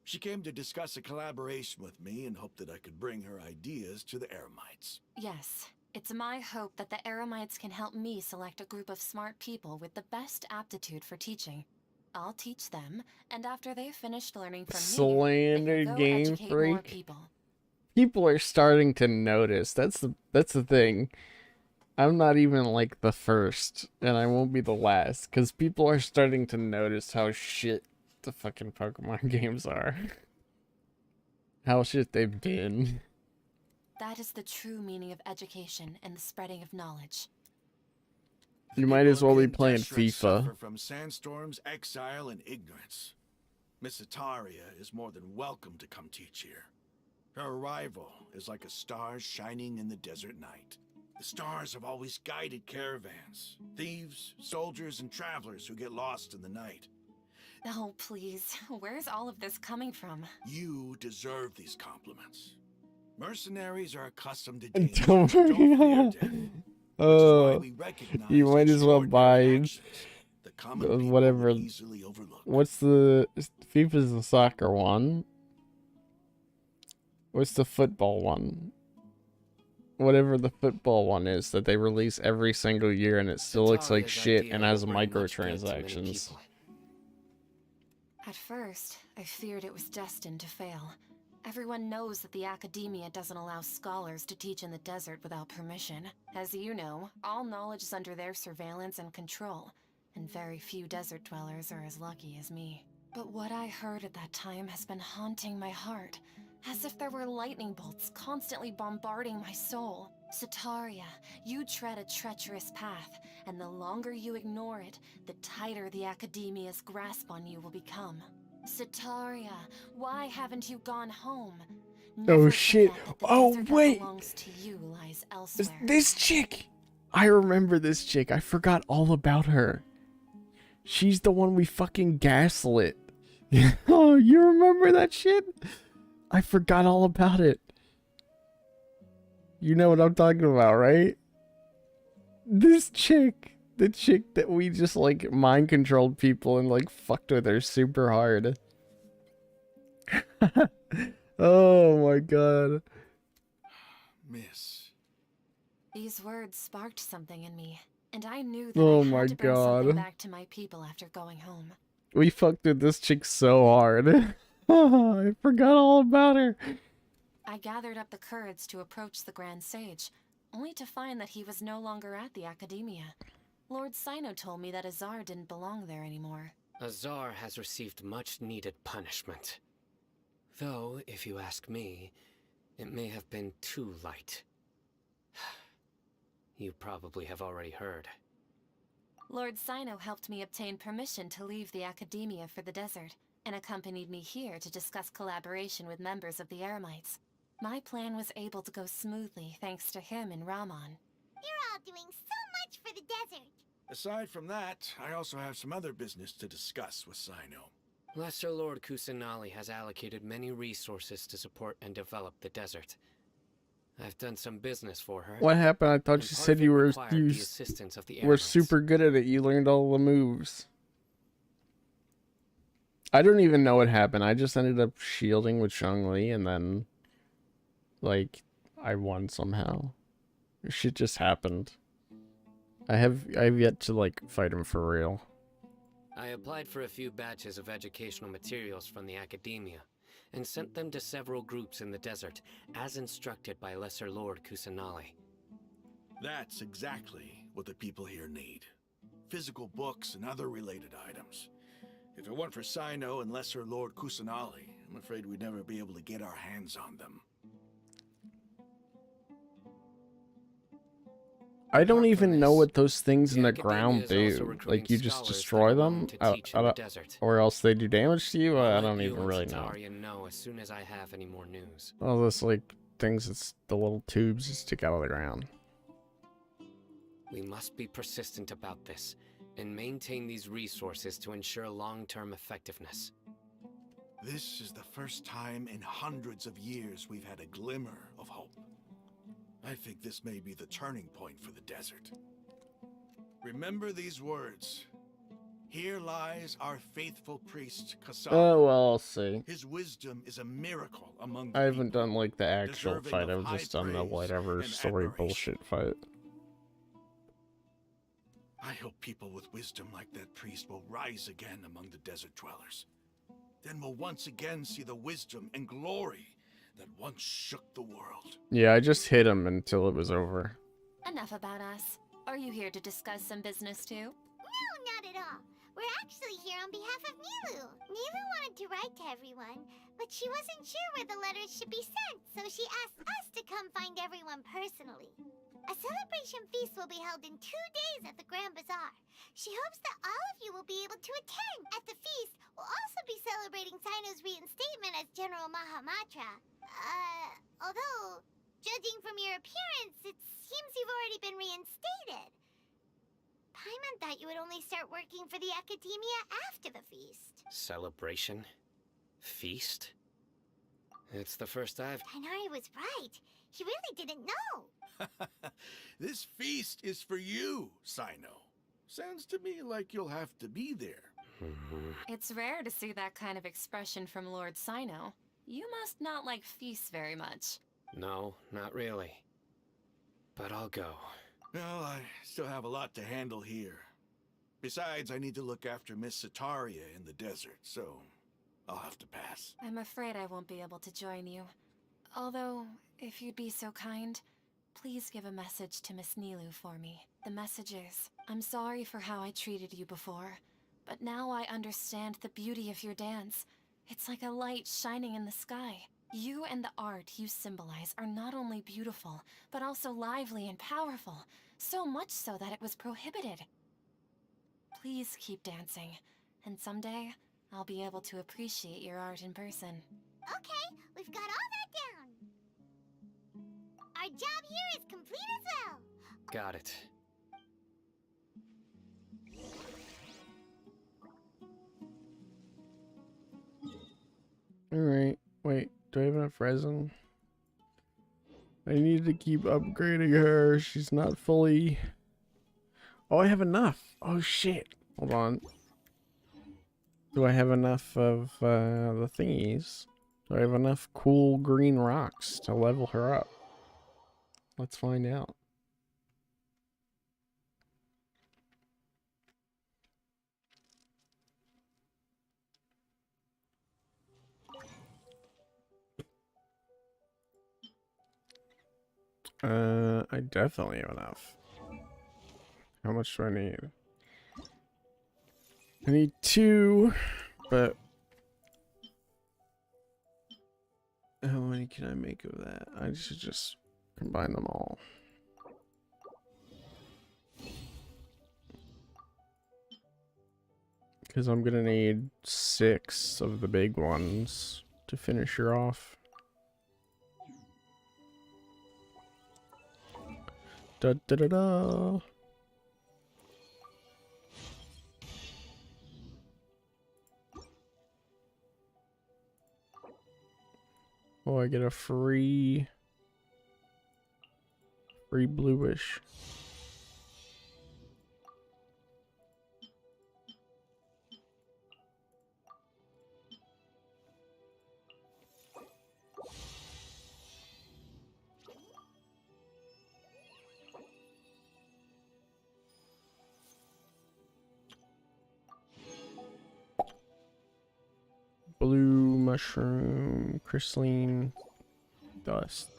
T: She came to discuss a collaboration with me and hoped that I could bring her ideas to the Eremites.
F: Yes, it's my hope that the Eremites can help me select a group of smart people with the best aptitude for teaching. I'll teach them, and after they've finished learning from me, they can go
A: Game
F: educate more
A: Freak.
F: people.
A: People are starting to notice. That's the thing. I'm not even like the first, and I won't be the last, because people are starting to notice how shit the fucking Pokemon games are. How shit they've been.
F: That is the true meaning of education and the spreading of knowledge.
A: You might as well be
T: People
A: playing
T: in Deseret
A: FIFA.
T: suffer from sandstorms, exile, and ignorance. Miss Ataria is more than welcome to come teach here. Her arrival is like a star shining in the desert night. The stars have always guided caravans, thieves, soldiers, and travelers who get lost in the night.
F: Oh, please. Where's all of this coming from?
T: You deserve these compliments. Mercenaries are accustomed to danger.
A: Don't
T: Don't fear death.
A: Oh,
T: we recognize
A: you might as well buy whatever.
T: easily overlooked.
A: What's the FIFA's the soccer one? What's the football one? Whatever the football one is that they release every single year and it still looks like
S: Sataria's
A: shit
S: idea
A: and
S: will
A: has
S: bring much good to many
A: microtransactions.
S: people.
F: At first, I feared it was destined to fail. Everyone knows that the academia doesn't allow scholars to teach in the desert without permission. As you know, all knowledge is under their surveillance and control, and very few desert dwellers are as lucky as me. But what I heard at that time has been haunting my heart, as if there were lightning bolts constantly bombarding my soul. Sataria, you tread a treacherous path, and the longer you ignore it, the tighter the academia's grasp on you will become. Sataria, why haven't you gone home?
A: Oh shit. Oh
F: Desert that
A: wait.
F: belongs to you lies elsewhere.
A: This chick. I remember this chick. I forgot all about her. She's the one we fucking gaslit. Oh, you remember that shit? I forgot all about it. You know what I'm talking about, right? This chick. The chick that we just like mind controlled people and like fucked with her super hard. Oh my god.
T: Miss.
F: These words sparked something in me, and I knew that
A: Oh
F: I
A: my
F: had to bring something
A: god.
F: back to my people after going home.
A: We fucked with this chick so hard. I forgot all about her.
F: I gathered up the courage to approach the Grand Sage, only to find that he was no longer at the Academia. Lord Sino told me that Azar didn't belong there anymore.
S: Azar has received much needed punishment. Though, if you ask me, it may have been too light. You probably have already heard.
F: Lord Sino helped me obtain permission to leave the Academia for the desert, and accompanied me here to discuss collaboration with members of the Eremites. My plan was able to go smoothly thanks to him and Rahman.
G: You're all doing so much for the desert.
T: Aside from that, I also have some other business to discuss with Sino.
S: Lesser Lord Kusanali has allocated many resources to support and develop the desert. I've done some business for her.
A: What happened? I thought
S: and
A: you
S: part
A: said
S: of
A: you
S: it
A: were
S: required the assistance of the
A: were
S: Eremites.
A: super good at it. You learned all the moves. I don't even know what happened. I just ended up shielding with Zhongli and then like I won somehow. Shit just happened. I've yet to like fight him for real.
S: I applied for a few batches of educational materials from the academia, and sent them to several groups in the desert, as instructed by Lesser Lord Kusanali.
T: That's exactly what the people here need. Physical books and other related items. If it weren't for Sino and Lesser Lord Kusanali, I'm afraid we'd never be able to get our hands on them.
A: I don't even know what those things in the
S: Academia
A: ground
S: is also
A: do.
S: recruiting
A: Like you just
S: scholars
A: destroy
S: that are
A: them,
S: willing to teach in the desert.
A: or else they do damage to you. I
S: I'll
A: don't
S: let you
A: even
S: and
A: really know.
S: Sataria know as soon as I have any more news.
A: All those like things, it's the little tubes that stick out of the ground.
S: We must be persistent about this, and maintain these resources to ensure long-term effectiveness.
T: This is the first time in hundreds of years we've had a glimmer of hope. I think this may be the turning point for the desert. Remember these words. Here lies our faithful priest, Kasar.
A: Oh, well, I'll see.
T: His wisdom is a miracle among the
A: I haven't done like the actual
T: deserving
A: fight.
T: of
A: I've just done the
T: high praise
A: whatever
T: and
A: story
T: admiration.
A: bullshit fight.
T: I hope people with wisdom like that priest will rise again among the desert dwellers. Then we'll once again see the wisdom and glory that once shook the world.
A: Yeah, I just hit him until it was over.
F: Enough about us. Are you here to discuss some business too?
G: No, not at all. We're actually here on behalf of Nilu. Nilu wanted to write to everyone, but she wasn't sure where the letters should be sent, so she asked us to come find everyone personally. A celebration feast will be held in 2 days at the Grand Bazaar. She hopes that all of you will be able to attend. At the feast, we'll also be celebrating Sino's reinstatement as General Mahamatra. Although, judging from your appearance, it seems you've already been reinstated. Paimon thought you would only start working for the Academia after the feast.
S: Celebration? Feast? It's the first I've...
G: Tainari was right. He really didn't know.
T: This feast is for you, Sino. Sounds to me like you'll have to be there.
F: It's rare to see that kind of expression from Lord Sino. You must not like feasts very much.
S: No, not really. But I'll go.
T: Well, I still have a lot to handle here. Besides, I need to look after Miss Sataria in the desert, so I'll have to pass.
F: I'm afraid I won't be able to join you. Although, if you'd be so kind, please give a message to Miss Nilou for me. The message is, I'm sorry for how I treated you before, but now I understand the beauty of your dance. It's like a light shining in the sky. You and the art you symbolize are not only beautiful, but also lively and powerful, so much so that it was prohibited. Please keep dancing, and someday, I'll be able to appreciate your art in person.
G: Okay, we've got all that down. Our job here is complete as well.
S: Got it.
A: Alright, wait, do I have enough resin? I need to keep upgrading her. She's not fully... Oh, I have enough. Oh, shit. Hold on. Do I have enough of the thingies? Do I have enough cool green rocks to level her up? Let's find out. I definitely have enough. How much do I need? I need 2, but how many can I make of that? I should just combine them all. Because I'm gonna need 6 of the big ones to finish her off. Da da da da. Oh, I get a free bluish. Blue mushroom, crystalline dust.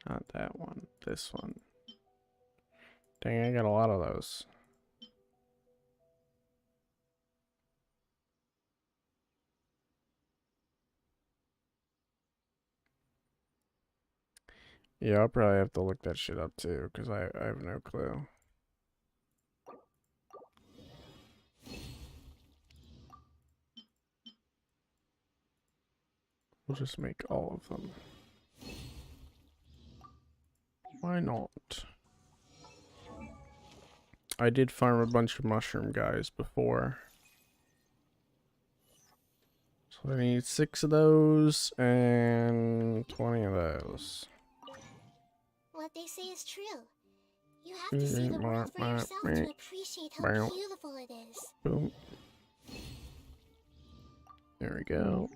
A: Not that one. This one. Dang, I got a lot of those. Yeah, I'll probably have to look that shit up too, because I have no clue. We'll just make all of them. Why not? I did farm a bunch of mushroom guys before. So I need 6 of those and 20 of those.
B: What they say is true. You have to see the world for yourself to appreciate how beautiful it is.
A: Boom. There we go.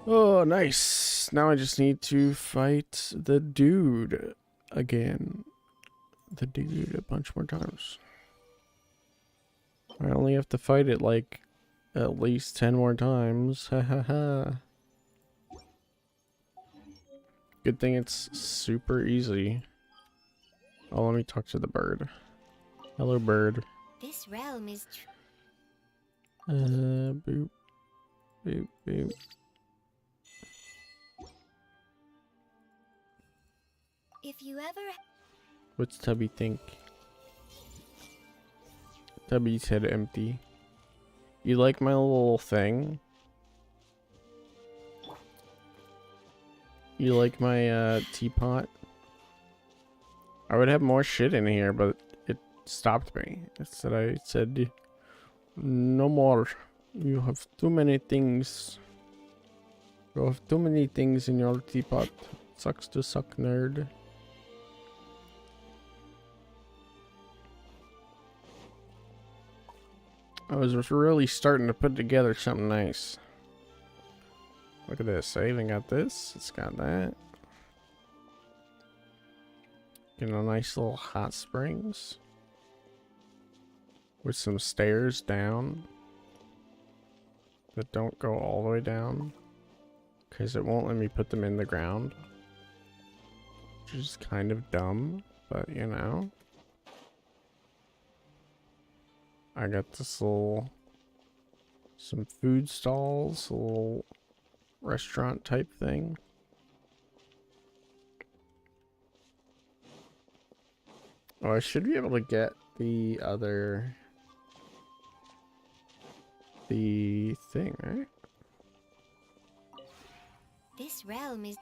A: Oh, nice. Now I just need to fight the dude again. The dude a bunch more times. I only have to fight it like at least 10 more times. Ha ha ha. Good thing it's super easy. Oh, let me talk to the bird. Hello, bird.
G: This realm is
A: Boop. Boop, boop.
G: If you ever...
A: What's Tubby think? Tubby's head empty. You like my little thing? You like my teapot? I would have more shit in here, but it stopped me. It said no more. You have too many things. You have too many things in your teapot. Sucks to suck, nerd. I was really starting to put together something nice. Look at this. I even got this. It's got that. Getting a nice little hot springs. With some stairs down. That don't go all the way down. Because it won't let me put them in the ground. Which is kind of dumb. But you know. I got this little. Some food stalls. A little restaurant type thing. Oh, I should be able to get the other... the thing, right?
G: This realm is...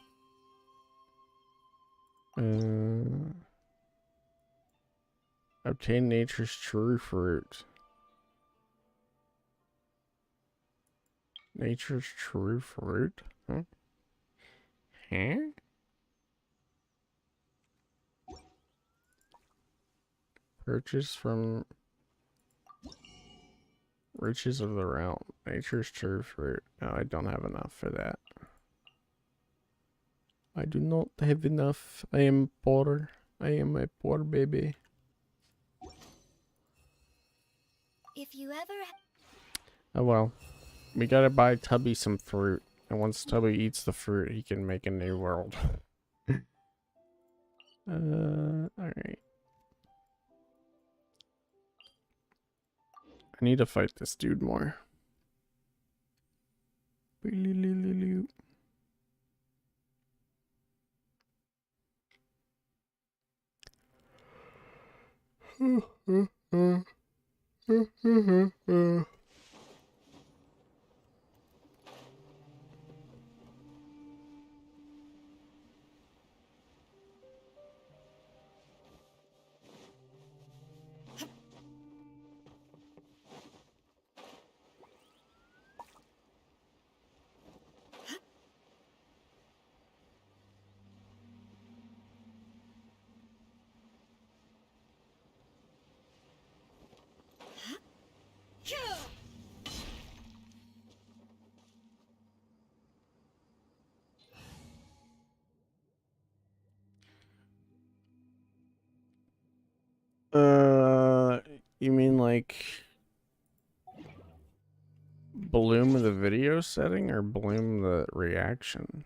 A: Obtain nature's true fruit. Nature's true fruit? Huh? Huh? Purchase from riches of the realm. Nature's true fruit. No, I don't have enough for that. I do not have enough. I am poor. I am a poor baby.
G: If you ever...
A: Oh well. We gotta buy Tubby some fruit. And once Tubby eats the fruit, he can make a new world. Alright. I need to fight this dude more. You mean like bloom the video setting or bloom the reaction?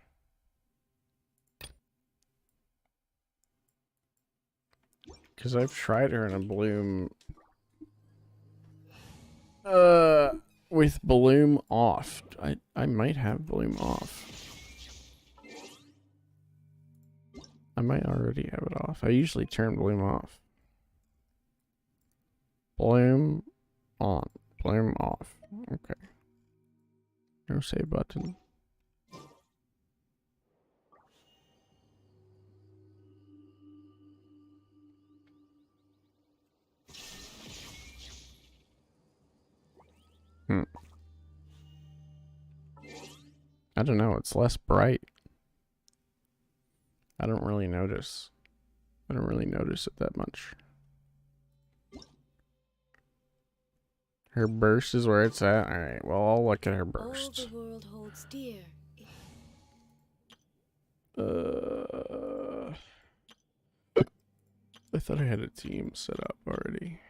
A: Because I've tried her in a bloom with bloom off. I might have bloom off. I might already have it off. I usually turn bloom off. Bloom on. Bloom off. Okay. No save button. I don't know, it's less bright. I don't really notice. I don't really notice it that much. Her burst is where it's at. Alright, well, I'll look at her burst.
R: All the world holds dear.
A: I thought I had a team set up already.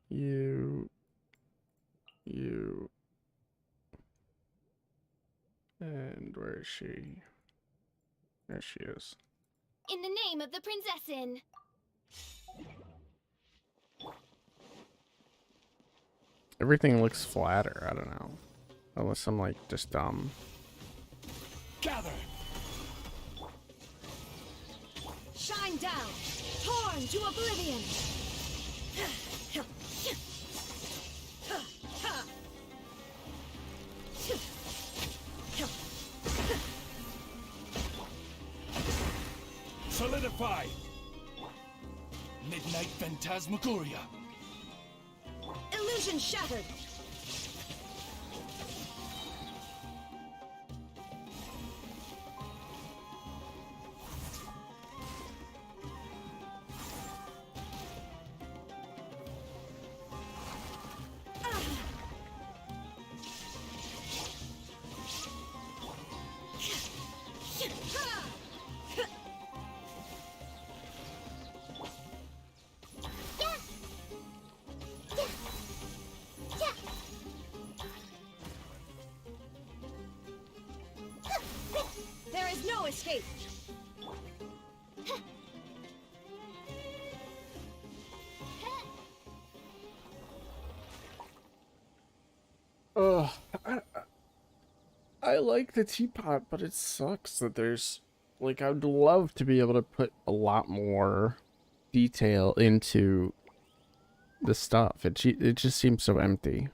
A: You. And where is she? There she is.
G: In the name of the Princessin!
A: Everything looks flatter, I don't know. Unless I'm like just dumb.
O: Gather!
C: Shine down! Torn to oblivion!
O: Solidify! Midnight Phantasmagoria!
C: Illusion shattered!
A: I like the teapot, but it sucks that there's, like, I'd love to be able to put a lot more detail into the stuff. It just seems so empty.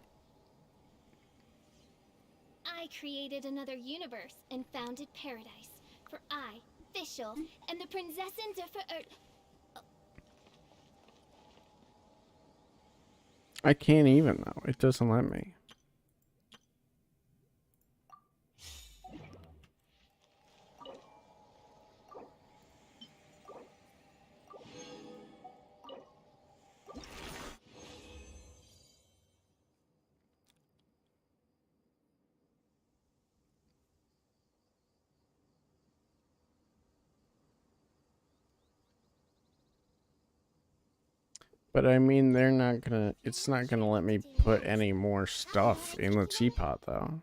H: I created another universe and founded paradise. For I, Fischl, and the Prinzessin der Verirrt.
A: I can't even, though. It doesn't let me. But I mean, they're not gonna, it's not gonna let me put any more stuff in the teapot, though.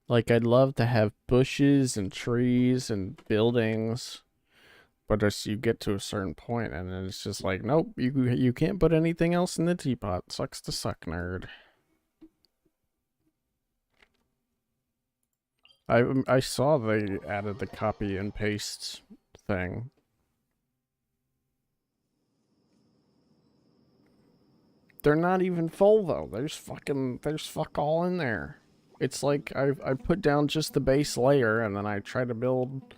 A: Like, I'd love to have bushes and trees and buildings, but as you get to a certain point, and then it's just like, nope, you can't put anything else in the teapot. Sucks to suck, nerd. I saw they added the copy and paste thing. They're not even full though. There's fuck all in there. It's like I put down just the base layer and then I try to build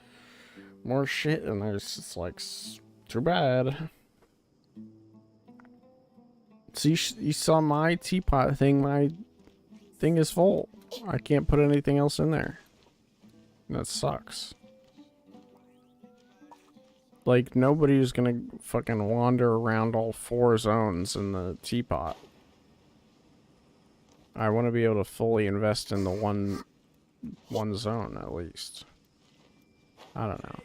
A: more shit and there's just like, too bad. So you saw my teapot thing. My thing is full. I can't put anything else in there. That sucks. Like, nobody's gonna fucking wander around all 4 zones in the teapot. I want to be able to fully invest in the one zone, at least. I don't know.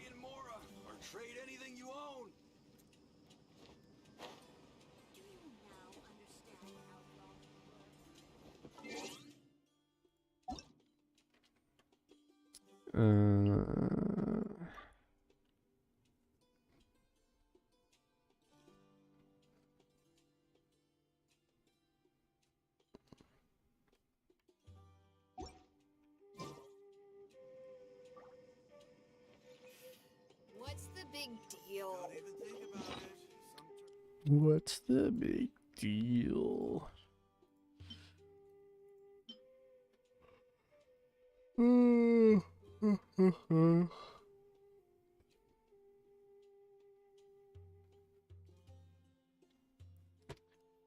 C: What's the big deal?
A: What's the big deal?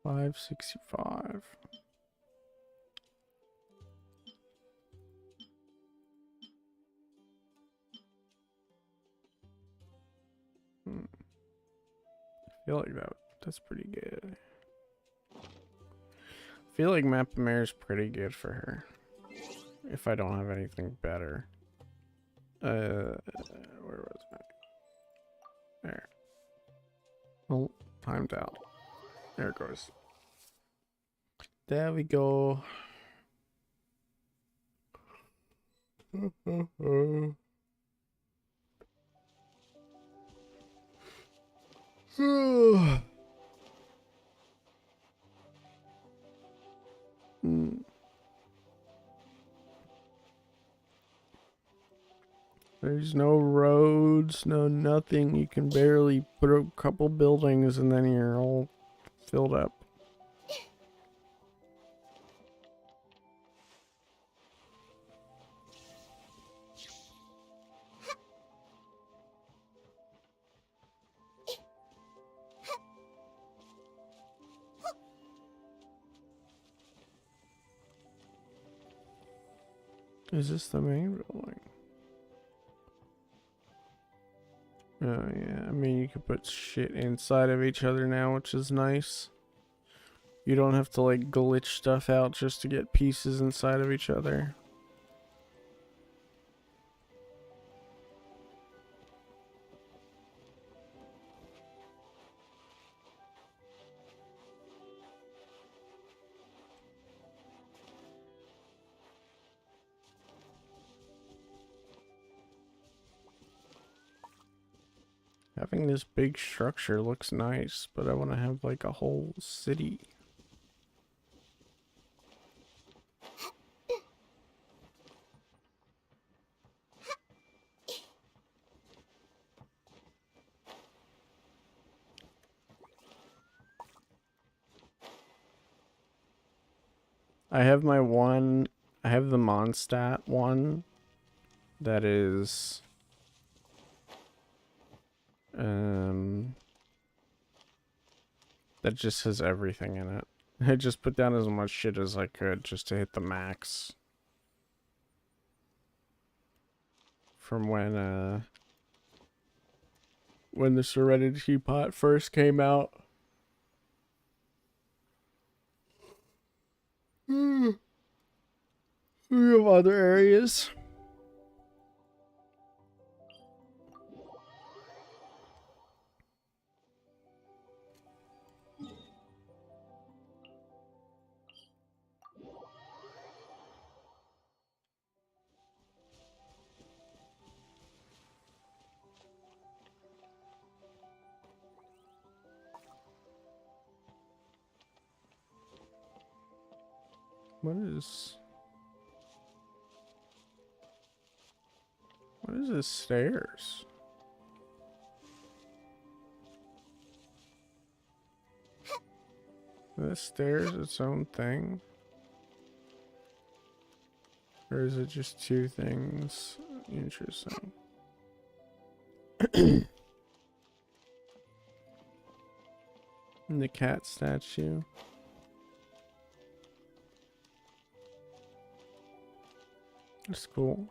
A: 565. I feel like that's pretty good. I feel like Map Mare is pretty good for her. If I don't have anything better. Where was I? There. Oh, timed out. There it goes. There we go. There's no roads, no nothing. You can barely put a couple buildings and then you're all filled up. Is this the main building? Oh yeah, I mean you can put shit inside of each other now, which is nice. You don't have to like glitch stuff out just to get pieces inside of each other. Having this big structure looks nice, but I want to have like a whole city. I have my one. I have the Mondstadt one. That is. That just has everything in it. I just put down as much shit as I could just to hit the max. From when the Serenity pot first came out. We have other areas. What is this stairs? This stairs its own thing? Or is it just two things? Interesting. And the cat statue. That's cool.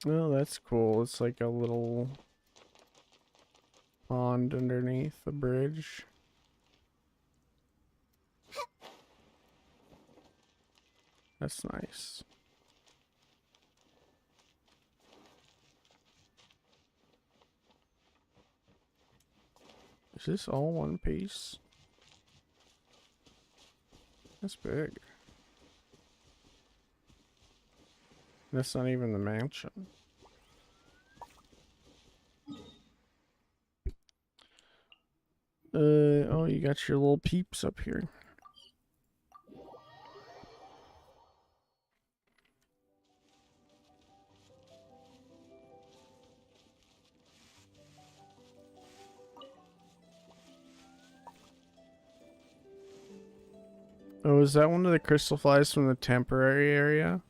A: Oh, that's cool. It's like a little pond underneath the bridge. That's nice. Is this all one piece? That's big. That's not even the mansion. Oh, you got your little peeps up here. Oh, is that one of the crystal flies from the temporary area?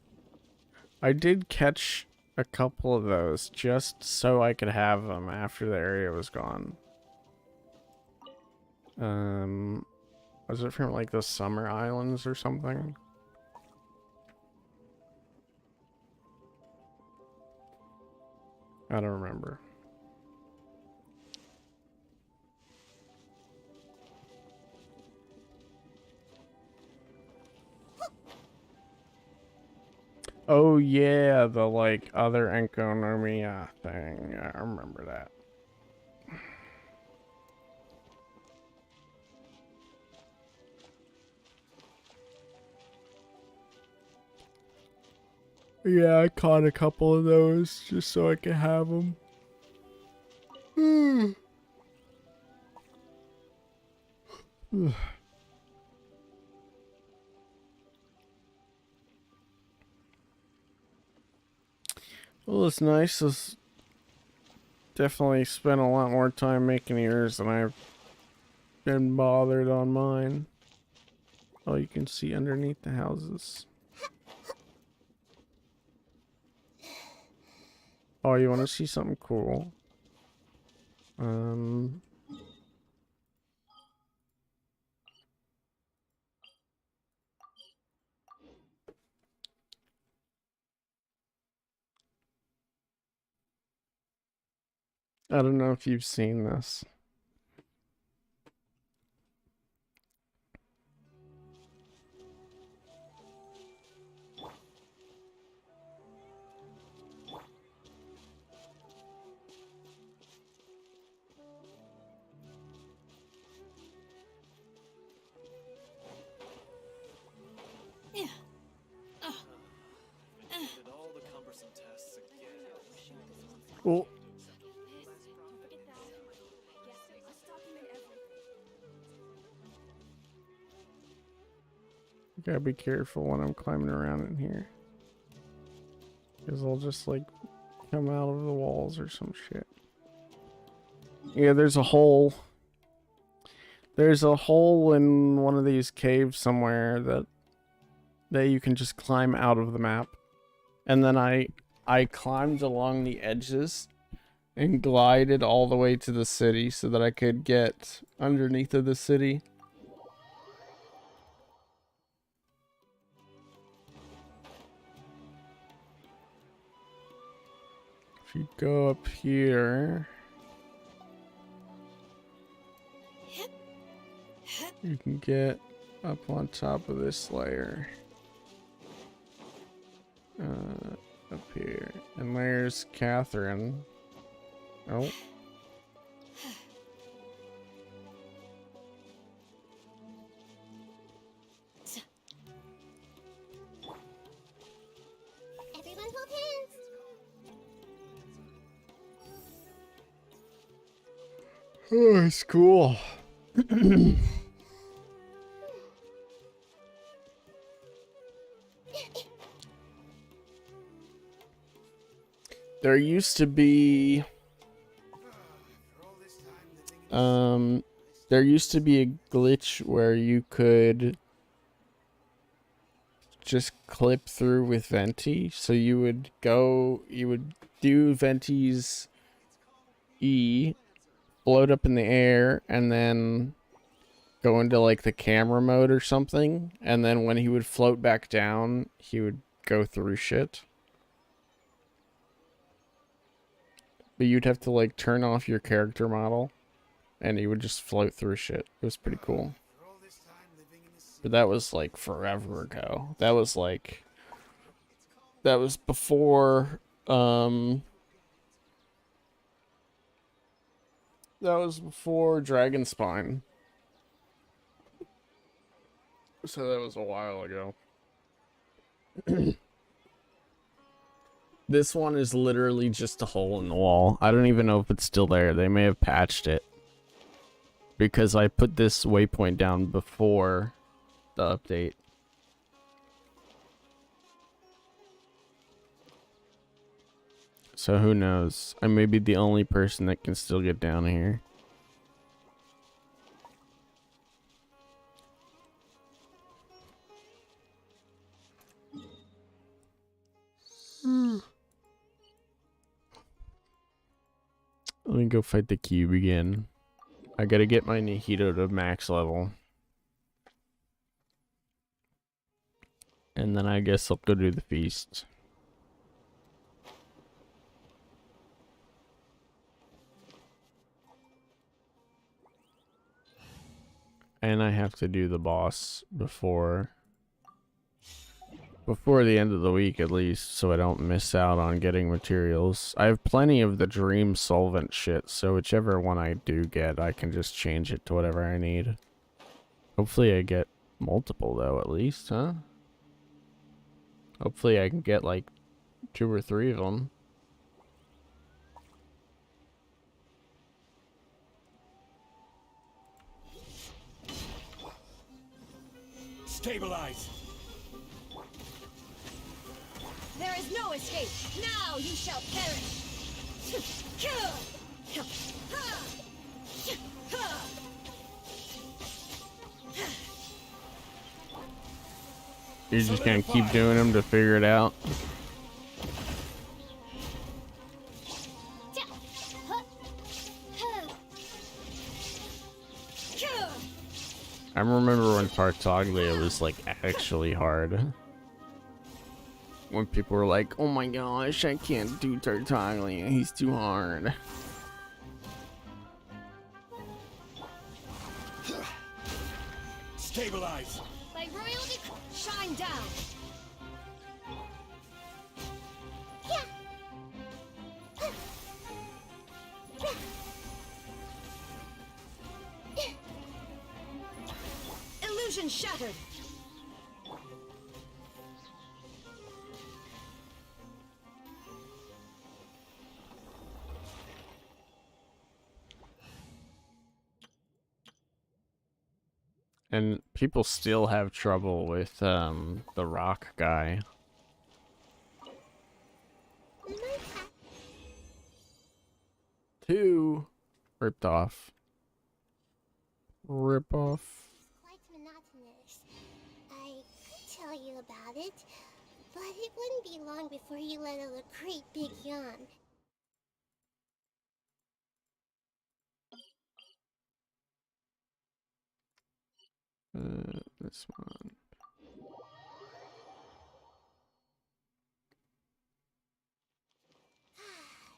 A: I did catch a couple of those just so I could have them after the area was gone. Was it from like the Summer Islands or something? I don't remember. Oh yeah, the like other Enkonomiya thing. I remember that. Yeah, I caught a couple of those just so I could have them. Well, it's nice. It's definitely spent a lot more time making yours than I've been bothered on mine. Oh, you can see underneath the houses. Oh, you want to see something cool? I don't know if you've seen this. Oh. Gotta be careful when I'm climbing around in here. Because I'll just like come out of the walls or some shit. Yeah, there's a hole. There's a hole in one of these caves somewhere that you can just climb out of the map. And then I climbed along the edges and glided all the way to the city so that I could get underneath of the city. If you go up here, you can get up on top of this layer. Up here. And there's Catherine. Oh.
B: Everyone hold hands.
A: Oh, it's cool. There used to be a glitch where you could just clip through with Venti. So you would do Venti's E, float up in the air, and then go into like the camera mode or something, and then when he would float back down, he would go through shit. But you'd have to like turn off your character model and he would just float through shit. It was pretty cool. But that was like forever ago. That was before Dragon Spine. So that was a while ago. This one is literally just a hole in the wall. I don't even know if it's still there. They may have patched it. Because I put this waypoint down before the update. So who knows? I may be the only person that can still get down here. Let me go fight the cube again. I gotta get my Nahida to max level. And then I guess I'll go do the feast. And I have to do the boss before the end of the week at least, so I don't miss out on getting materials. I have plenty of the dream solvent shit, so whichever one I do get, I can just change it to whatever I need. Hopefully I get multiple though, at least, huh? Hopefully I can get like 2 or 3 of them.
C: Stabilize! There is no escape! Now you shall perish!
A: You're just gonna keep doing them to figure it out? I remember when Tartaglia was like actually hard. When people were like, oh my gosh, I can't do Tartaglia, he's too hard.
C: Stabilize! By royalty, shine down! Illusion shattered!
A: And people still have trouble with the rock guy. Two ripped off. Rip off.
B: Quite monotonous. I could tell you about it, but it wouldn't be long before you let out a great big yawn.
A: This one.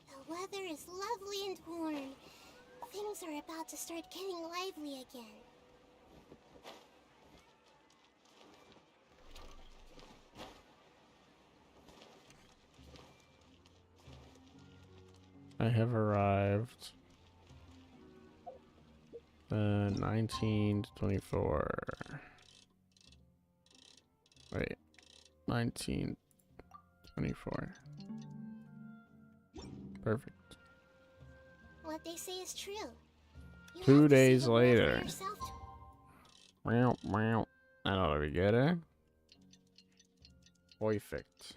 B: The weather is lovely and warm. Things are about to start getting lively again.
A: I have arrived. 19 to 24. Wait. 19, 24. Perfect.
B: What they say is true. You
A: 2
B: have to see
A: days
B: the world for
A: later.
B: yourself.
A: Meow, meow. Allora, vi get it? Perfect.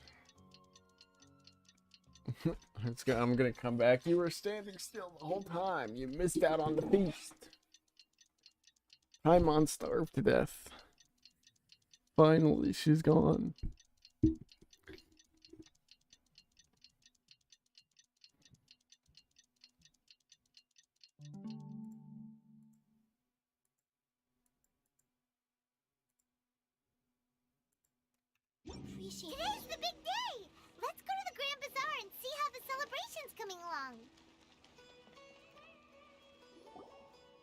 A: I'm gonna come back. You were standing still the whole time. You missed out on the feast. Paimon starved to death. Finally, she's gone.
G: Today's the big day! Let's go to the Grand Bazaar and see how the celebration's coming along.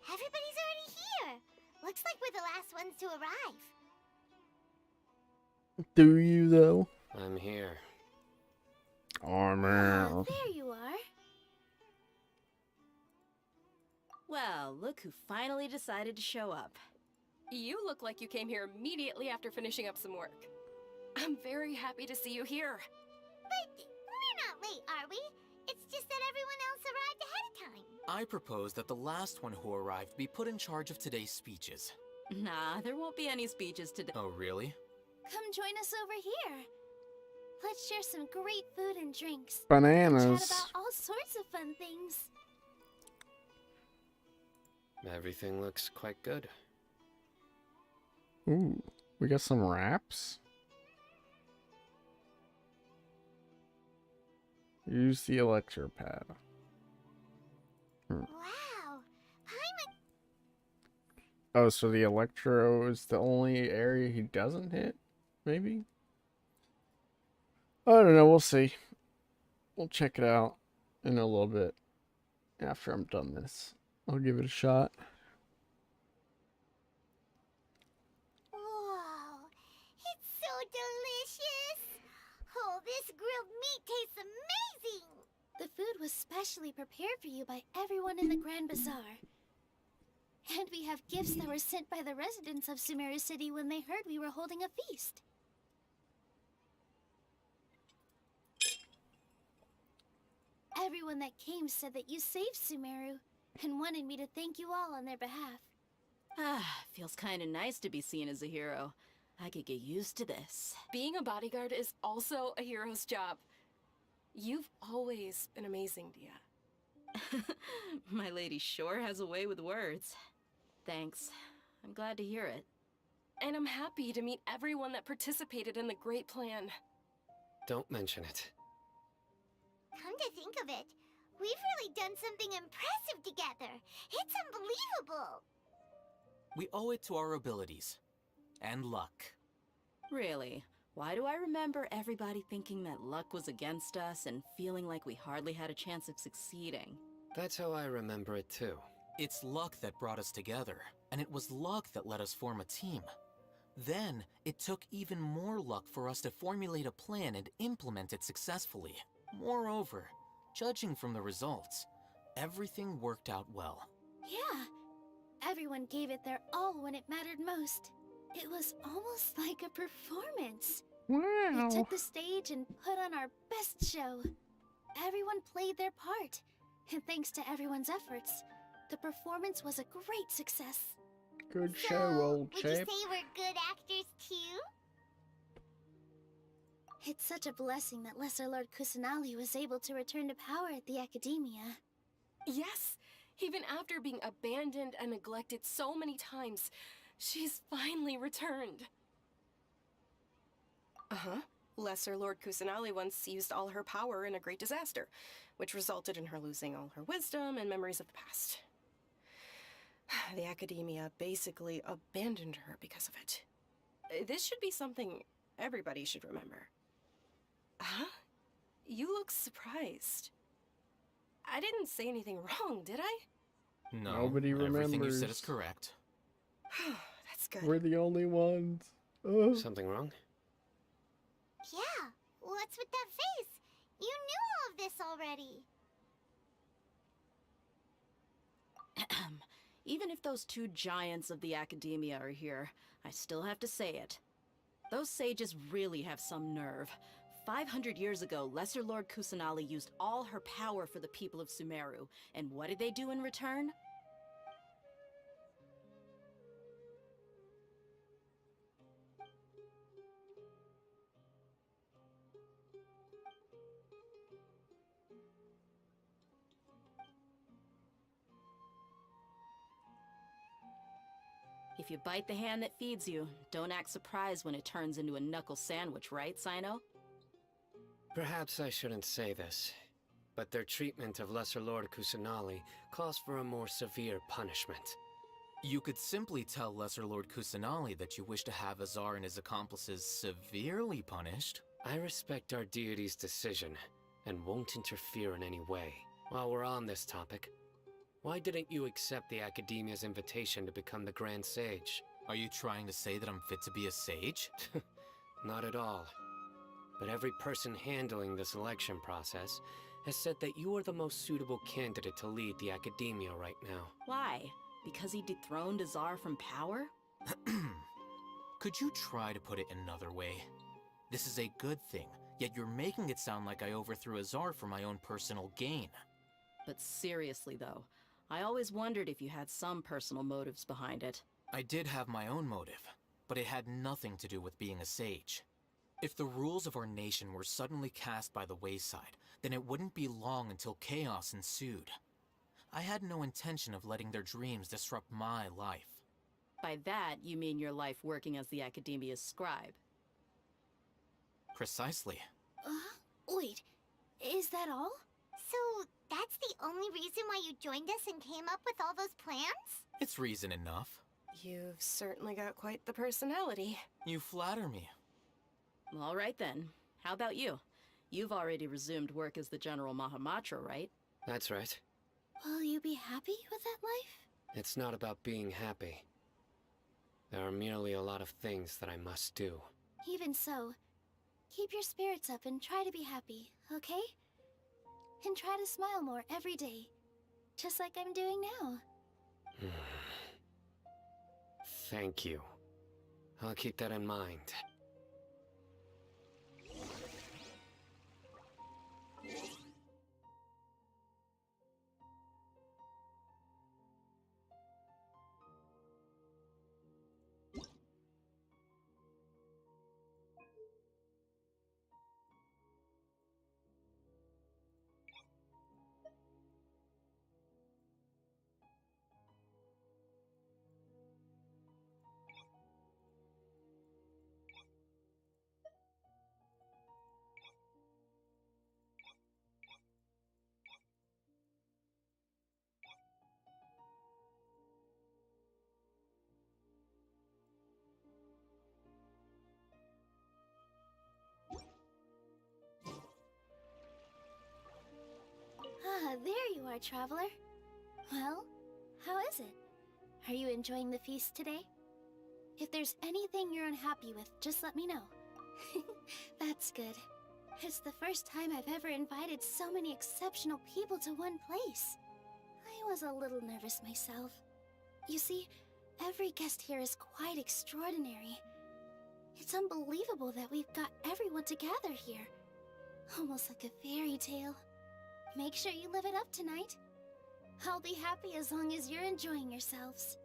G: Everybody's already here. Looks like we're the last ones to arrive.
A: Do you, though?
S: I'm here.
A: Oh, man.
M: Oh, there you are.
Q: Well, look who finally decided to show up.
P: You look like you came here immediately after finishing up some work. I'm very happy to see you here.
G: But we're not late, are we? It's just that everyone else arrived ahead of time.
N: I propose that the last one who arrived be put in charge of today's speeches.
Q: Nah, there won't be any speeches today.
N: Oh, really?
M: Come join us over here. Let's share some great food and drinks.
A: Bananas.
M: And chat about all sorts of fun things.
S: Everything looks quite good.
A: Ooh, we got some wraps. Use the electropad.
G: Wow. Paimon.
A: Oh, so the electro is the only area he doesn't hit? Maybe? I don't know, we'll see. We'll check it out in a little bit after I'm done this. I'll give it a shot.
G: Whoa. It's so delicious. Oh, this grilled meat tastes amazing.
M: The food was specially prepared for you by everyone in the Grand Bazaar. And we have gifts that were sent by the residents of Sumeru City when they heard we were holding a feast. Everyone that came said that you saved Sumeru and wanted me to thank you all on their behalf.
Q: Ah, feels kinda nice to be seen as a hero. I could get used to this.
P: Being a bodyguard is also a hero's job. You've always been amazing, Dia.
Q: My lady sure has a way with words. Thanks. I'm glad to hear it.
P: And I'm happy to meet everyone that participated in the great plan.
S: Don't mention it.
G: Come to think of it, we've really done something impressive together. It's unbelievable.
N: We owe it to our abilities. And luck.
Q: Really? Why do I remember everybody thinking that luck was against us and feeling like we hardly had a chance of succeeding?
S: That's how I remember it too.
N: It's luck that brought us together, and it was luck that let us form a team. Then, it took even more luck for us to formulate a plan and implement it successfully. Moreover, judging from the results, everything worked out well.
M: Yeah. Everyone gave it their all when it mattered most. It was almost like a performance.
A: Wow.
M: We took the stage and put on our best show. Everyone played their part. And thanks to everyone's efforts, the performance was a great success.
A: Good show, old
G: Would you
A: chap.
G: say we're good actors too?
M: It's such a blessing that Lesser Lord Kusanali was able to return to power at the Academia.
P: Yes, even after being abandoned and neglected so many times, she's finally returned. Uh-huh. Lesser Lord Kusanali once used all her power in a great disaster, which resulted in her losing all her wisdom and memories of the past. The Academia basically abandoned her because of it. This should be something everybody should remember. Huh? You look surprised. I didn't say anything wrong, did I?
N: No,
A: Nobody
N: everything you said
A: remembers.
N: is correct.
P: That's good.
A: We're the only ones. Ugh.
S: Something wrong?
G: Yeah, what's with that face? You knew all of this already.
Q: Even if those two giants of the Academia are here, I still have to say it. Those sages really have some nerve. 500 years ago, Lesser Lord Kusanali used all her power for the people of Sumeru, and what did they do in return? If you bite the hand that feeds you, don't act surprised when it turns into a knuckle sandwich, right, Sino?
S: Perhaps I shouldn't say this, but their treatment of Lesser Lord Kusanali calls for a more severe punishment.
N: You could simply tell Lesser Lord Kusanali that you wish to have Azar and his accomplices severely punished.
S: I respect our deity's decision, and won't interfere in any way. While we're on this topic, why didn't you accept the Academia's invitation to become the Grand Sage?
N: Are you trying to say that I'm fit to be a sage?
S: Not at all. But every person handling the selection process has said that you are the most suitable candidate to lead the Academia right now.
Q: Why? Because he dethroned Azar from power?
N: Could you try to put it another way? This is a good thing, yet you're making it sound like I overthrew Azar for my own personal gain.
Q: But seriously, though, I always wondered if you had some personal motives behind it.
N: I did have my own motive, but it had nothing to do with being a sage. If the rules of our nation were suddenly cast by the wayside, then it wouldn't be long until chaos ensued. I had no intention of letting their dreams disrupt my life.
Q: By that, you mean your life working as the Academia's scribe.
N: Precisely.
M: Wait, is that all?
G: So, that's the only reason why you joined us and came up with all those plans?
N: It's reason enough.
P: You've certainly got quite the personality.
N: You flatter me.
Q: All right then. How about you? You've already resumed work as the General Mahamatra, right?
S: That's right.
M: Will you be happy with that life?
S: It's not about being happy. There are merely a lot of things that I must do.
M: Even so, keep your spirits up and try to be happy, okay? And try to smile more every day, just like I'm doing now.
S: Thank you. I'll keep that in mind.
M: Ah, there you are, traveler. Well, how is it? Are you enjoying the feast today? If there's anything you're unhappy with, just let me know. That's good. It's the first time I've ever invited so many exceptional people to one place. I was a little nervous myself. You see, every guest here is quite extraordinary. It's unbelievable that we've got everyone together here. Almost like a fairy tale. Make sure you live it up tonight. I'll be happy as long as you're enjoying yourselves.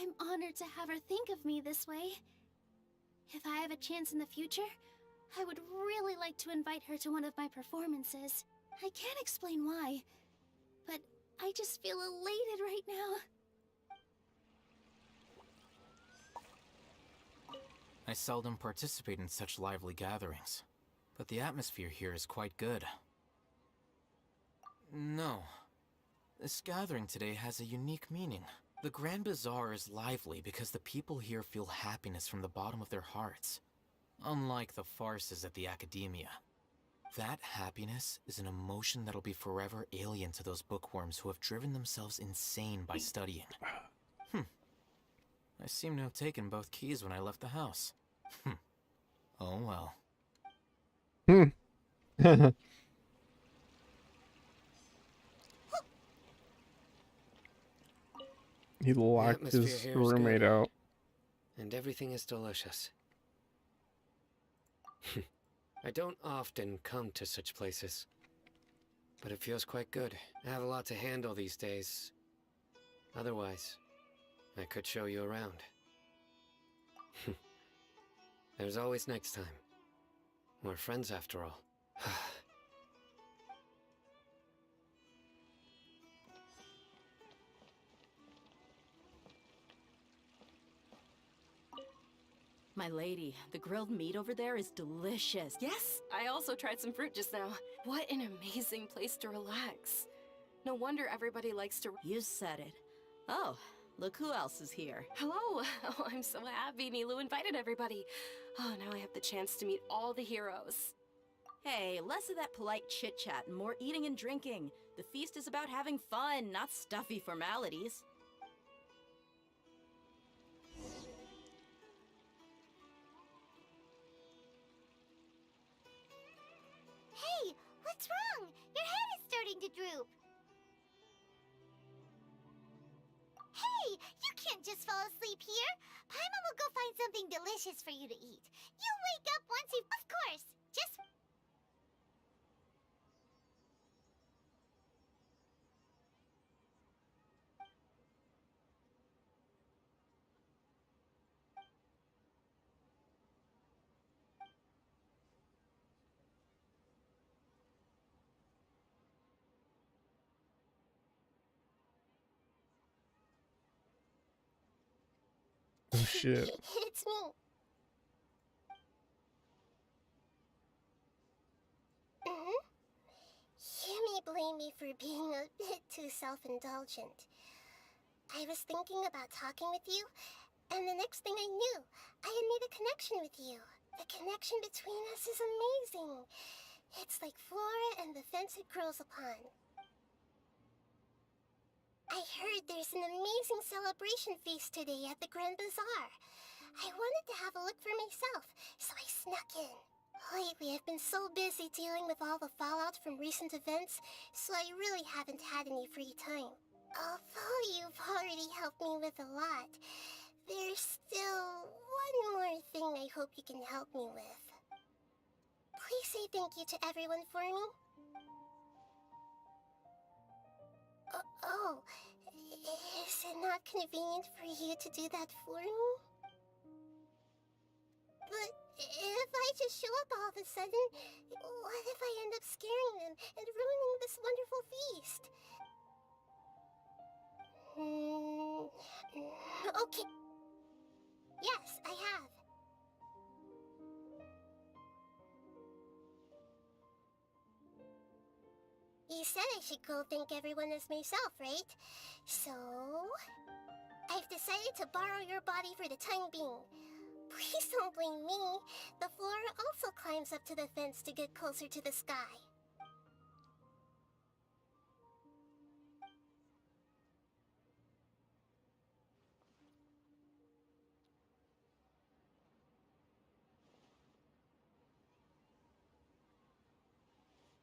M: I'm honored to have her think of me this way. If I have a chance in the future, I would really like to invite her to one of my performances. I can't explain why, but I just feel elated right now.
N: I seldom participate in such lively gatherings, but the atmosphere here is quite good. No. This gathering today has a unique meaning. The Grand Bazaar is lively because the people here feel happiness from the bottom of their hearts, unlike the farces at the Academia. That happiness is an emotion that'll be forever alien to those bookworms who have driven themselves insane by studying. I seem to have taken both keys when I left the house. Oh well.
A: He locked his roommate out.
S: And everything is delicious. I don't often come to such places, but it feels quite good. I have a lot to handle these days. Otherwise, I could show you around. There's always next time. We're friends after all.
Q: My lady, the grilled meat over there is delicious.
P: Yes, I also tried some fruit just now. What an amazing place to relax. No wonder everybody likes to...
Q: You said it. Oh, look who else is here.
P: Hello! Oh, I'm so happy Nilou invited everybody. Oh, now I have the chance to meet all the heroes.
Q: Hey, less of that polite chit-chat and more eating and drinking. The feast is about having fun, not stuffy formalities.
G: Hey, what's wrong? Your head is starting to droop. Hey, you can't just fall asleep here. Paimon will go find something delicious for you to eat. You'll wake up once you... Of course, just...
A: Oh shit.
B: It's me. You may blame me for being a bit too self-indulgent. I was thinking about talking with you, and the next thing I knew, I had made a connection with you. The connection between us is amazing. It's like flora and the fence it grows upon. I heard there's an amazing celebration feast today at the Grand Bazaar. I wanted to have a look for myself, so I snuck in. Lately, I've been so busy dealing with all the fallout from recent events, so I really haven't had any free time. Although you've already helped me with a lot, there's still one more thing I hope you can help me with. Please say thank you to everyone for me. Oh, is it not convenient for you to do that for me? But if I just show up all of a sudden, what if I end up scaring them and ruining this wonderful feast? Okay. Yes, I have. You said I should go thank everyone as myself, right? So... I've decided to borrow your body for the time being. Please don't blame me. The flora also climbs up to the fence to get closer to the sky.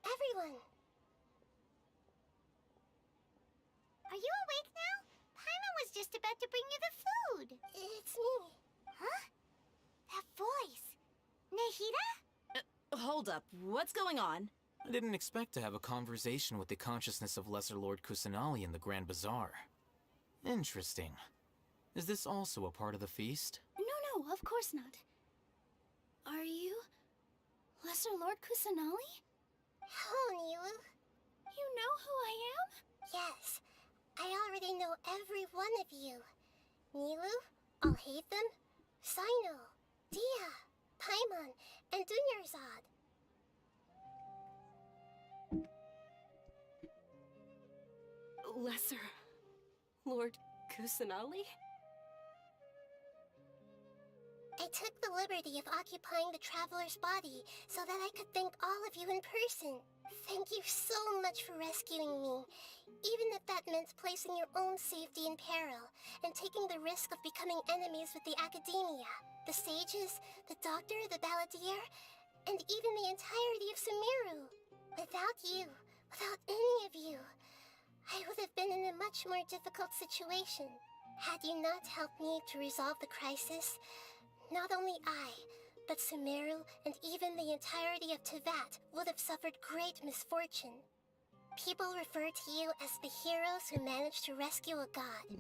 B: Everyone!
G: Are you awake now? Paimon was just about to bring you the food.
B: It's me.
G: Huh? That voice. Nahida?
Q: Hold up, what's going on?
N: I didn't expect to have a conversation with the consciousness of Lesser Lord Kusanali in the Grand Bazaar. Interesting. Is this also a part of the feast?
M: No, of course not. Are you Lesser Lord Kusanali?
B: Oh, Nilu.
M: You know who I am?
B: Yes, I already know every one of you. Nilu, Alhaitham, Sino, Dia, Paimon, and Dunyarzad.
P: Lesser Lord Kusanali?
B: I took the liberty of occupying the traveler's body so that I could thank all of you in person. Thank you so much for rescuing me, even if that meant placing your own safety in peril and taking the risk of becoming enemies with the Academia, the sages, the doctor, the balladeer, and even the entirety of Sumeru. Without you, without any of you, I would have been in a much more difficult situation. Had you not helped me to resolve the crisis, not only I, but Sumeru and even the entirety of Tevat would have suffered great misfortune. People refer to you as the heroes who managed to rescue a god.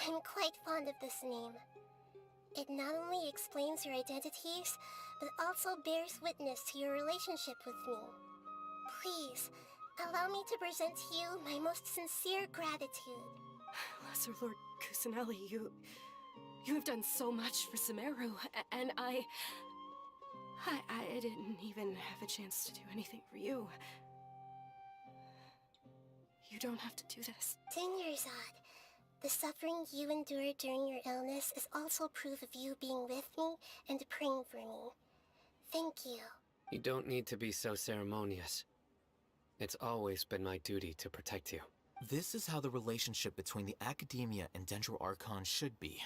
B: I'm quite fond of this name. It not only explains your identities, but also bears witness to your relationship with me. Please, allow me to present to you my most sincere gratitude.
P: Lesser Lord Kusanali, you have done so much for Sumeru, and I didn't even have a chance to do anything for you. You don't have to do this.
B: Dunyarzad, the suffering you endured during your illness is also proof of you being with me and praying for me. Thank you.
S: You don't need to be so ceremonious. It's always been my duty to protect you.
N: This is how the relationship between the Academia and Dendro Archon should be.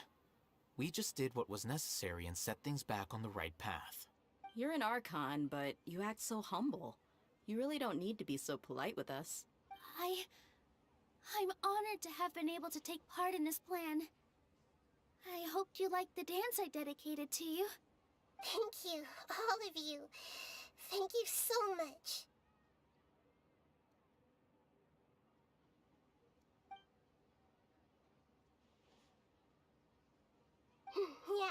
N: We just did what was necessary and set things back on the right path.
Q: You're an Archon, but you act so humble. You really don't need to be so polite with us.
M: I'm honored to have been able to take part in this plan. I hoped you liked the dance I dedicated to you.
B: Thank you, all of you. Thank you so much. Yeah.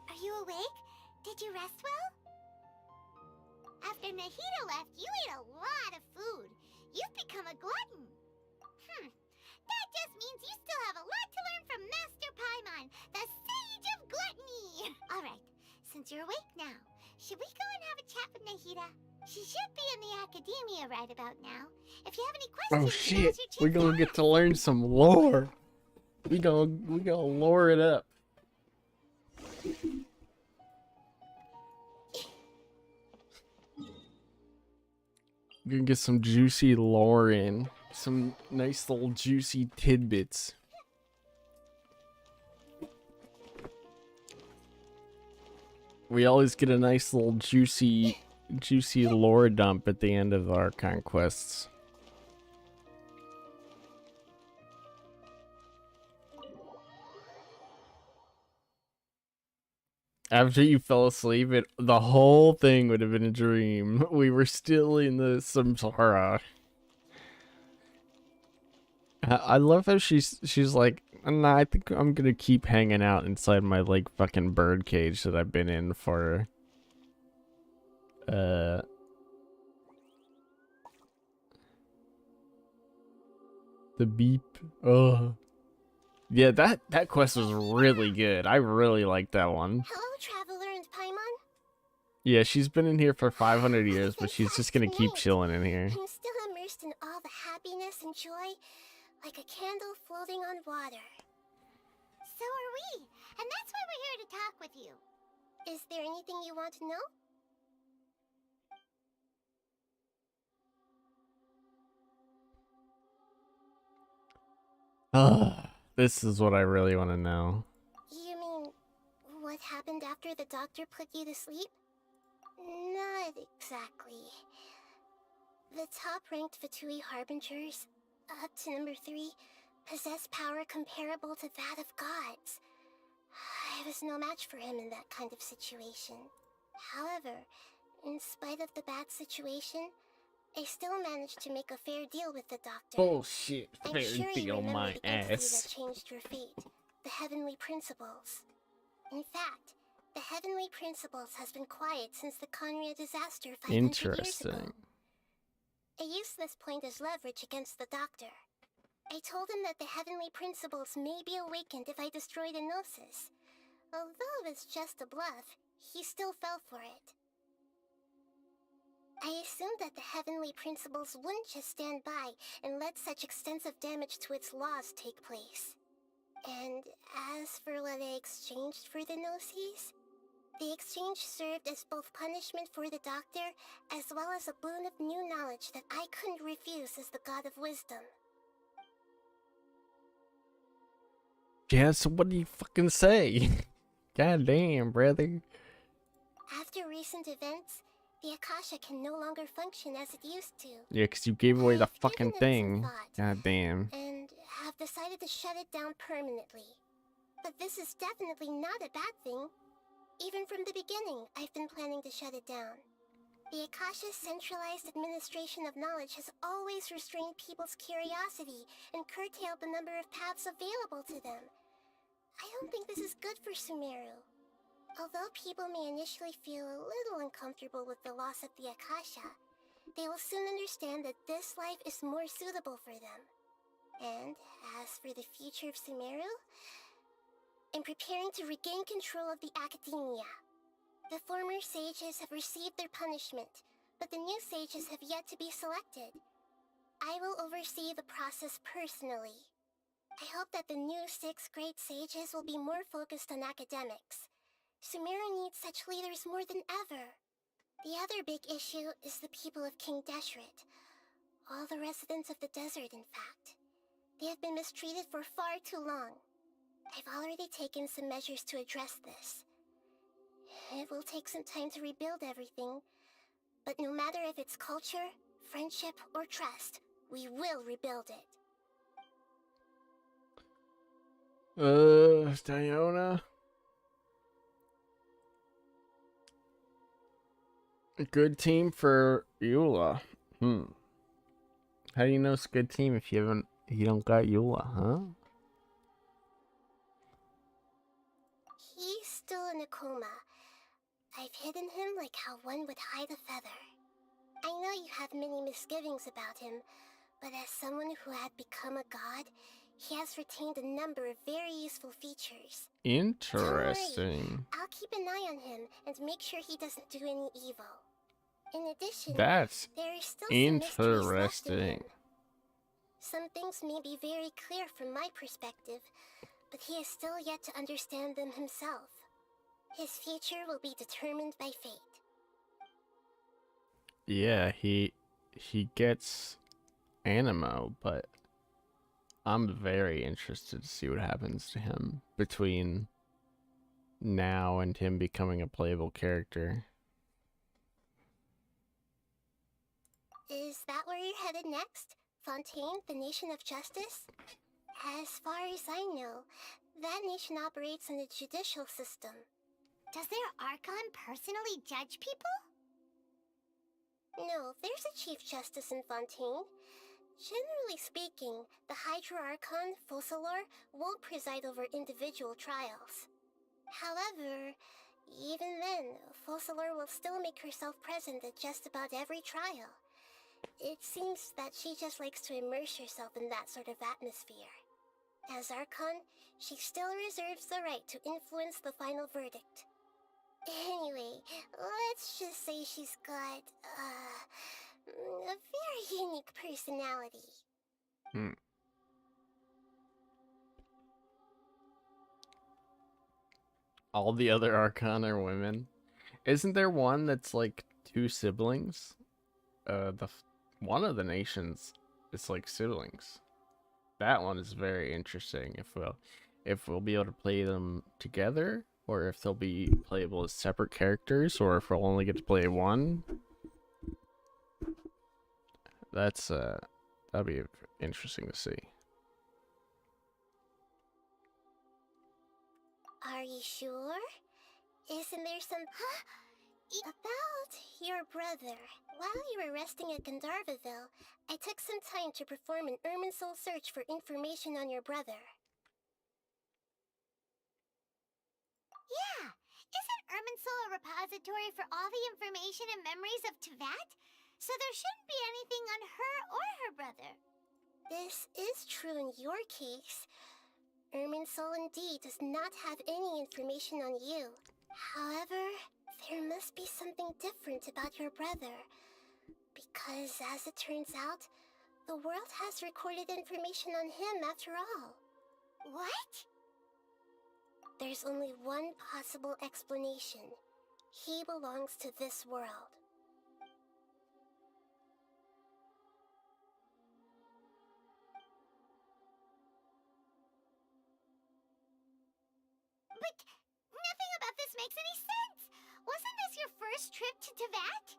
G: Are you awake? Did you rest well? After Nahida left, you ate a lot of food. You've become a glutton. That just means you still have a lot to learn from Master Paimon, the Sage of Gluttony. Alright, since you're awake now, should we go and have a chat with Nahida? She should be in the Academia right about now. If you have any questions,
A: Oh shit, we're gonna get to learn some lore. We gonna lore it up. We're gonna get some juicy lore in. Some nice little juicy tidbits. We always get a nice little juicy lore dump at the end of our conquests. After you fell asleep, the whole thing would have been a dream. We were still in the samsara. I love how she's like, nah, I think I'm gonna keep hanging out inside my like fucking bird cage that I've been in for the beep. Oh. Yeah, that quest was really good. I really liked that one.
B: Hello, Traveler and Paimon.
A: Yeah, she's been in here for 500 years, but she's just gonna keep chilling in here.
B: I'm still immersed in all the happiness and joy, like a candle floating on water.
G: So are we, and that's why we're here to talk with you.
B: Is there anything you want to know?
A: This is what I really want to know.
B: You mean, what What happened after the doctor put you to sleep? Not exactly. The top-ranked Fatui Harbingers, up to number 3, possess power comparable to that of gods. I was no match for him in that kind of situation. However, in spite of the bad situation, I still managed to make a fair deal with the doctor.
A: Bullshit.
B: I'm
A: Fair
B: sure you
A: deal,
B: remember
A: my
B: the entity that
A: ass.
B: changed your fate, the Heavenly Principles. In fact, the Heavenly Principles has been quiet since the Conria disaster 500 years ago.
A: Interesting.
B: I used this point as leverage against the doctor. I told him that the Heavenly Principles may be awakened if I destroy the Gnosis. Although it's just a bluff, he still fell for it. I assumed that the Heavenly Principles wouldn't just stand by and let such extensive damage to its laws take place. And as for what I exchanged for the Gnosis, the exchange served as both punishment for the doctor as well as a boon of new knowledge that I couldn't refuse as the God of Wisdom.
A: Yeah, so what do you fucking say? God damn, brother.
B: After recent events, the Akasha can no longer function as it used to.
A: Yeah, 'cause you gave away the
B: I've
A: fucking
B: given it some
A: thing.
B: thought,
A: God damn.
B: and have decided to shut it down permanently. But this is definitely not a bad thing. Even from the beginning, I've been planning to shut it down. The Akasha's centralized administration of knowledge has always restrained people's curiosity and curtailed the number of paths available to them. I don't think this is good for Sumeru. Although people may initially feel a little uncomfortable with the loss of the Akasha, they will soon understand that this life is more suitable for them. And as for the future of Sumeru, I'm preparing to regain control of the Academia. The former sages have received their punishment, but the new sages have yet to be selected. I will oversee the process personally. I hope that the new 6 great sages will be more focused on academics. Sumeru needs such leaders more than ever. The other big issue is the people of King Deshret. All the residents of the desert, in fact. They have been mistreated for far too long. I've already taken some measures to address this. It will take some time to rebuild everything, but no matter if it's culture, friendship, or trust, we will rebuild it.
A: Diona? A good team for Eula. How do you know it's a good team if you don't got Eula, huh?
B: He's still in a coma. I've hidden him like how one would hide a feather. I know you have many misgivings about him, but as someone who had become a god, he has retained a number of very useful features.
A: Interesting.
B: I'll keep an eye on him and make sure he doesn't do any evil. In addition,
A: That's
B: there is still some mysteries left in him.
A: interesting.
B: Some things may be very clear from my perspective, but he is still yet to understand them himself. His future will be determined by fate.
A: Yeah, he gets Animo, but I'm very interested to see what happens to him between now and him becoming a playable character.
B: Is that where you're headed next? Fontaine, the Nation of Justice? As far as I know, that nation operates in a judicial system.
G: Does their Archon personally judge people?
B: No, there's a Chief Justice in Fontaine. Generally speaking, the Hydra-Archon, Focalor, won't preside over individual trials. However, even then, Focalor will still make herself present at just about every trial. It seems that she just likes to immerse herself in that sort of atmosphere. As Archon, she still reserves the right to influence the final verdict. Anyway, let's just say she's got, a very unique personality.
A: All the other Archon are women. Isn't there one that's like 2 siblings? One of the nations is like siblings. That one is very interesting. If we'll be able to play them together, or if they'll be playable as separate characters, or if we'll only get to play one. That's that'll be interesting to see.
B: Are you sure? Isn't there some... About your brother. While you were resting at Gandharvaville, I took some time to perform an Irminsul search for information on your brother.
G: Yeah! Isn't Irminsul a repository for all the information and memories of Teyvat? So there shouldn't be anything on her or her brother.
B: This is true in your case. Irminsul indeed does not have any information on you. However, there must be something different about your brother. Because, as it turns out, the world has recorded information on him after all.
G: What?
B: There's only one possible explanation. He belongs to this world.
G: But nothing about this makes any sense! Wasn't this your first trip to Teyvat?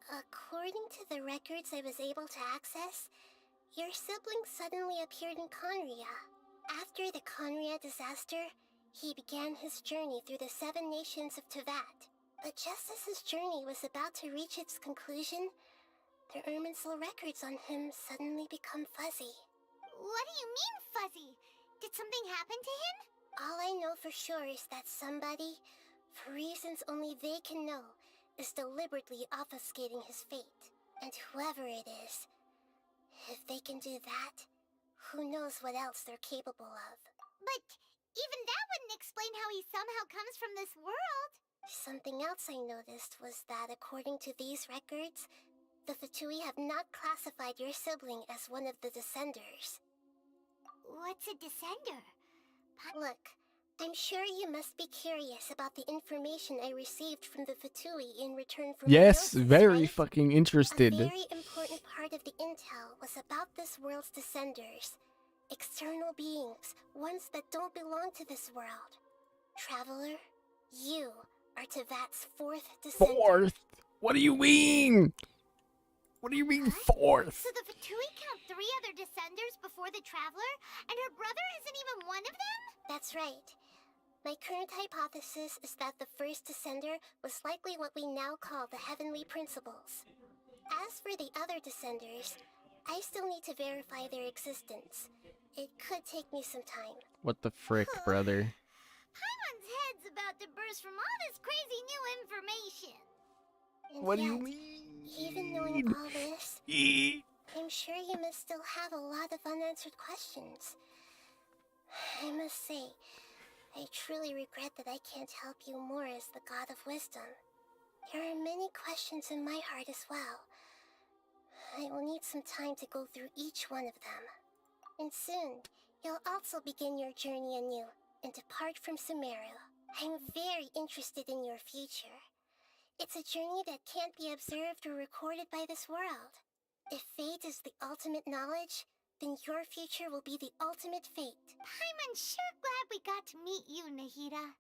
B: According to the records I was able to access, your sibling suddenly appeared in Conria. After the Conria disaster, he began his journey through the 7 nations of Teyvat. But just as his journey was about to reach its conclusion, the Irminsul records on him suddenly become fuzzy.
G: What do you mean, fuzzy? Did something happen to him?
B: All I know for sure is that somebody, for reasons only they can know, is deliberately obfuscating his fate. And whoever it is, if they can do that, who knows what else they're capable of.
G: But even that wouldn't explain how he somehow comes from this world.
B: Something else I noticed was that according to these records, the Fatui have not classified your sibling as one of the Descenders.
G: What's a Descender?
B: Look, I'm sure you must be curious about the information I received from the Fatui in return for
A: Yes,
B: Gnosis,
A: very
B: right?
A: fucking interested.
B: A very important part of the intel was about this world's Descenders. External beings, ones that don't belong to this world. Traveler, you are Teyvat's 4th Descender.
A: 4th? What do you mean? What do you mean 4th?
G: So the Fatui count 3 other Descenders before the Traveler, and her brother isn't even one of them?
B: That's right. My current hypothesis is that the first Descender was likely what we now call the Heavenly Principles. As for the other Descenders, I still need to verify their existence. It could take me some time.
A: What the frick, brother?
G: Paimon's head's about to burst from all this crazy new information.
B: And
A: What do you
B: yet,
A: mean?
B: Even knowing all this, I'm sure you must still have a lot of unanswered questions. I must say, I truly regret that I can't help you more as the God of Wisdom. There are many questions in my heart as well. I will need some time to go through each one of them. And soon, you'll also begin your journey anew and depart from Sumeru. I'm very interested in your future. It's a journey that can't be observed or recorded by this world. If fate is the ultimate knowledge, then your future will be the ultimate fate.
G: Paimon's sure glad we got to meet you, Nahida.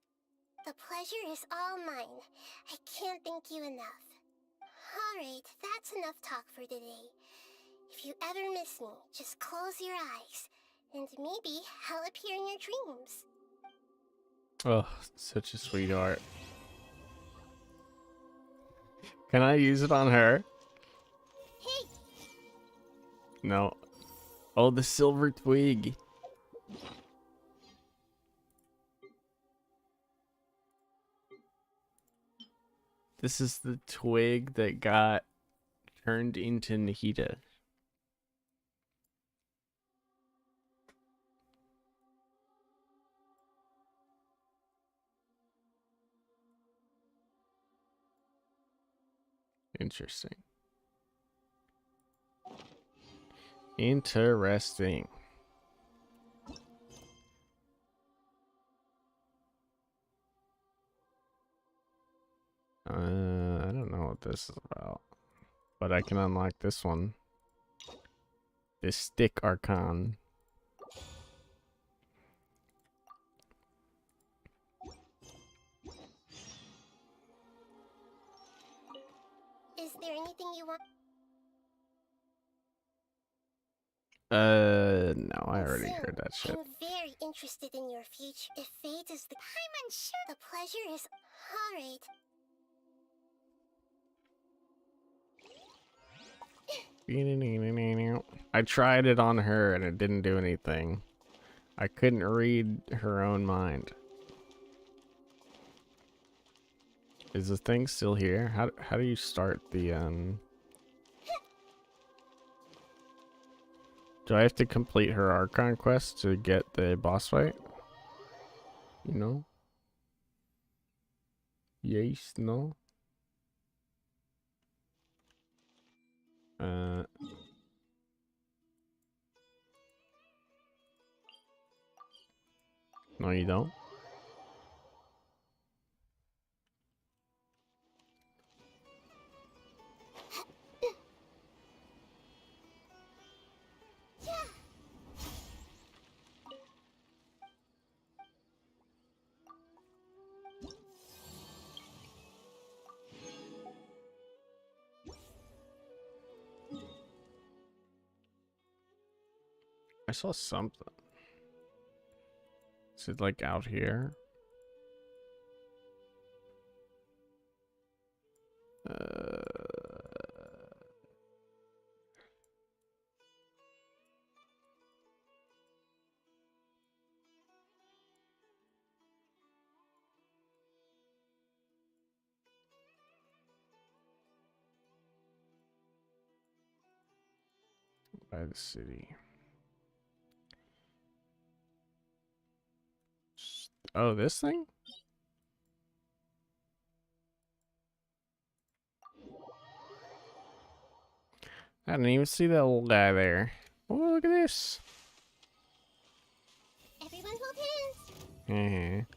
B: The pleasure is all mine. I can't thank you enough. Alright, that's enough talk for today. If you ever miss me, just close your eyes, and maybe I'll appear in your dreams.
A: Oh, such a sweetheart. Can I use it on her?
G: Hey!
A: No. Oh, the silver twig. This is the twig that got turned into Nahida. Interesting. Interesting. I don't know what this is about, but I can unlock this one. This stick archon.
B: there anything you want?
A: No, I already heard that shit.
B: I'm very interested in your future. If fate is the... I'm unsure. The pleasure is... Alright.
A: I tried it on her and it didn't do anything. I couldn't read her own mind. Is the thing still here? How do you start the Do I have to complete her Archon quest to get the boss fight? You know? Yes, no? No, you don't? I saw something. Is it like out here? By the city. Oh, this thing? I didn't even see that little guy there. Oh, look at this.
B: Everyone hold hands.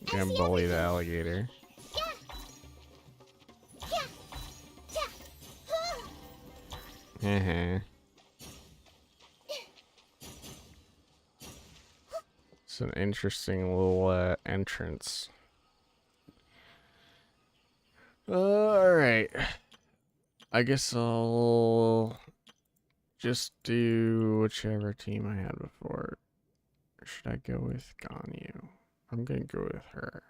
A: Gonna bully the alligator. It's an interesting little entrance. Alright. I guess I'll just do whichever team I had before. Or should I go with Ganyu? I'm gonna go with her.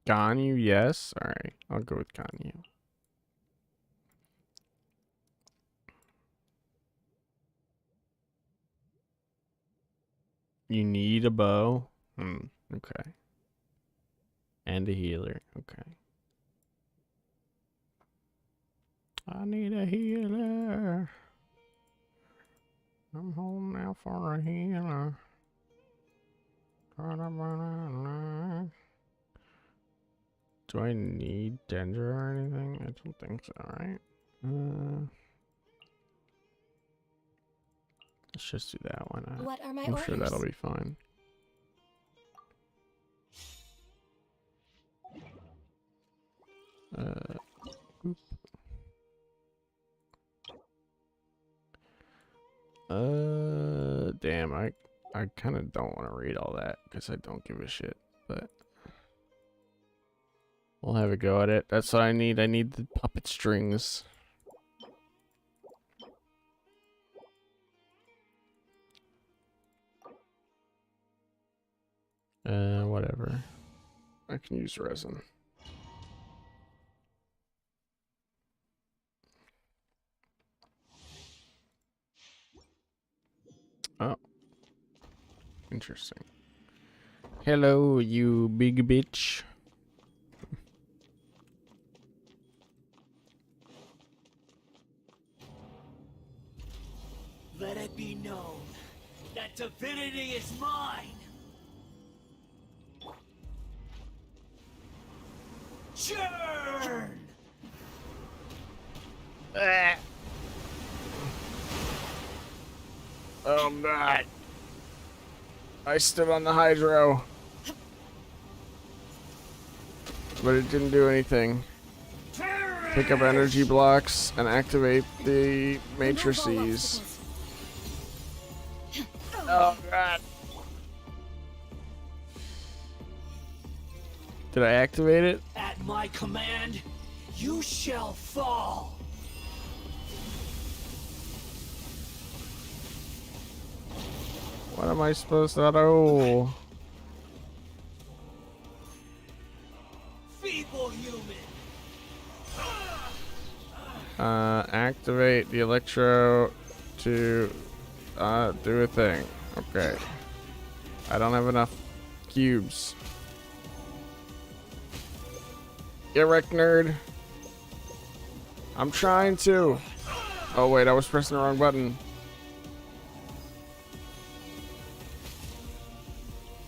A: Ganyu, yes. Alright, I'll go with Ganyu. You need a bow? Okay. And a healer, okay. I need a healer. I'm holding out for a healer. Do I need Dendra or anything? I don't think so, right? Let's just do that. Why not?
P: What are my
A: I'm sure
P: orders?
A: that'll be fine. Oop. Damn, I kind of don't want to read all that because I don't give a shit, but we'll have a go at it. That's what I need. I need the puppet strings. Whatever. I can use resin. Oh. Interesting. Hello, you big bitch.
J: Let it be known that divinity is mine! Churn!
A: Oh, I'm not. I stood on the hydro. But it didn't do anything.
J: Terror!
A: Pick up energy blocks and activate the matrices. Oh god. Did I activate it?
J: At my command, you shall fall.
A: What am I supposed to do?
J: Feeble human.
A: Activate the electro to do a thing. Okay. I don't have enough cubes. Get wrecked, nerd. I'm trying to. Oh wait, I was pressing the wrong button.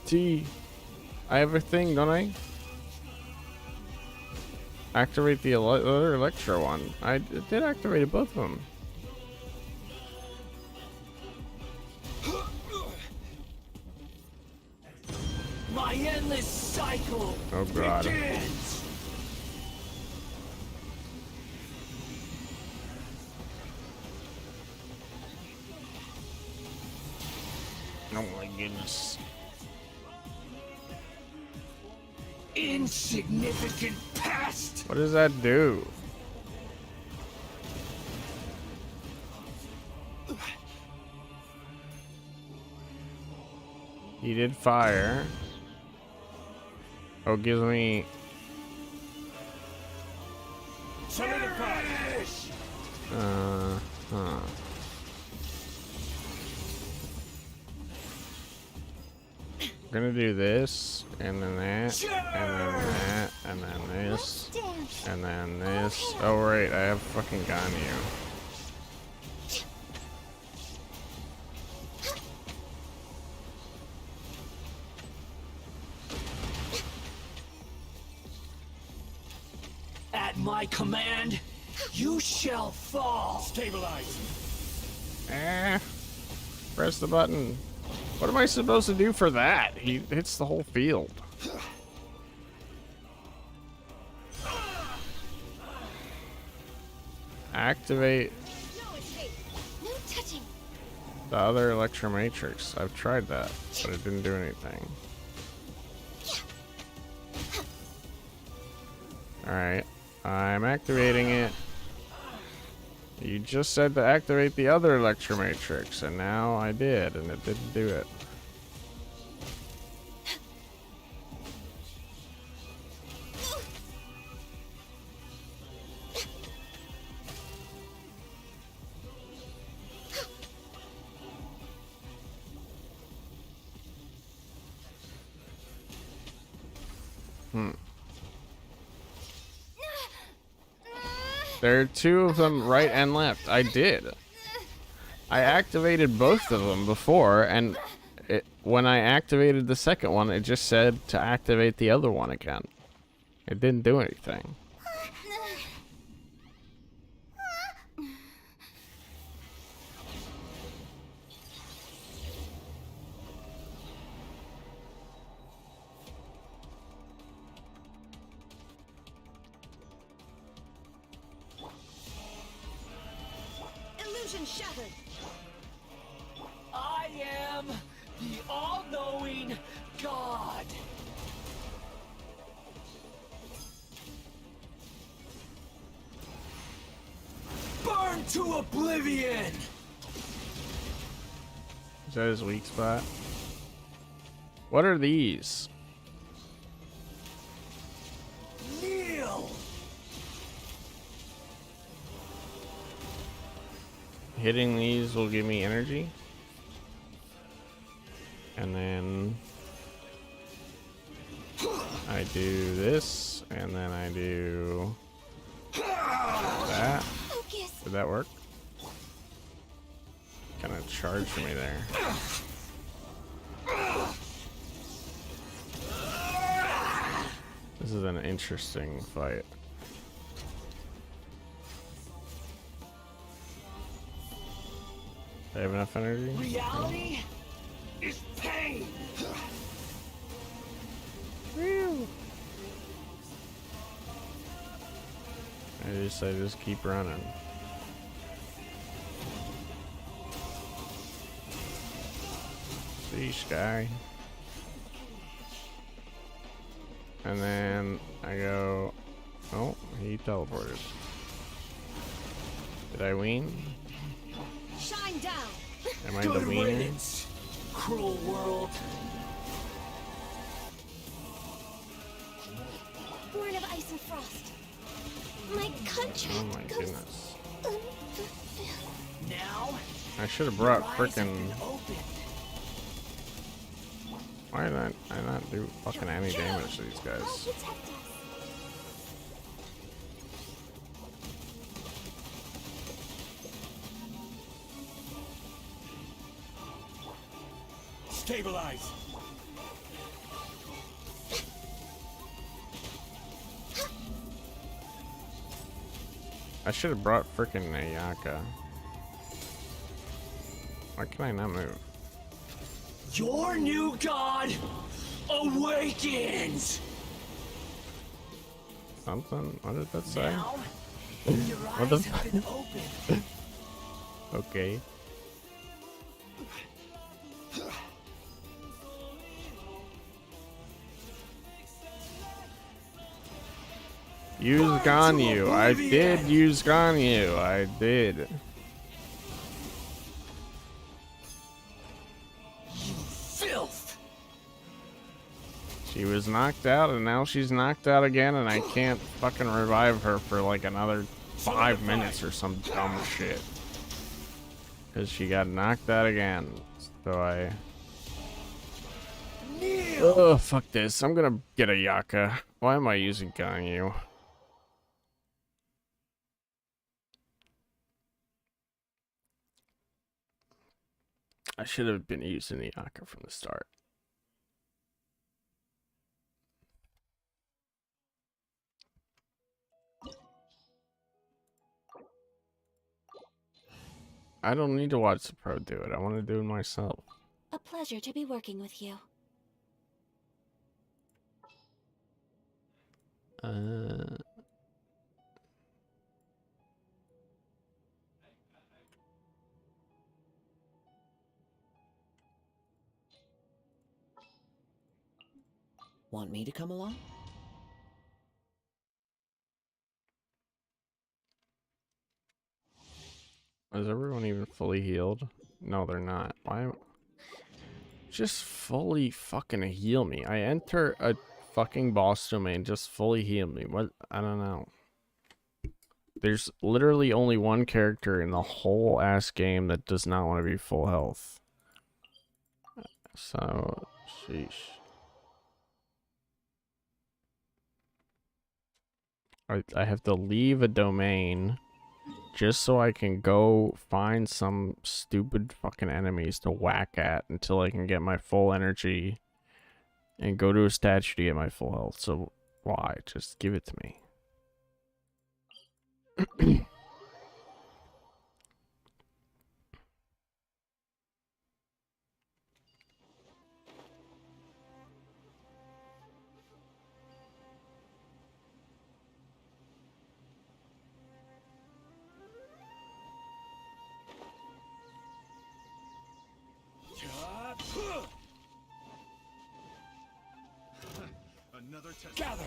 A: T. I have a thing, don't I? Activate the other electro one. I did activate both of them.
J: My endless cycle
A: Oh god.
J: begins.
A: Oh my goodness.
J: Insignificant past.
A: What does that do? He did fire. Oh, gives me.
J: Solidify.
A: Huh. I'm gonna do this, and then that, and then that, and then this, and then this. Oh right, I have fucking Ganyu.
J: At my command, you shall fall. Stabilize.
A: Press the button. What am I supposed to do for that? He hits the whole field. Activate
H: No touching.
A: the other electromatrix. I've tried that, but it didn't do anything. Alright, I'm activating it. You just said to activate the other electromatrix, and now I did, and it didn't do it. There are two of them right and left. I did. I activated both of them before, and when I activated the second one, it just said to activate the other one again. It didn't do anything.
C: Illusion shattered.
J: I am the all-knowing God. Burn to oblivion.
A: Is that his weak spot? What are these?
J: Kneel.
A: Hitting these will give me energy. And then I do this, and then I do that. Did that work? Kind of charged me there. This is an interesting fight. Do I have enough energy?
J: Reality is pain.
A: I guess I just keep running. Sheesh, guy. And then I go... Oh, he teleported. Did I win?
C: Shine down.
A: Am I the wiener?
J: Cruel world.
H: Born of ice and frost. My contract
A: Oh my
H: goes
A: goodness.
H: unfulfilled.
J: Now,
A: I should have brought
J: your eyes have
A: frickin'...
J: been opened.
A: Why did I not do fucking any damage to these
H: I'll
A: guys?
H: protect us.
J: Stabilize.
A: I should have brought frickin' Ayaka. Why can I not move?
J: Your new god awakens.
A: Something? What did that say?
J: Now, your
A: What the
J: eyes have been opened.
A: Okay. Use Ganyu. I did use Ganyu. I did.
J: Filth.
A: She was knocked out and now she's knocked out again and I can't fucking revive her for like another 5 minutes or some dumb shit. Because she got knocked out again. So I... Oh, fuck this. I'm gonna get a Yaka. Why am I using Ganyu? I should have been using the Yaka from the start. I don't need to watch the pro do it. I want to do it myself.
H: A pleasure to be working with you.
D: Want me to come along?
A: Is everyone even fully healed? No, they're not. Why? Just fully fucking heal me. I enter a fucking boss domain, just fully heal me. What? I don't know. There's literally only one character in the whole ass game that does not want to be full health. So, sheesh. I have to leave a domain just so I can go find some stupid fucking enemies to whack at until I can get my full energy and go to a statue to get my full health. So why? Just give it to me.
J: Another test. Gather.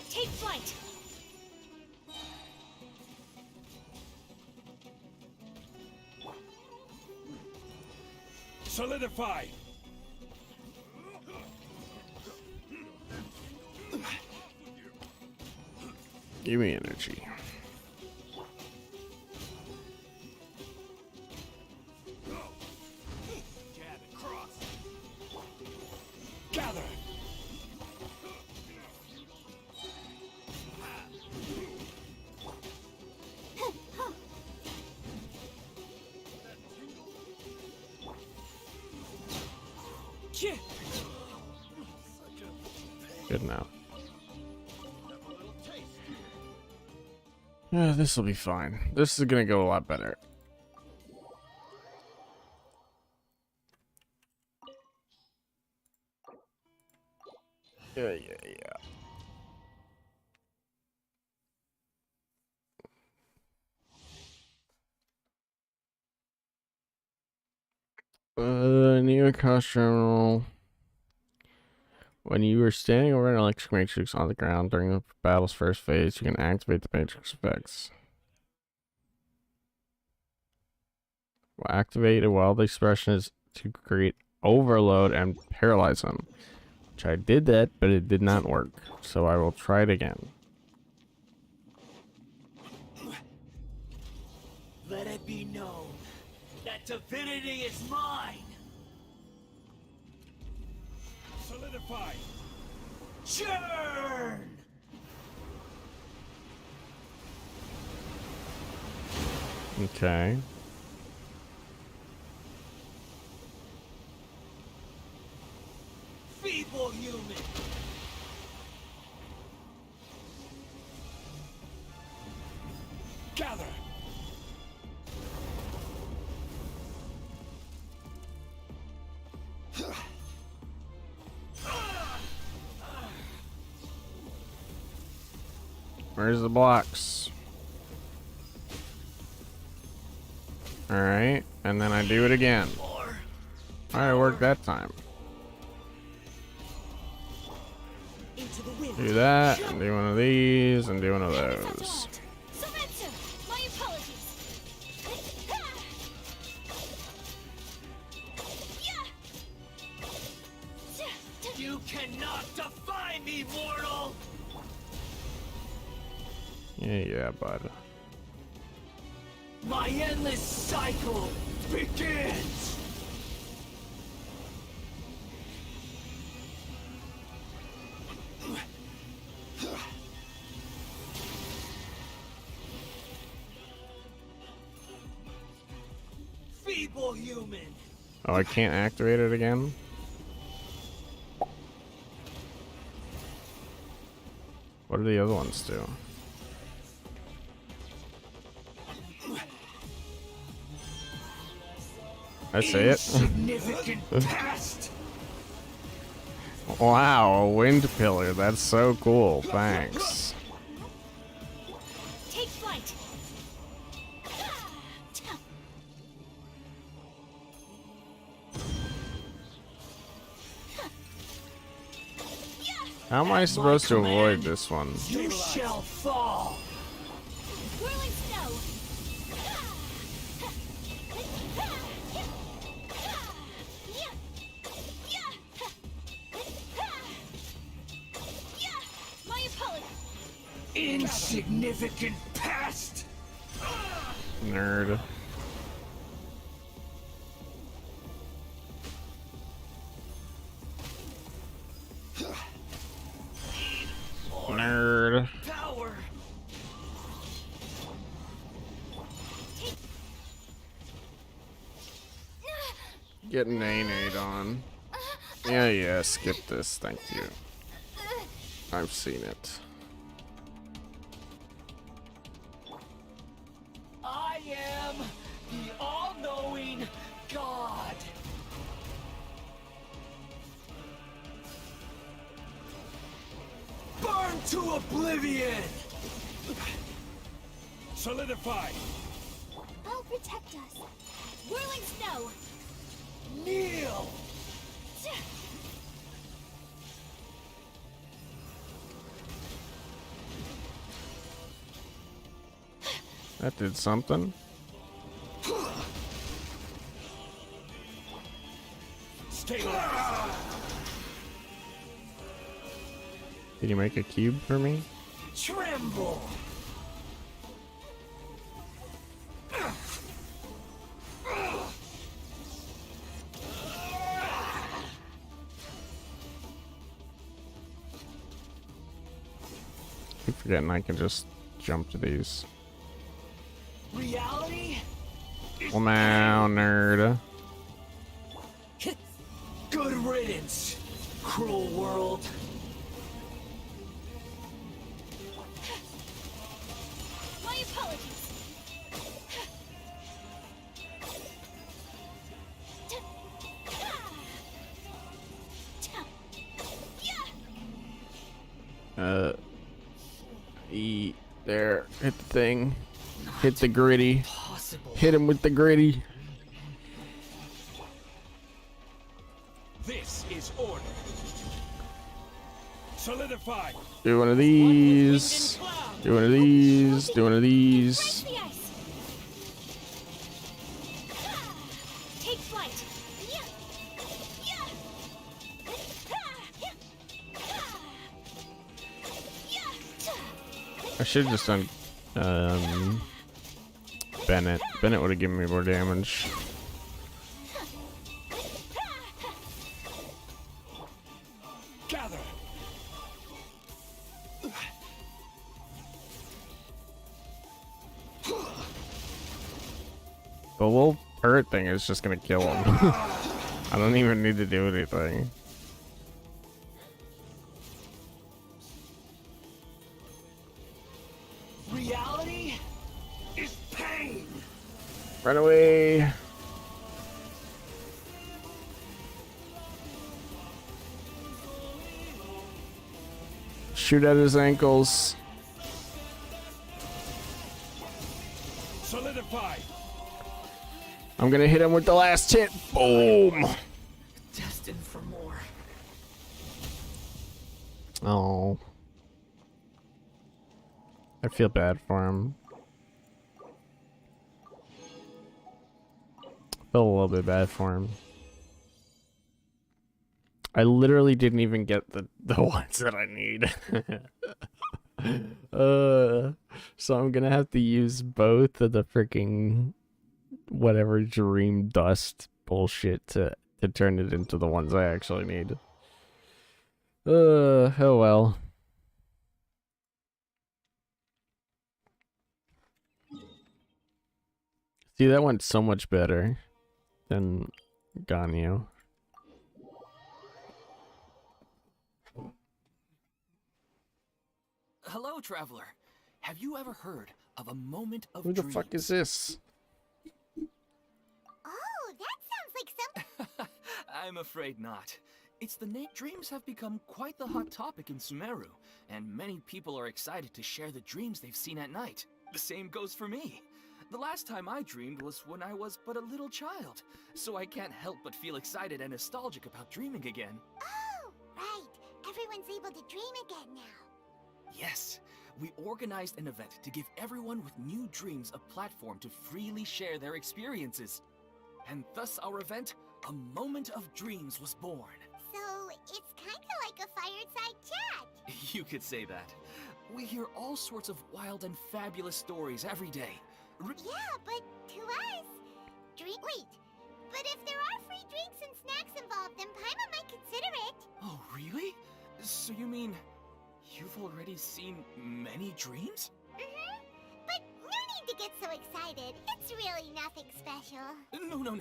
H: Take flight.
J: Solidify.
A: Give me energy.
J: Gather.
A: Good enough. Yeah, this will be fine. This is gonna go a lot better. Yeah. New costume. When you are standing over an electric matrix on the ground during the battle's first phase, you can activate the matrix effects. Will activate a wild expression is to create overload and paralyze them. Which I did that, but it did not work. So I will try it again.
J: Let it be known that divinity is mine. Solidify. Churn.
A: Okay.
J: Feeble human. Gather.
A: Where's the blocks? Alright, and then I do it again. Alright, it worked that time. Do that, and do one of these, and do one of those.
H: My apologies.
J: You cannot defy me, mortal!
A: Yeah, bud.
J: My endless cycle begins! Feeble human!
A: Oh, I can't activate it again? What do the other ones do? I see it.
J: Insignificant past!
A: Wow, a wind pillar. That's so cool. Thanks.
H: Take flight.
A: How am I supposed to avoid this one?
J: You shall fall!
H: Whirling snow. My apologies.
J: Insignificant past!
A: Nerd. Nerd.
J: Power!
A: Getting nay-nayed on. Yeah, skip this, thank you. I've seen it.
J: I am the all-knowing God! Burn to oblivion! Solidify!
H: I'll protect us. Whirling snow.
J: Kneel!
A: That did something.
J: Stabilize!
A: Did you make a cube for me?
J: Tremble!
A: I keep forgetting I can just jump to these.
J: Reality?
A: Well, now, nerd.
J: Good riddance, cruel world.
H: My apologies.
A: Eat. There. Hit the thing. Hit the gritty. Hit him with the gritty.
J: This is order. Solidify.
A: Do one of these. Do one of these. Do one of these.
H: Take flight.
A: I should have just done Bennett. Bennett would have given me more damage.
J: Gather.
A: The little turret thing is just gonna kill him. I don't even need to do anything.
J: Reality is pain.
A: Run away. Shoot at his ankles.
J: Solidify.
A: I'm gonna hit him with the last hit. Boom.
N: Destined for more.
A: Oh. I feel bad for him. Feel a little bit bad for him. I literally didn't even get the ones that I need. So I'm gonna have to use both of the freaking whatever dream dust bullshit to turn it into the ones I actually need. Oh well. See, that went so much better than Ganyu.
N: Hello, traveler. Have you ever heard of a moment of
A: Who the
N: dreams?
A: fuck is this?
G: Oh, that sounds like some.
N: I'm afraid not. It's dreams have become quite the hot topic in Sumeru, and many people are excited to share the dreams they've seen at night. The same goes for me. The last time I dreamed was when I was but a little child, so I can't help but feel excited and nostalgic about dreaming again.
G: Oh, right. Everyone's able to dream again now.
N: Yes, we organized an event to give everyone with new dreams a platform to freely share their experiences. And thus our event, A Moment of Dreams, was born.
G: So, it's kinda like a fireside chat.
N: You could say that. We hear all sorts of wild and fabulous stories every day.
G: Yeah, but to us... Wait, but if there are free drinks and snacks involved, then Paimon might consider it.
N: Oh, really? So you mean you've already seen many dreams?
G: Mm-hmm. But no need to get so excited. It's really nothing special.
N: No.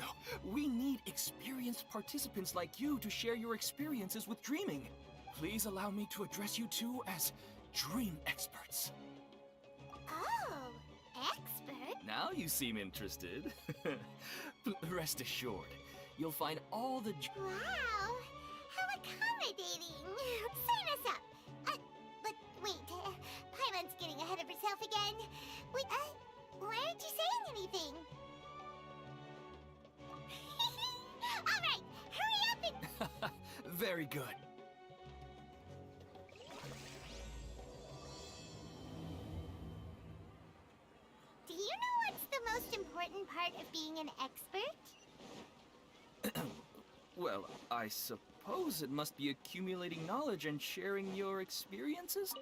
N: We need experienced participants like you to share your experiences with dreaming. Please allow me to address you two as dream experts.
G: Oh, expert?
N: Now you seem interested. Rest assured, you'll find all the...
G: Wow, how accommodating. Sign us up. But wait, Paimon's getting ahead of herself again. Wait, why aren't you saying anything? All right, hurry up and...
N: Very good.
G: Do you know what's the most important part of being an expert?
N: Well, I suppose it must be accumulating knowledge and sharing your experiences?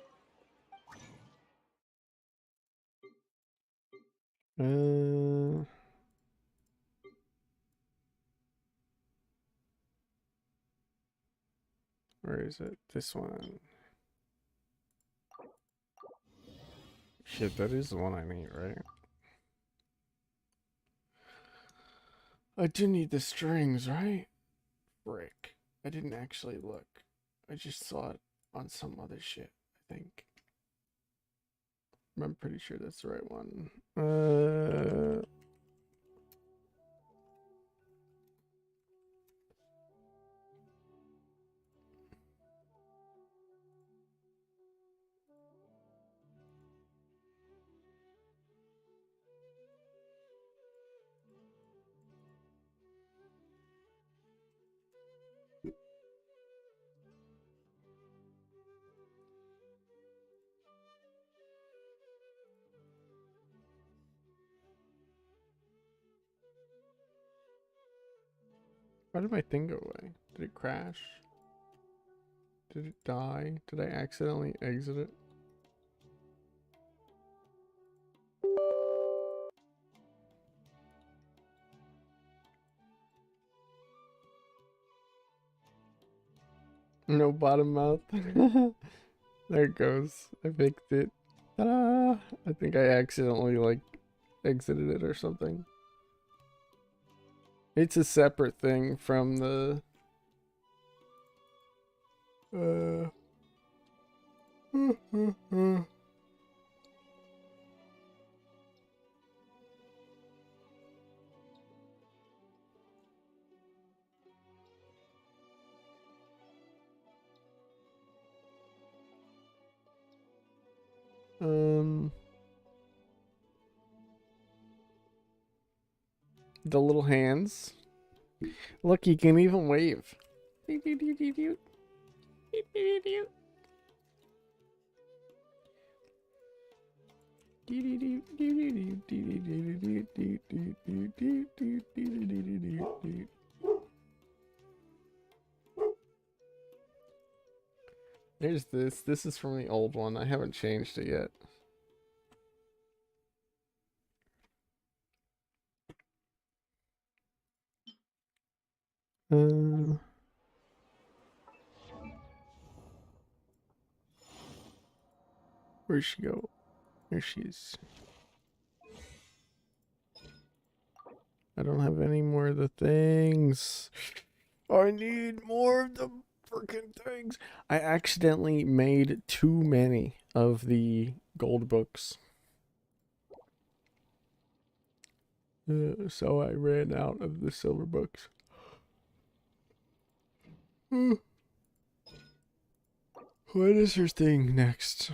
A: Where is it? This one. Shit, that is the one I need, right? I do need the strings, right? Frick. I didn't actually look. I just saw it on some other shit, I think. I'm pretty sure that's the right one. Why did my thing go away? Did it crash? Did it die? Did I accidentally exit it? No bottom mouth. There it goes. I fixed it. Ta-da! I think I accidentally like exited it or something. It's a separate thing from the the little hands. Look, you can even wave. There's this. This is from the old one. I haven't changed it yet. Where'd she go? There she is. I don't have any more of the things. I need more of the freaking things. I accidentally made too many of the gold books. So I ran out of the silver books. When is her thing next?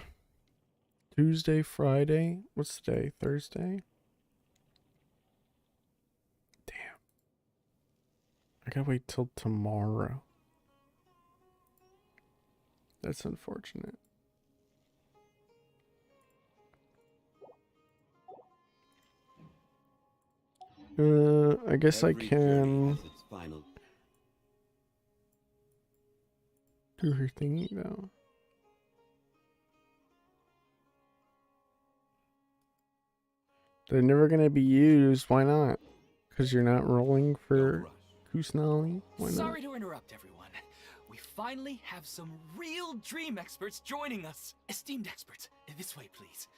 A: Tuesday, Friday? What's the day? Thursday? Damn. I gotta wait till tomorrow. That's unfortunate. I guess I can do her thingy though. They're never gonna be used. Why not? Because you're not rolling for Kusanali? Why not?
O: Sorry to interrupt, everyone. We finally have some real dream experts joining us. Esteemed experts, this way, please.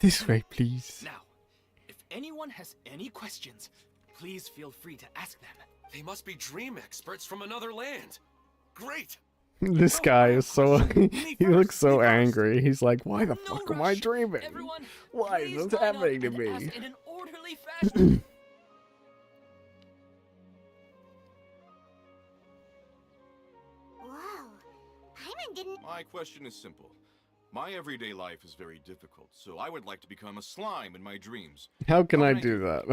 A: This way, please.
O: Now, if anyone has any questions, please feel free to ask them.
J: They must be dream experts from another land. Great.
A: This guy is so... he looks so angry. He's like, why the fuck am I dreaming? Why is this happening to me?
O: In an orderly fashion.
G: Whoa. Paimon didn't...
I: My question is simple. My everyday life is very difficult, so I would like to become a slime in my dreams.
A: How can I do that?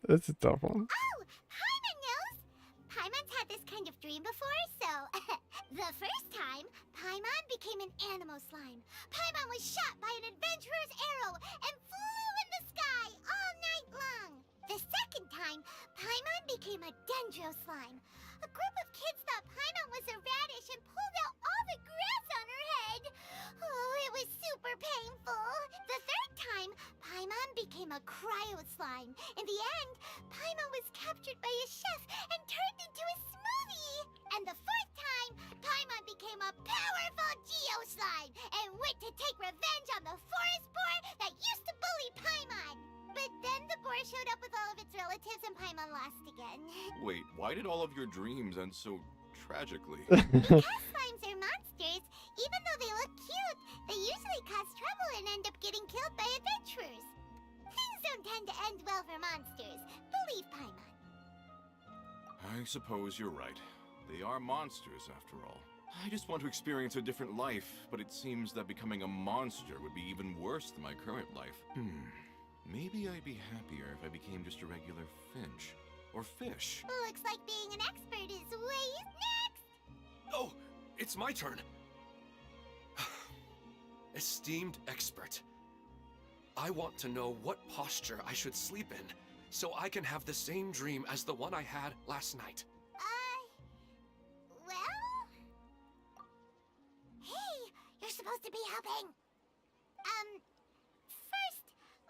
A: That's a tough one.
G: Oh, Paimon knows. Paimon's had this kind of dream before, so... the first time, Paimon became an animal slime. Paimon was shot by an adventurer's arrow and flew in the sky all night long. The second time, Paimon became a dendro slime. A group of kids thought Paimon was a radish and pulled out all the grass on her head. Oh, it was super painful. The third time, Paimon became a cryo slime. In the end, Paimon was captured by a chef and turned into a smoothie. And the fourth time, Paimon became a powerful geo slime and went to take revenge on the forest boar that used to bully Paimon. But then the boar showed up with all of its relatives and Paimon lost again.
I: Wait, why did all of your dreams end so tragically?
G: Because slimes are monsters, even though they look cute, they usually cause trouble and end up getting killed by adventurers. Things don't tend to end well for monsters. Believe Paimon.
I: I suppose you're right. They are monsters, after all. I just want to experience a different life, but it seems that becoming a monster would be even worse than my current life. Maybe I'd be happier if I became just a regular finch. Or fish.
G: Looks like being an expert is way next!
J: Oh, it's my turn. Esteemed expert, I want to know what posture I should sleep in
K: so I can have the same dream as the one I had last night.
G: Well? Hey, you're supposed to be helping. First,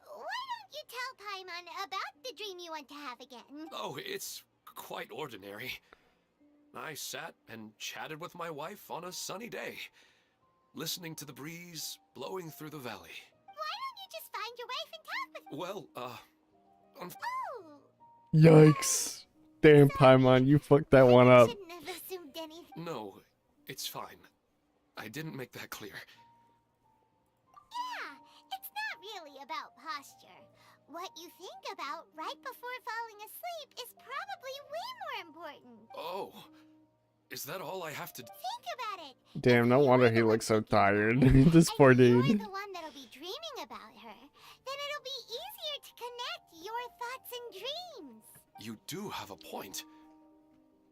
G: why don't you tell Paimon about the dream you want to have again?
K: Oh, it's quite ordinary. I sat and chatted with my wife on a sunny day, listening to the breeze blowing through the valley.
G: Why don't you just find your wife and talk with her?
K: Well,
A: Yikes. Damn, Paimon, you fucked that one up.
G: Shouldn't have assumed anything.
K: No, it's fine. I didn't make that clear.
G: Yeah, it's not really about posture. What you think about right before falling asleep is probably way more important.
K: Oh, is that all I have to do?
G: Think about it.
A: Damn, no wonder he looks so tired. This poor
G: You're
A: dude.
G: the one that'll be dreaming about her. Then it'll be easier to connect your thoughts and dreams.
K: You do have a point.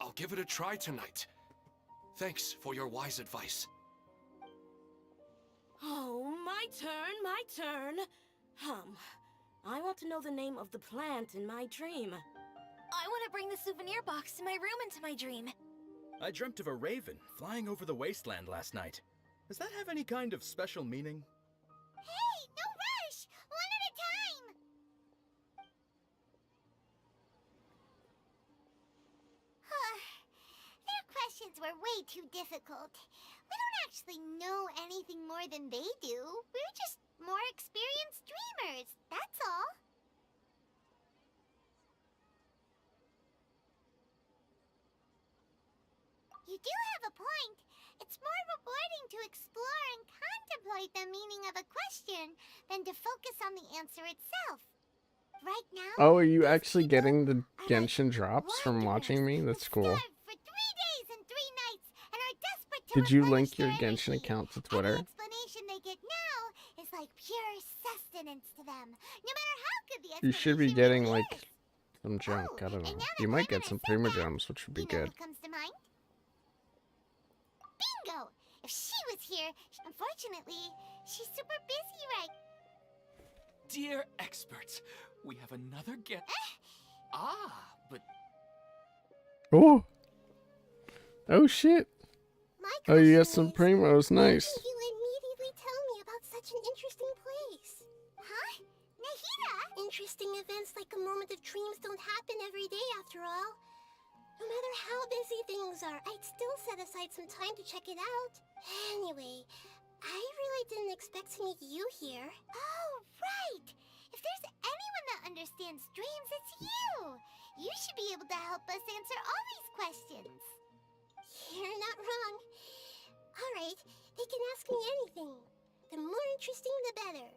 K: I'll give it a try tonight. Thanks for your wise advice.
R: Oh, my turn. I want to know the name of the plant in my dream.
M: I want to bring the souvenir box to my room into my dream.
L: I dreamt of a raven flying over the wasteland last night. Does that have any kind of special meaning?
G: Hey, no rush! One at a time! Their questions were way too difficult. We don't actually know anything more than they do. We're just more experienced dreamers, that's all. You do have a point. It's more rewarding to explore and contemplate the meaning of a question than to focus on the answer itself. Right now,
A: Oh, are you actually getting the Genshin drops from watching me? That's cool.
G: for 3 days and 3 nights and are desperate to
A: Did you
G: replenish
A: link your
G: their
A: Genshin
G: energy.
A: account to
G: And
A: Twitter?
G: the explanation they get now is like pure sustenance to them. No matter how good the
A: You should be
G: explanation
A: getting
G: really
A: like
G: is.
A: some junk. I don't know.
G: and now that
A: You might
G: Paimon
A: get some
G: has said
A: Prima
G: that,
A: Gems, which would be
G: you know
A: good.
G: what comes to mind? Bingo! If she was here, unfortunately, she's super busy right.
O: Dear experts, we have another get. But
A: Oh. Oh shit.
B: My
A: Oh, you got
B: question
A: some Primos.
B: why
A: Nice.
B: didn't you immediately tell me about such an interesting place?
G: Huh? Nahida?
B: Interesting events like a moment of dreams don't happen every day after all. No matter how busy things are, I'd still set aside some time to check it out. Anyway, I really didn't expect to meet you here.
G: Oh, right! If there's anyone that understands dreams, it's you! You should be able to help us answer all these questions.
B: You're not wrong. Alright, they can ask me anything. The more interesting, the better.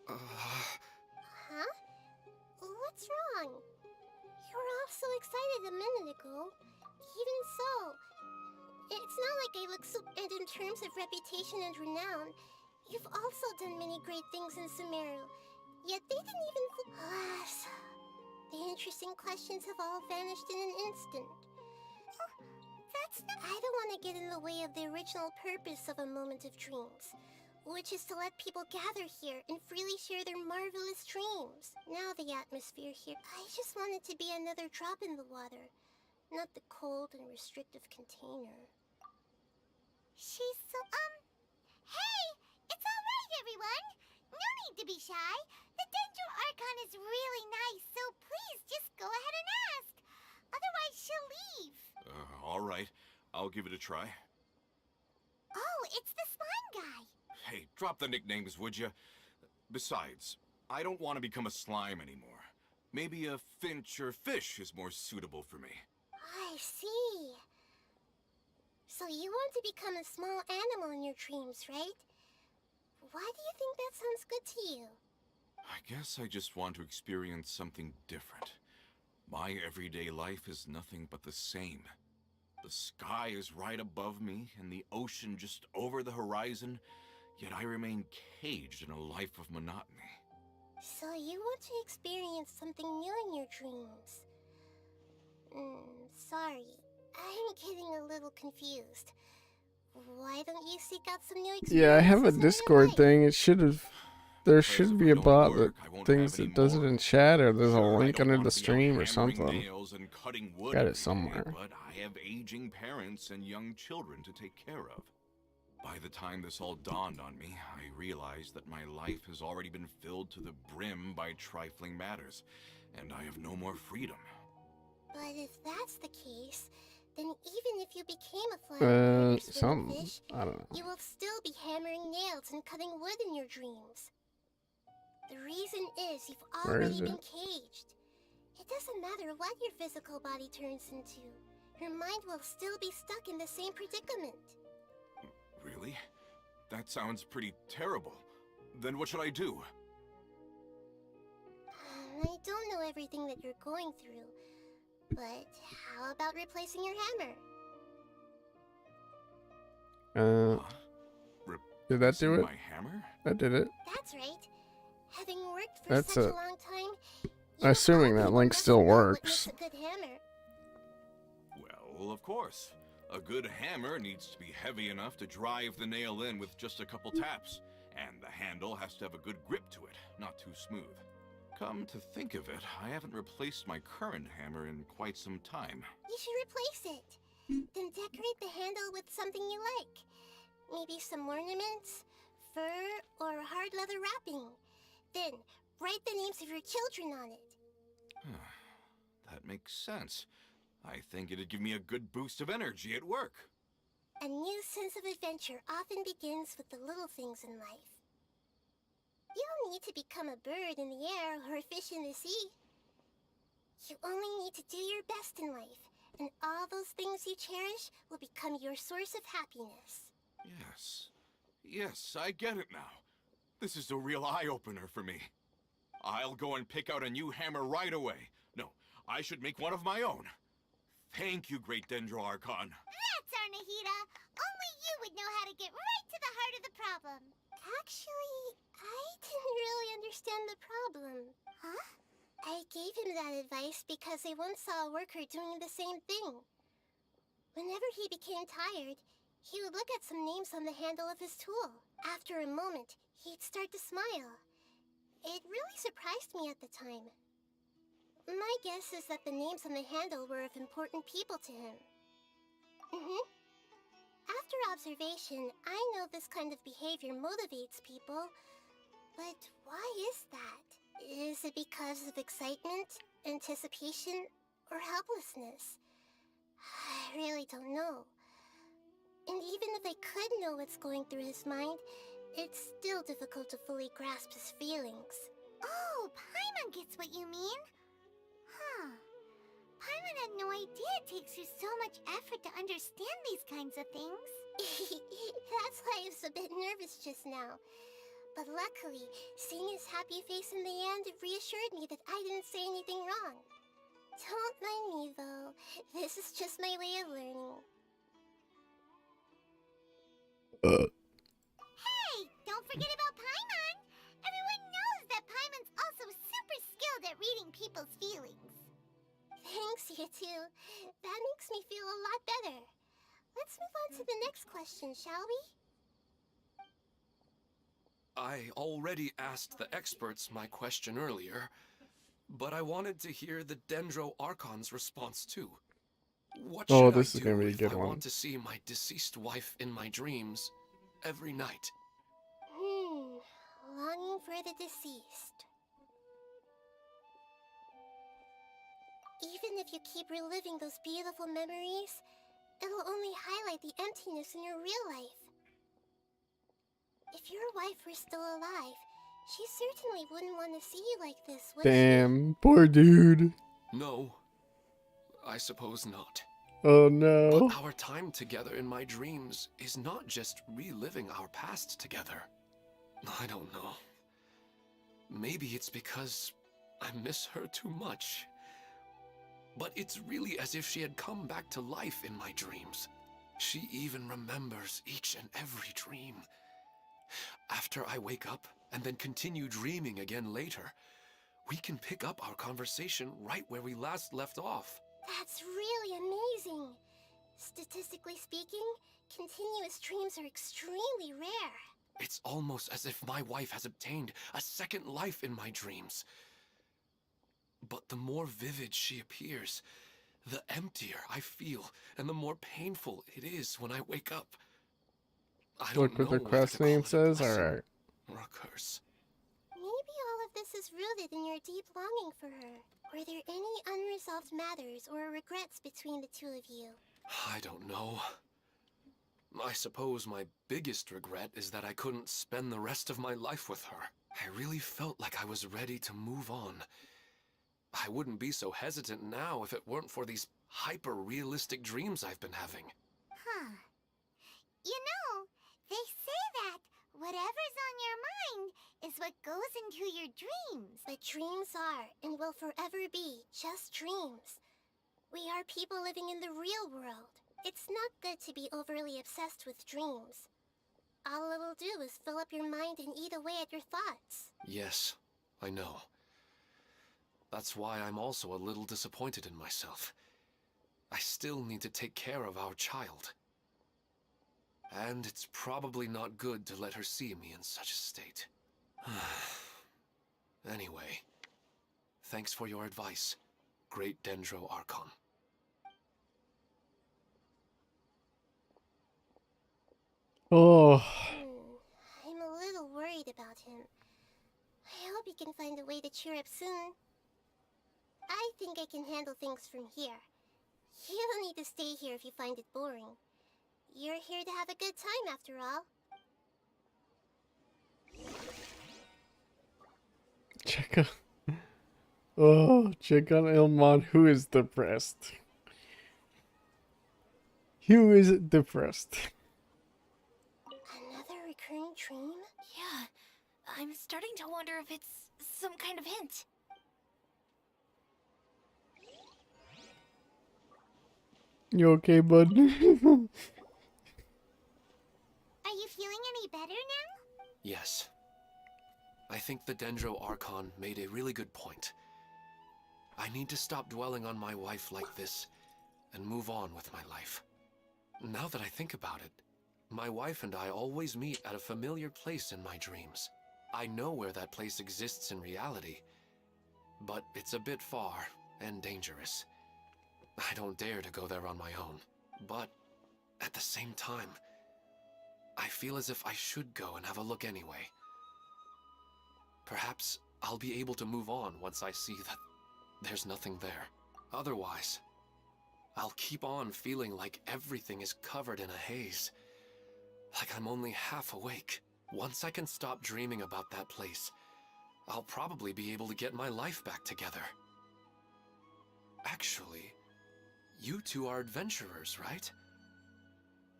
B: Huh? What's wrong? You were all so excited a minute ago. Even so, it's not like I look so... And in terms of reputation and renown, you've also done many great things in Sumeru. Yet they didn't even... Alas, the interesting questions have all vanished in an instant.
G: That's not...
B: I don't want to get in the way of the original purpose of a moment of dreams, which is to let people gather here and freely share their marvelous dreams. Now the atmosphere here, I just want it to be another drop in the water, not the cold and restrictive container.
G: She's so... Hey! It's alright, everyone! No need to be shy. The Dendro Archon is really nice, so please just go ahead and ask. Otherwise, she'll leave.
I: All right. I'll give it a try.
G: Oh, it's the slime guy.
I: Hey, drop the nicknames, would you? Besides, I don't want to become a slime anymore. Maybe a finch or fish is more suitable for me.
B: I see. So you want to become a small animal in your dreams, right? Why do you think that sounds good to you?
I: I guess I just want to experience something different. My everyday life is nothing but the same. The sky is right above me, and the ocean just over the horizon, yet I remain caged in a life of monotony.
B: So you want to experience something new in your dreams? Sorry, I'm getting a little confused. Why don't you seek out some new experiences?
A: Yeah, I have a
B: in your
A: Discord
B: life?
A: thing. It should have There
I: Because
A: should
I: if
A: be
I: I
A: a
I: don't
A: bot
I: work,
A: that
I: I won't
A: things
I: have any
A: it does it
I: more.
A: in chat, or there's a
I: Sure, I
A: link
I: don't
A: under
I: want
A: the
I: to be out
A: stream or
I: hammering
A: something.
I: nails and cutting wood
A: Got
I: every
A: it
I: day,
A: somewhere.
I: but I have aging parents and young children to take care of. By the time this all dawned on me, I realized that my life has already been filled to the brim by trifling matters, and I have no more freedom.
B: But if that's the case, then even if you became a flying bird or swimming
A: Something.
B: fish,
A: I don't know.
B: you will still be hammering nails and cutting wood in your dreams. The reason is you've
A: Where
B: already
A: is it?
B: been caged. It doesn't matter what your physical body turns into. Your mind will still be stuck in the same predicament.
I: Really? That sounds pretty terrible. Then what should I do?
B: I don't know everything that you're going through, but how about replacing your hammer?
A: Did that do it?
I: My hammer?
A: That did it.
B: That's right. Having worked for
A: That's
B: such
A: it.
B: a long time,
A: Assuming that link still works.
B: a good hammer.
I: Well, of course. A good hammer needs to be heavy enough to drive the nail in with just a couple taps, and the handle has to have a good grip to it, not too smooth. Come to think of it, I haven't replaced my current hammer in quite some time.
B: You should replace it. Then decorate the handle with something you like. Maybe some ornaments, fur, or hard leather wrapping. Then write the names of your children on it.
I: That makes sense. I think it'd give me a good boost of energy at work.
B: A new sense of adventure often begins with the little things in life. You don't need to become a bird in the air or a fish in the sea. You only need to do your best in life, and all those things you cherish will become your source of happiness.
I: Yes. Yes, I get it now. This is a real eye-opener for me. I'll go and pick out a new hammer right away. No, I should make one of my own. Thank you, Great Dendro Archon.
G: That's our Nahida. Only you would know how to get right to the heart of the problem.
B: Actually, I didn't really understand the problem.
G: Huh?
B: I gave him that advice because I once saw a worker doing the same thing. Whenever he became tired, he would look at some names on the handle of his tool. After a moment, he'd start to smile. It really surprised me at the time. My guess is that the names on the handle were of important people to him. After observation, I know this kind of behavior motivates people. But why is that? Is it because of excitement, anticipation, or helplessness? I really don't know. And even if I could know what's going through his mind, it's still difficult to fully grasp his feelings.
G: Oh, Paimon gets what you mean. Huh. Paimon had no idea it takes you so much effort to understand these kinds of things.
B: That's why I was a bit nervous just now. But luckily, seeing his happy face in the end reassured me that I didn't say anything wrong. Don't mind me, though. This is just my way of learning.
G: Hey, don't forget about Paimon! Everyone knows that Paimon's also super skilled at reading people's feelings.
B: Thanks, you two. That makes me feel a lot better. Let's move on to the next question, shall we?
K: I already asked the experts my question earlier, but I wanted to hear the Dendro Archon's response too. What should
A: this
K: I
A: is gonna
K: do
A: be a
K: if
A: good
K: I
A: one.
K: want to see my deceased wife in my dreams every night?
B: Longing for the deceased. Even if you keep reliving those beautiful memories, it'll only highlight the emptiness in your real life. If your wife were still alive, she certainly wouldn't want to see you like this, would she?
A: Damn, poor dude.
K: No, I suppose not.
A: Oh no.
K: But our time together in my dreams is not just reliving our past together. I don't know. Maybe it's because I miss her too much. But it's really as if she had come back to life in my dreams. She even remembers each and every dream. After I wake up and then continue dreaming again later, we can pick up our conversation right where we last left off.
B: That's really amazing. Statistically speaking, continuous dreams are extremely rare.
K: It's almost as if my wife has obtained a second life in my dreams. But the more vivid she appears, the emptier I feel, and the more painful it is when I wake up. I don't
A: Look what
K: know
A: the
K: whether
A: quest
K: to call
A: name
K: it a
A: says.
K: blessing
A: Alright.
K: or a curse.
B: Maybe all of this is rooted in your deep longing for her. Were there any unresolved matters or regrets between the two of you?
K: I don't know. I suppose my biggest regret is that I couldn't spend the rest of my life with her. I really felt like I was ready to move on. I wouldn't be so hesitant now if it weren't for these hyper-realistic dreams I've been having.
G: Huh. You know, they say that whatever's on your mind is what goes into your dreams.
B: But dreams are, and will forever be, just dreams. We are people living in the real world. It's not good to be overly obsessed with dreams. All it'll do is fill up your mind and eat away at your thoughts.
K: Yes, I know. That's why I'm also a little disappointed in myself. I still need to take care of our child. And it's probably not good to let her see me in such a state. Anyway, thanks for your advice, Great Dendro Archon.
A: Oh.
B: I'm a little worried about him. I hope he can find a way to cheer up soon. I think I can handle things from here. You don't need to stay here if you find it boring. You're here to have a good time after all.
A: Check on... Oh, check on Ilmon, who is depressed. Who is depressed?
B: Another recurring dream?
U: Yeah, I'm starting to wonder if it's some kind of hint.
A: You okay, bud?
G: Are you feeling any better now?
K: Yes. I think the Dendro Archon made a really good point. I need to stop dwelling on my wife like this and move on with my life. Now that I think about it, my wife and I always meet at a familiar place in my dreams. I know where that place exists in reality, but it's a bit far and dangerous. I don't dare to go there on my own. But at the same time, I feel as if I should go and have a look anyway. Perhaps I'll be able to move on once I see that there's nothing there. Otherwise, I'll keep on feeling like everything is covered in a haze. Like I'm only half awake. Once I can stop dreaming about that place, I'll probably be able to get my life back together. Actually, you two are adventurers, right?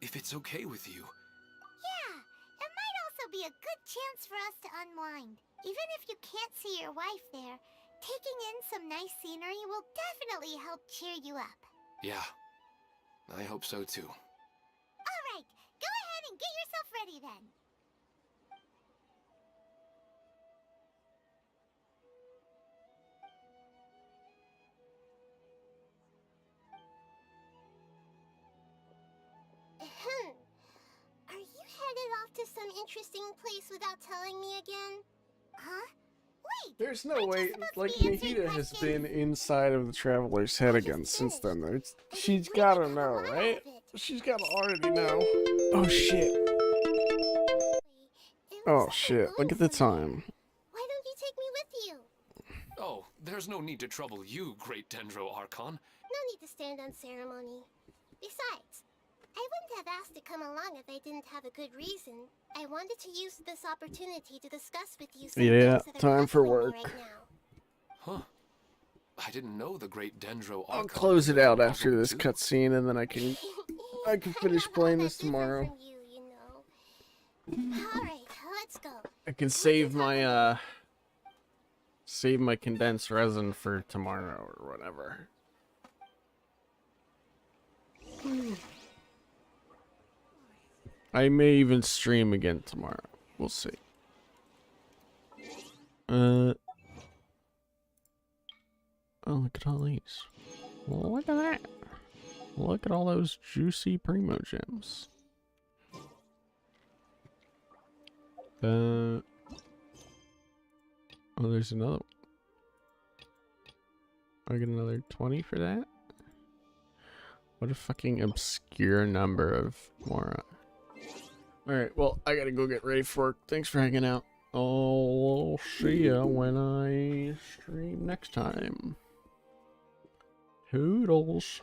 K: If it's okay with you.
G: Yeah, it might also be a good chance for us to unwind. Even if you can't see your wife there, taking in some nice scenery will definitely help cheer you up.
K: Yeah, I hope so too.
G: Alright, go ahead and get yourself ready then.
B: Are you headed off to some interesting place without telling me again?
G: Huh? Wait!
A: There's no way, like, Nahida has been inside of the Traveler's head again since then. She's gotta know, right? She's gotta already know. Oh shit. Oh shit, look at the time.
B: Why don't you take me with you?
K: Oh, there's no need to trouble you, Great Dendro Archon.
B: No need to stand on ceremony. Besides, I wouldn't have asked to come along if I didn't have a good reason. I wanted to use this opportunity to discuss with you some
A: Yeah,
B: things that
A: time
B: are
A: for
B: puzzling me
A: work.
B: right now.
K: Huh. I didn't know the Great Dendro Archon.
A: I'll close it out after this cutscene, and then I can finish playing this tomorrow.
B: Alright, let's go.
A: I can save my condensed resin for tomorrow or whatever. I may even stream again tomorrow. We'll see. Oh, look at all these. Look at that. Look at all those juicy primo gems. Oh, there's another one. I get another 20 for that? What a fucking obscure number of moron. Alright, well, I gotta go get ready for work. Thanks for hanging out. I'll see ya when I stream next time. Toodles.